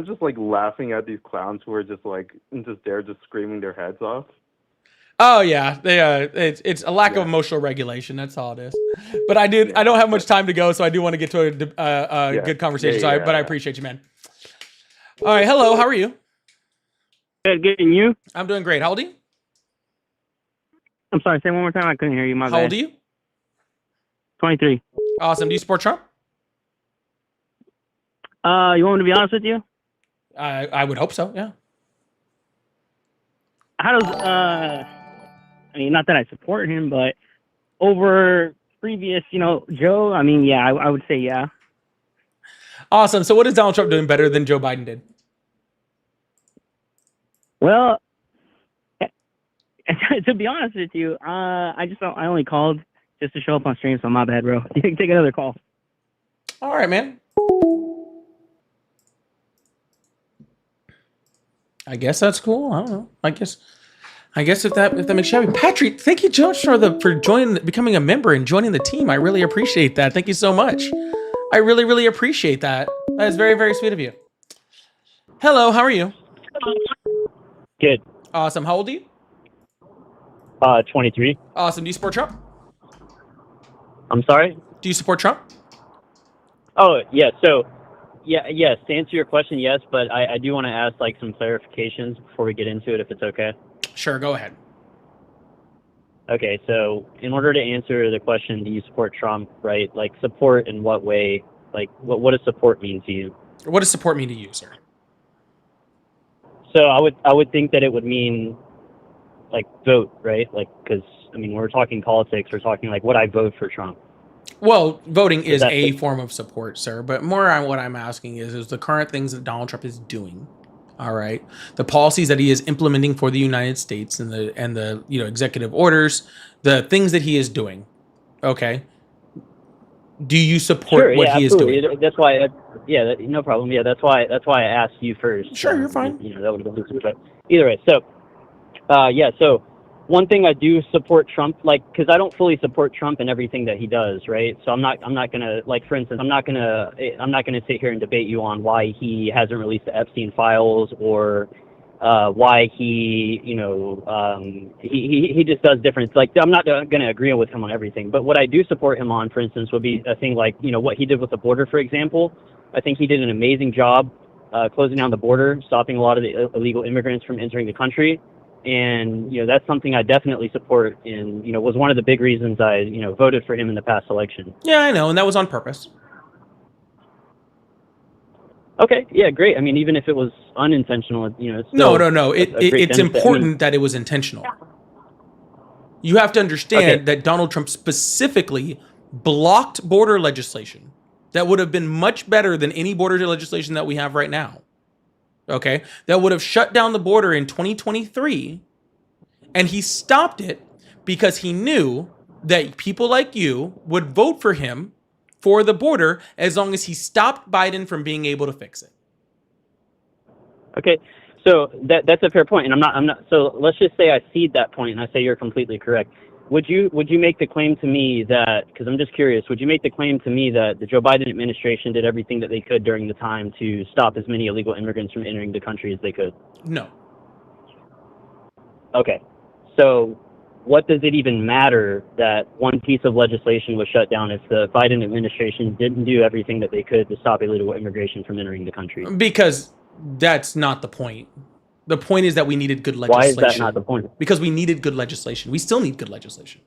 just, laughing at these clowns who are just screaming their heads off. Oh yeah, it's a lack of emotional regulation. That's all it is. But I don't have much time to go, so I do want to get to a good conversation. But I appreciate you, man. All right, hello. How are you? Good, and you? I'm doing great. How old are you? I'm sorry. Say one more time. I couldn't hear you. My bad. How old are you? 23. Awesome. Do you support Trump? You want me to be honest with you? I would hope so. Yeah. How does I mean, not that I support him, but over previous, Joe, I mean, yeah, I would say yeah. Awesome. So what is Donald Trump doing better than Joe Biden did? Well, to be honest with you, I only called just to show up on stream, so my bad, bro. You can take another call. All right, man. I guess that's cool. I don't know. I guess if that makes you happy. Patrick, thank you so much for becoming a member and joining the team. I really appreciate that. Thank you so much. I really, really appreciate that. That is very, very sweet of you. Hello, how are you? Good. Awesome. How old are you? 23. Awesome. Do you support Trump? I'm sorry? Do you support Trump? Oh, yeah. So, yes. To answer your question, yes, but I do want to ask some clarifications before we get into it, if it's okay. Sure, go ahead. Okay, so in order to answer the question, do you support Trump, right? Support in what way? What does support mean to you? What does support mean to you, sir? So I would think that it would mean vote, right? Because we're talking politics, we're talking would I vote for Trump? Well, voting is a form of support, sir. But more on what I'm asking is the current things that Donald Trump is doing. All right, the policies that he is implementing for the United States and the executive orders, the things that he is doing. Okay, do you support what he is doing? That's why. No problem. Yeah, that's why I asked you first. Sure, you're fine. That would have been but either way. So, so one thing I do support Trump, like, because I don't fully support Trump in everything that he does, right? So I'm not gonna, like, for instance, I'm not gonna sit here and debate you on why he hasn't released the Epstein files, or why he, he just does different. Like, I'm not gonna agree with him on everything, but what I do support him on, for instance, would be a thing like, what he did with the border, for example. I think he did an amazing job closing down the border, stopping a lot of the illegal immigrants from entering the country. And, that's something I definitely support, and, was one of the big reasons I, voted for him in the past election. Yeah, I know, and that was on purpose. Okay, yeah, great. I mean, even if it was unintentional, it's No. still It's important that it was intentional. You have to understand that Donald Trump specifically blocked border legislation that would have been much better than any border legislation that we have right now. Okay, that would have shut down the border in 2023, and he stopped it because he knew that people like you would vote for him for the border as long as he stopped Biden from being able to fix it. Okay, so that's a fair point, and I'm not. So let's just say I cede that point, and I say you're completely correct. Would you make the claim to me that, because I'm just curious, would you make the claim to me that the Joe Biden administration did everything that they could during the time to stop as many illegal immigrants from entering the country as they could? No. Okay. So what does it even matter that one piece of legislation was shut down if the Biden administration didn't do everything that they could to stop illegal immigration from entering the country? Because that's not the point. The point is that we needed good legislation. Why is that not the point? Because we needed good legislation. We still need good legislation.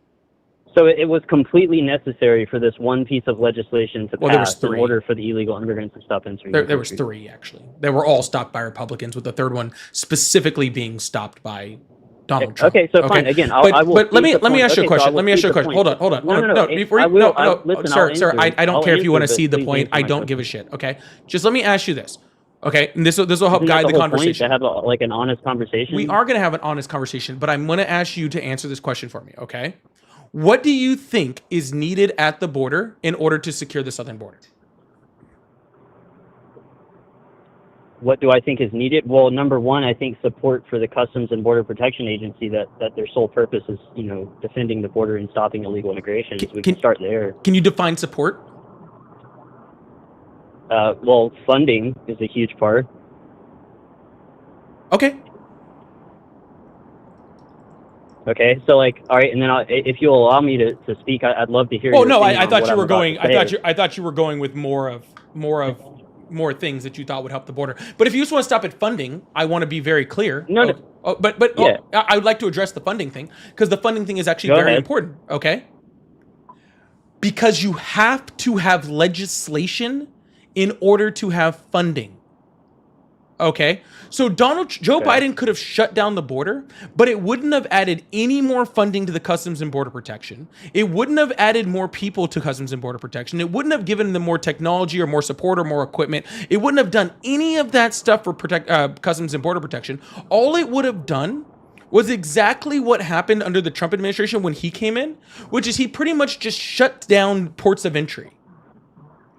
So it was completely necessary for this one piece of legislation to pass in order for the illegal immigrants to stop entering the country. There was three, actually. They were all stopped by Republicans, with the third one specifically being stopped by Donald Trump. Okay, so fine. Again, I will. But let me ask you a question. Let me ask you a question. Hold on. No. Sir, I don't care if you want to cede the point. I don't give a shit. Okay, just let me ask you this. Okay, and this will help guide the conversation. To have an honest conversation. We are going to have an honest conversation, but I'm going to ask you to answer this question for me. Okay, what do you think is needed at the border in order to secure the southern border? What do I think is needed? Well, number one, I think support for the Customs and Border Protection Agency, that their sole purpose is, defending the border and stopping illegal immigration. We can start there. Can you define support? Well, funding is a huge part. Okay. Okay, so all right, and then if you'll allow me to speak, I'd love to hear. Oh no, I thought you were going. I thought you were going with more things that you thought would help the border. But if you just want to stop at funding, I want to be very clear. I would like to address the funding thing, because the funding thing is actually very important. Okay. Because you have to have legislation in order to have funding. Okay, so Joe Biden could have shut down the border, but it wouldn't have added any more funding to the Customs and Border Protection. It wouldn't have added more people to Customs and Border Protection. It wouldn't have given them more technology or more support or more equipment. It wouldn't have done any of that stuff for Customs and Border Protection. All it would have done was exactly what happened under the Trump administration when he came in, which is he pretty much just shut down ports of entry.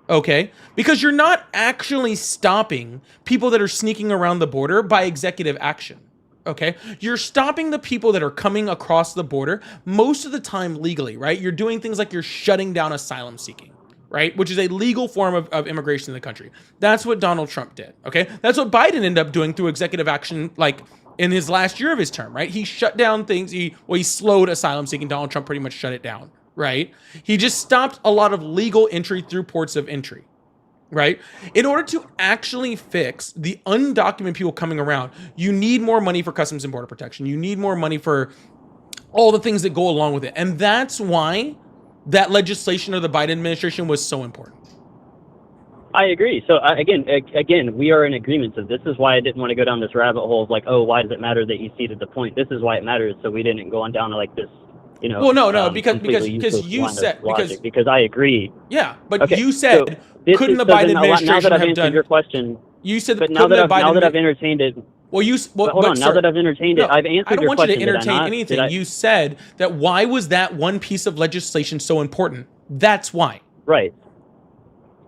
Okay, because you're not actually stopping people that are sneaking around the border by executive action. Okay, you're stopping the people that are coming across the border most of the time legally, right? You're doing things like you're shutting down asylum seeking, right? Which is a legal form of immigration in the country. That's what Donald Trump did. Okay, that's what Biden ended up doing through executive action, like in his last year of his term, right? He shut down things. He slowed asylum seeking. Donald Trump pretty much shut it down. Right? He just stopped a lot of legal entry through ports of entry, right? In order to actually fix the undocumented people coming around, you need more money for Customs and Border Protection. You need more money for all the things that go along with it. And that's why that legislation of the Biden administration was so important. I agree. So again, we are in agreement. So this is why I didn't want to go down this rabbit hole of why does it matter that you ceded the point? This is why it matters. So we didn't go on down to this. Well, no, because you said because I agree. Yeah, but okay, you said couldn't the Biden administration have done your question? You said but now that I've entertained it. Well, hold on. Now that I've entertained it, I've answered your question. I don't want you to entertain anything. You said that why was that one piece of legislation so important? That's why. Right.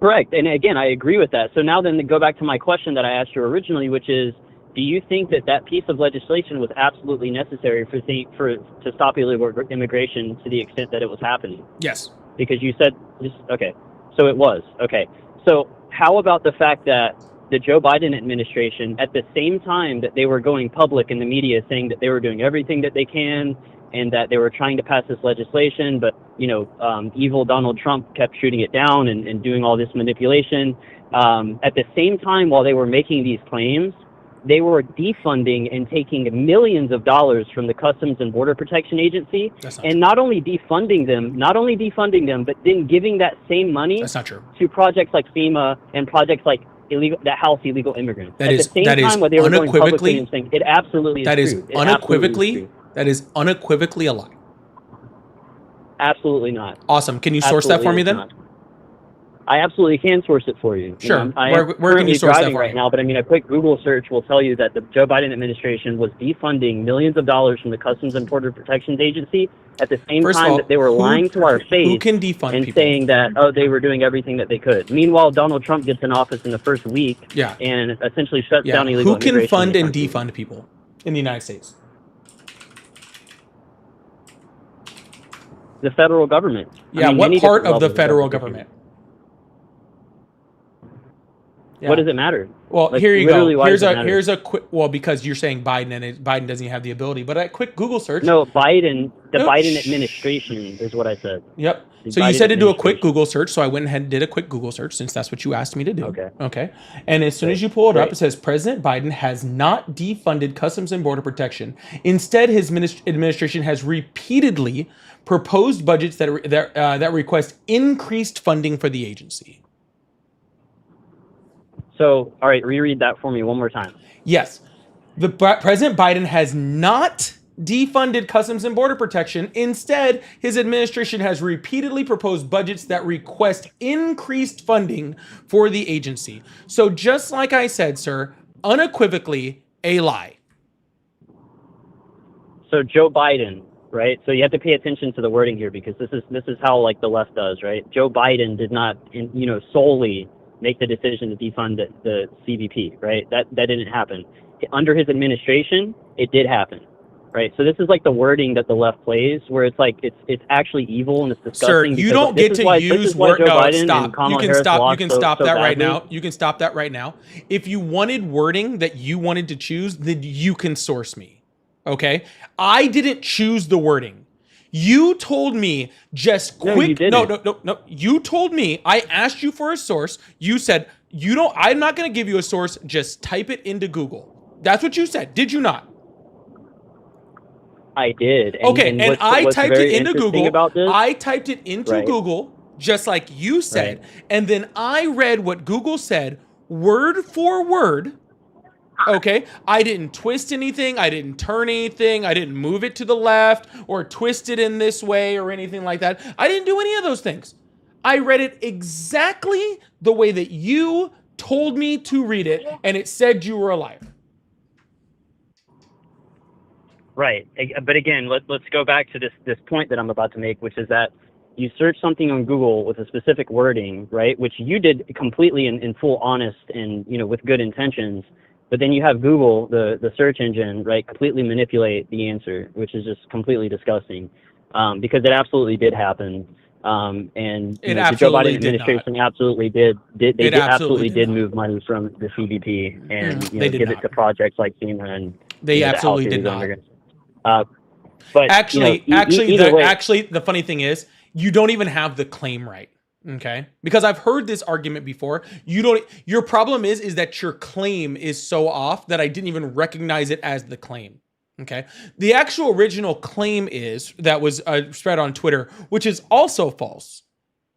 Correct. And again, I agree with that. So now then to go back to my question that I asked you originally, which is, do you think that piece of legislation was absolutely necessary to stop illegal immigration to the extent that it was happening? Yes. Because you said, okay, so it was. Okay. So how about the fact that the Joe Biden administration, at the same time that they were going public in the media saying that they were doing everything that they can and that they were trying to pass this legislation, but, evil Donald Trump kept shooting it down and doing all this manipulation. At the same time, while they were making these claims, they were defunding and taking millions of dollars from the Customs and Border Protection Agency, and not only defunding them, but then giving that same money to projects like FEMA and projects like that house illegal immigrants. At the same time, while they were going publicly and saying it absolutely is true. That is unequivocally a lie. Absolutely not. Awesome. Can you source that for me then? I absolutely can source it for you. Sure. Where can you source that for right now, but a quick Google search will tell you that the Joe Biden administration was defunding millions of dollars from the Customs and Border Protection Agency at the same time that they were lying to our face who can defund and people? Saying that, they were doing everything that they could. Meanwhile, Donald Trump gets in office in the first week and essentially shuts down illegal immigration. Who can fund and defund people in the United States? The federal government. Yeah, what part of the federal government? Yeah. What does it matter? Well, here you go. Here's a quick. Well, because you're saying Biden and Biden doesn't have the ability, but a quick Google search. No, Biden. The Biden administration is what I said. Yep. So you said to do a quick Google search, so I went ahead and did a quick Google search since that's what you asked me to do. Okay. And as soon as you pull it up, it says President Biden has not defunded Customs and Border Protection. Instead, his administration has repeatedly proposed budgets that request increased funding for the agency. So, all right, reread that for me one more time. Yes. President Biden has not defunded Customs and Border Protection. Instead, his administration has repeatedly proposed budgets that request increased funding for the agency. So just like I said, sir, unequivocally a lie. So Joe Biden, right? So you have to pay attention to the wording here because this is how the left does, right? Joe Biden did not, solely make the decision to defund the CBP, right? That didn't happen. Under his administration, it did happen, right? So this is the wording that the left plays, where it's it's actually evil and it's disgusting. Sir, you don't get to use word. No, stop. You can stop. You can stop that right now. You can stop that right now. If you wanted wording that you wanted to choose, then you can source me. Okay, I didn't choose the wording. You told me just quick. No, you didn't. No. You told me. I asked you for a source. You said you don't. I'm not going to give you a source. Just type it into Google. That's what you said. Did you not? I did. And I typed it into Google. I typed it into Google, just like you said, and then I read what Google said word for word. Okay, I didn't twist anything. I didn't turn anything. I didn't move it to the left or twist it in this way or anything like that. I didn't do any of those things. I read it exactly the way that you told me to read it, and it said you were a liar. Right. But again, let's go back to this point that I'm about to make, which is that you search something on Google with a specific wording, right, which you did completely in full honest and, with good intentions. But then you have Google, the search engine, right, completely manipulate the answer, which is just completely disgusting, because it absolutely did happen. And the Joe Biden administration absolutely did. They absolutely did move money from the CBP and give it to projects like FEMA and they absolutely did not. But actually, the funny thing is, you don't even have the claim right. Okay, because I've heard this argument before. Your problem is that your claim is so off that I didn't even recognize it as the claim. Okay, the actual original claim that was spread on Twitter, which is also false.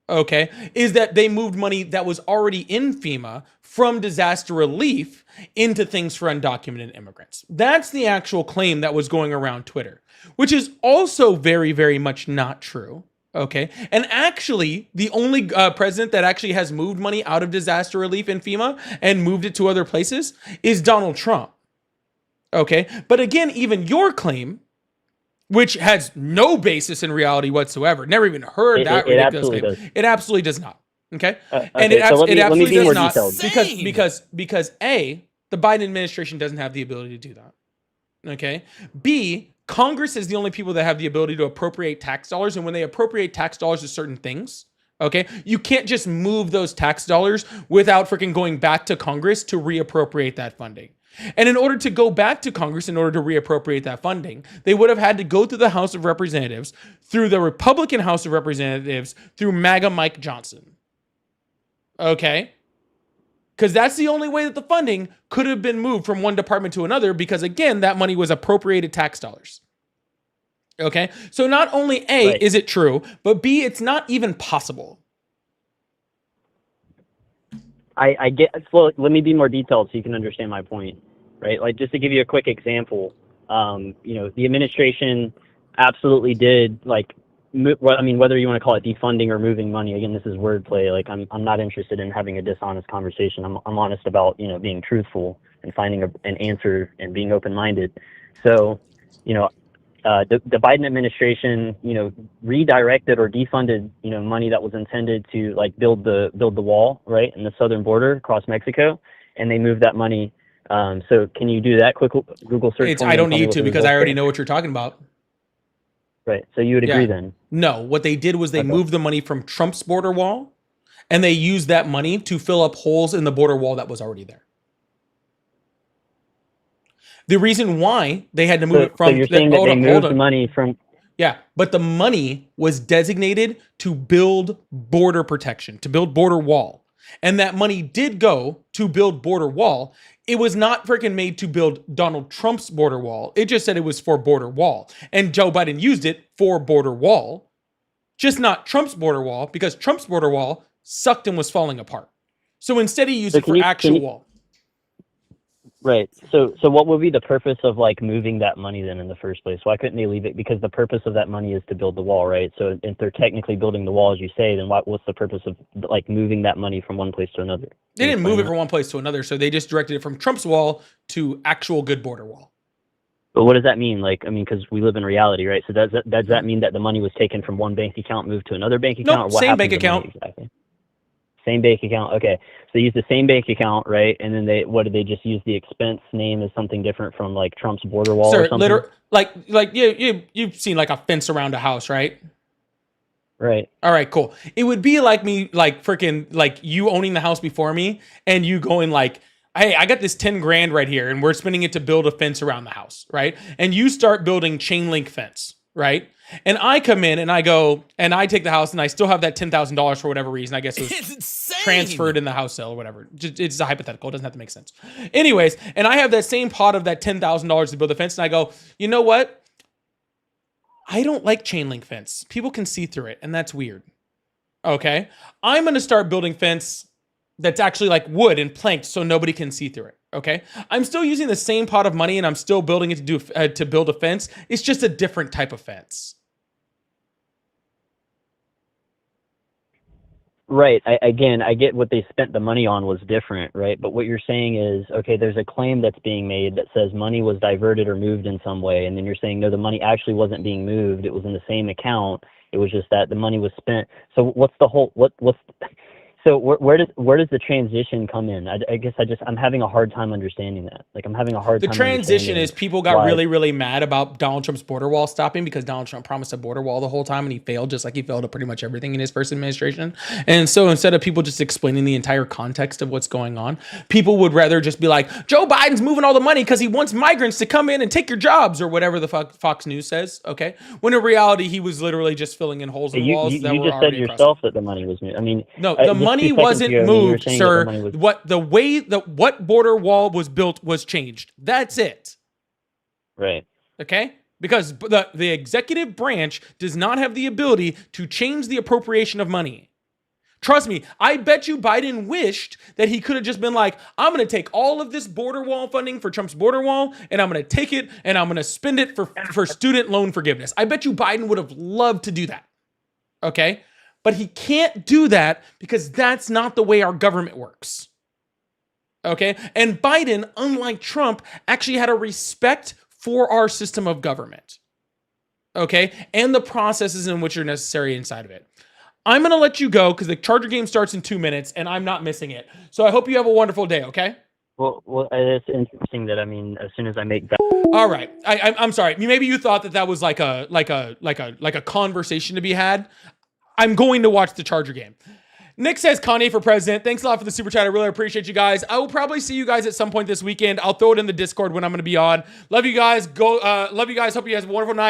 Okay, is that they moved money that was already in FEMA from disaster relief into things for undocumented immigrants. That's the actual claim that was going around Twitter, which is also very, very much not true. Okay. And actually, the only president that actually has moved money out of disaster relief in FEMA and moved it to other places is Donald Trump. Okay. But again, even your claim, which has no basis in reality whatsoever, never even heard that ridiculous claim. It absolutely does not. Okay. And it absolutely does not because A, The Biden administration doesn't have the ability to do that. Okay. B, Congress is the only people that have the ability to appropriate tax dollars. And when they appropriate tax dollars to certain things, okay, you can't just move those tax dollars without freaking going back to Congress to reappropriate that funding. And in order to go back to Congress, in order to reappropriate that funding, they would have had to go through the House of Representatives, through the Republican House of Representatives, through MAGA Mike Johnson. Okay? Because that's the only way that the funding could have been moved from one department to another, because again, that money was appropriated tax dollars. Okay? So not only A, Right. is it true, but B, it's not even possible. I get, well, let me be more detailed so you can understand my point, right? Like, just to give you a quick example, the administration absolutely did, like, I mean, whether you want to call it defunding or moving money, again, this is wordplay. Like, I'm not interested in having a dishonest conversation. I'm honest about, being truthful and finding an answer and being open-minded. So, the Biden administration, redirected or defunded, money that was intended to like build the wall, right, in the southern border across Mexico, and they moved that money. So can you do that quick Google search? I don't need to, because I already know what you're talking about. Right. So you would agree then? No, what they did was they moved the money from Trump's border wall, and they used that money to fill up holes in the border wall that was already there. The reason why they had to move it from... So you're saying that they moved the money from... Yeah, but the money was designated to build border protection, to build border wall. And that money did go to build border wall. It was not freaking made to build Donald Trump's border wall. It just said it was for border wall. And Joe Biden used it for border wall, just not Trump's border wall, because Trump's border wall sucked and was falling apart. So instead he used it for actual wall. Right. So what would be the purpose of like moving that money then in the first place? Why couldn't they leave it? Because the purpose of that money is to build the wall, right? So if they're technically building the wall, as you say, then what's the purpose of like moving that money from one place to another? They didn't move it from one place to another, so they just directed it from Trump's wall to actual good border wall. But what does that mean? Like, I mean, because we live in reality, right? So does that mean that the money was taken from one bank account, moved to another bank account? No, or what same happened bank to the money account. exactly? Same bank account. Okay. So they use the same bank account, right? And then what did they just use the expense name as something different from like Trump's border wall or something? Like you've seen like a fence around a house, right? Right. All right, cool. It would be like me, like freaking, like you owning the house before me and you going like, hey, I got this 10 grand right here and we're spending it to build a fence around the house, right? And you start building chain link fence, right? And I come in and I go and I take the house and I still have that $10,000 for whatever reason. I guess it was transferred in the house sale or whatever. It's a hypothetical. It doesn't have to make sense. Anyways, and I have that same pot of that $10,000 to build the fence. And I go, you know what? I don't like chain link fence. People can see through it and that's weird. Okay. I'm going to start building fence that's actually like wood and planked so nobody can see through it. Okay. I'm still using the same pot of money and I'm still building it to build a fence. It's just a different type of fence. Right. I get what they spent the money on was different, right? But what you're saying is, okay, there's a claim that's being made that says money was diverted or moved in some way. And then you're saying, no, the money actually wasn't being moved. It was in the same account. It was just that the money was spent. So what's the whole, so where does the transition come in? I guess I'm having a hard time understanding that. Like I'm having a hard time. The transition is people got why. really, really mad about Donald Trump's border wall stopping because Donald Trump promised a border wall the whole time and he failed, just like he failed at pretty much everything in his first administration. And so instead of people just explaining the entire context of what's going on, people would rather just be like, Joe Biden's moving all the money because he wants migrants to come in and take your jobs or whatever the fuck Fox News says. Okay. When in reality, he was literally just filling in holes in walls that were You just said yourself that the money was moved. I mean, no, the money wasn't moved, sir. What border wall was built was changed. That's it. Right. Okay? Because the executive branch does not have the ability to change the appropriation of money. Trust me, I bet you Biden wished that he could have just been like, I'm going to take all of this border wall funding for Trump's border wall, and I'm going to take it and I'm going to spend it for student loan forgiveness. I bet you Biden would have loved to do that. Okay? But he can't do that because that's not the way our government works. Okay? And Biden, unlike Trump, actually had a respect for our system of government. Okay? And the processes in which are necessary inside of it. I'm going to let you go because the Charger game starts in 2 minutes and I'm not missing it. So I hope you have a wonderful day, okay? Well, it's interesting that, I mean, as soon as I make that. All right. I'm sorry. Maybe you thought that was like a conversation to be had. I'm going to watch the Charger game. Nick says Kanye for president. Thanks a lot for the super chat. I really appreciate you guys. I will probably see you guys at some point this weekend. I'll throw it in the Discord when I'm going to be on. Love you guys. Love you guys. Hope you guys have a wonderful night.